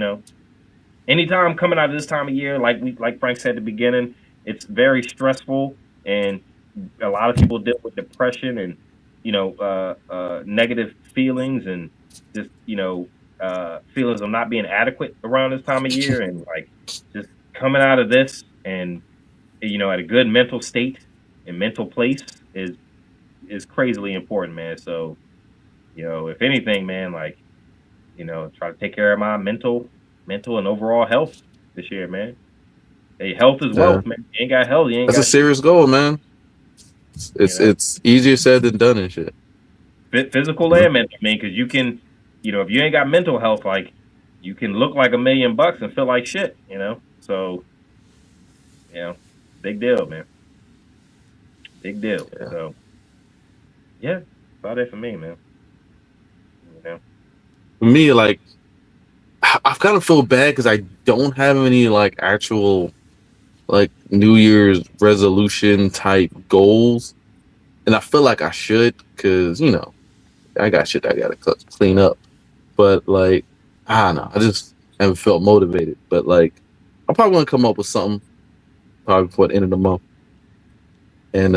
Anytime coming out of this time of year, like Frank said at the beginning, it's very stressful, and a lot of people deal with depression and negative feelings, and just feelings of not being adequate around this time of year, and like just coming out of this and at a good mental state and mental place is crazily important, man. So if anything, man, like try to take care of my mental and overall health this year, man. Hey, health is wealth, man. You ain't got health, you ain't That's got a serious goal, man. It's easier said than done and shit. Physical and mental, man, because you can, if you ain't got mental health, like you can look like $1 million and feel like shit, So, big deal, man. Big deal. Yeah. So, yeah, about it for me, man. For me, like, I've kind of feel bad because I don't have any like actual like New Year's resolution type goals, and I feel like I should because I got shit I gotta clean up. But like, I don't know, I just haven't felt motivated. But like, I'm probably gonna come up with something probably before the end of the month, and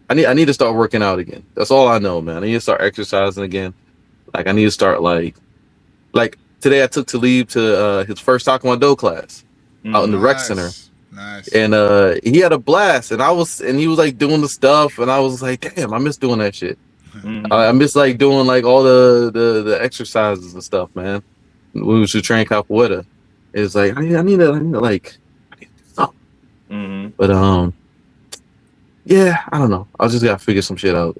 I need to start working out again. That's all I know, man. I need to start exercising again. Like I need to start like today I took to leave to his first Taekwondo class out in the rec center. Nice. And he had a blast, and he was like doing the stuff, and I was like, damn, I miss doing that shit. I miss like doing like all the exercises and stuff, man. We used to train capoeira. It's like I need to do something. But yeah, I don't know. I just gotta figure some shit out.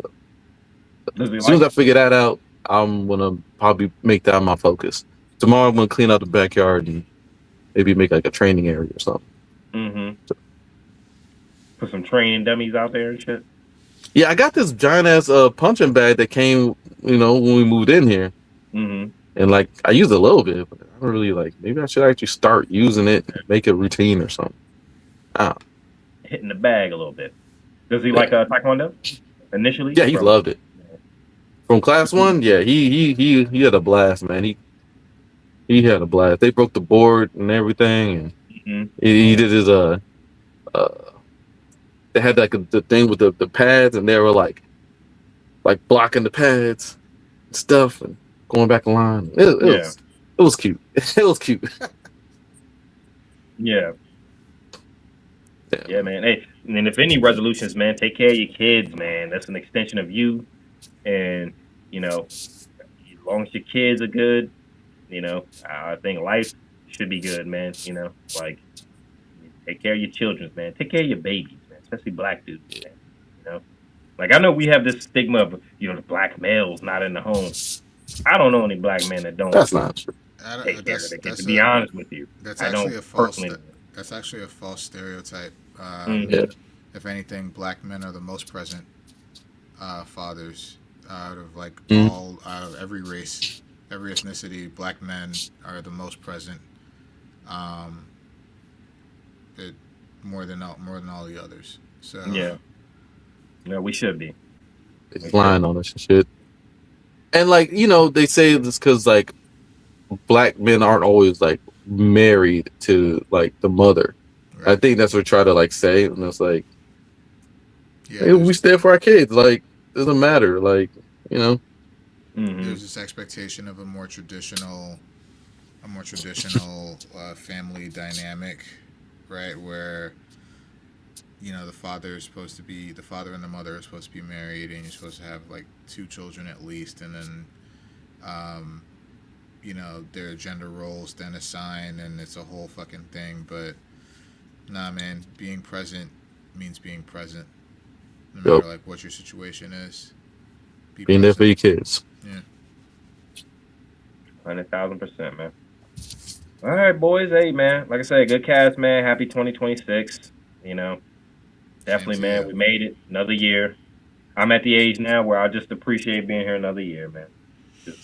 As soon as I figure that out, I'm gonna probably make that my focus. Tomorrow I'm gonna clean out the backyard and maybe make like a training area or something. Put some training dummies out there and shit. Yeah, I got this giant ass punching bag that came, when we moved in here. And like I used it a little bit, but I don't really like. Maybe I should actually start using it and make it a routine or something. Hitting the bag a little bit. Does he like Taekwondo initially? Yeah, he loved it. From class 1, yeah, he had a blast, man. He had a blast. They broke the board and everything, and he did his they had like the thing with the pads, and they were like blocking the pads and stuff and going back in line. It was cute. It was cute. Yeah, man. Hey, and if any resolutions, man, take care of your kids, man. That's an extension of you, and as long as your kids are good, I think life should be good, man. Like take care of your children, man. Take care of your babies, man, especially black dudes, man. Like I know we have this stigma of the black males not in the home. I don't know any black men that don't. That's not true. Take care of their kids. To be honest with you, that's I actually don't a false. personally. That's actually a false stereotype. If anything, black men are the most present fathers out of out of every race, every ethnicity. Black men are the most present. More than all the others. So yeah, we should be. It's lying on us and shit. And they say this because like black men aren't always like married to like the mother. Right. I think that's what we try to like say, and it's like, hey, we stand for our kids. Like, doesn't matter. Like, there's this expectation of a more traditional family dynamic, right? Where the father and the mother are supposed to be married, and you're supposed to have like 2 children at least, and then their gender roles then assigned, and it's a whole fucking thing. But nah, man, being present means being present. no matter Yep. like what your situation is. Be Being there for present. your kids. 100,000%, man. All right, boys. Hey, man. Like I said, good cast, man. Happy 2026. You know, definitely, to man. you. We made it another year. I'm at the age now where I just appreciate being here another year, man. Just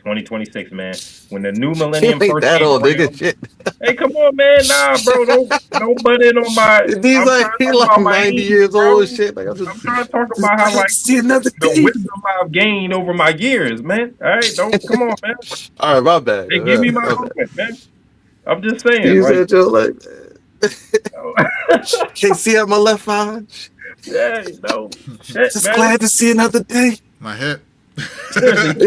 2026, man. When the new You millennium ain't first that came old, nigga. around, Shit. hey, come on, man. Nah, bro. Don't butt in on my. He's I'm like trying to he talk like about my 90 age, years old and bro. shit. Like I'm trying to talk just about how glad like to see another the day. wisdom I've gained over my years, man. All right, don't come on, man. All right, my bad. Hey, give me my moment, man. I'm just saying, You right? said you're like, can't see out my left eye. Yeah, no shit, Just man. glad to see another day. My hip.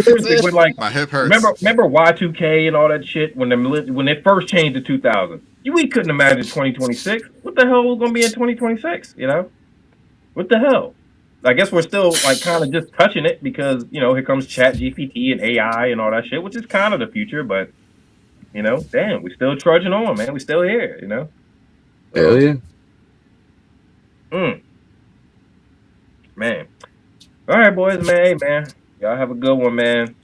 Seriously, when like My hip hurts. remember Y2K and all that shit when they first changed to 2000, we couldn't imagine 2026. What the hell was gonna be in 2026? You know, what the hell? I guess we're still like kind of just touching it because here comes Chat GPT and AI and all that shit, which is kind of the future. But damn, we still trudging on, man. We still here, Hell So, yeah. Man. All right, boys, man. Hey, man. Y'all have a good one, man.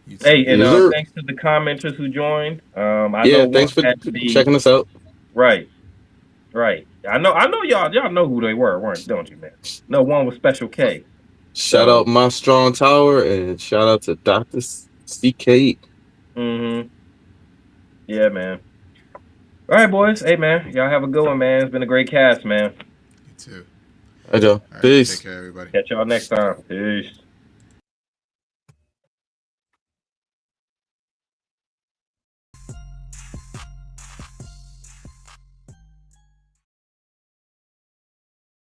You too. Hey, and Yes, sir. thanks to the commenters who joined. I Yeah, know one thanks for had to be checking us out. right. I know y'all know who they were, don't you, man? No, one was Special K. Shout out My Strong Tower and shout out to Dr. CK. Mm-hmm. Yeah, man. All right, boys. Hey, man. Y'all have a good one, man. It's been a great cast, man. You too. Hey, Joe. All right, Peace. take care, everybody. Catch y'all next time. Peace.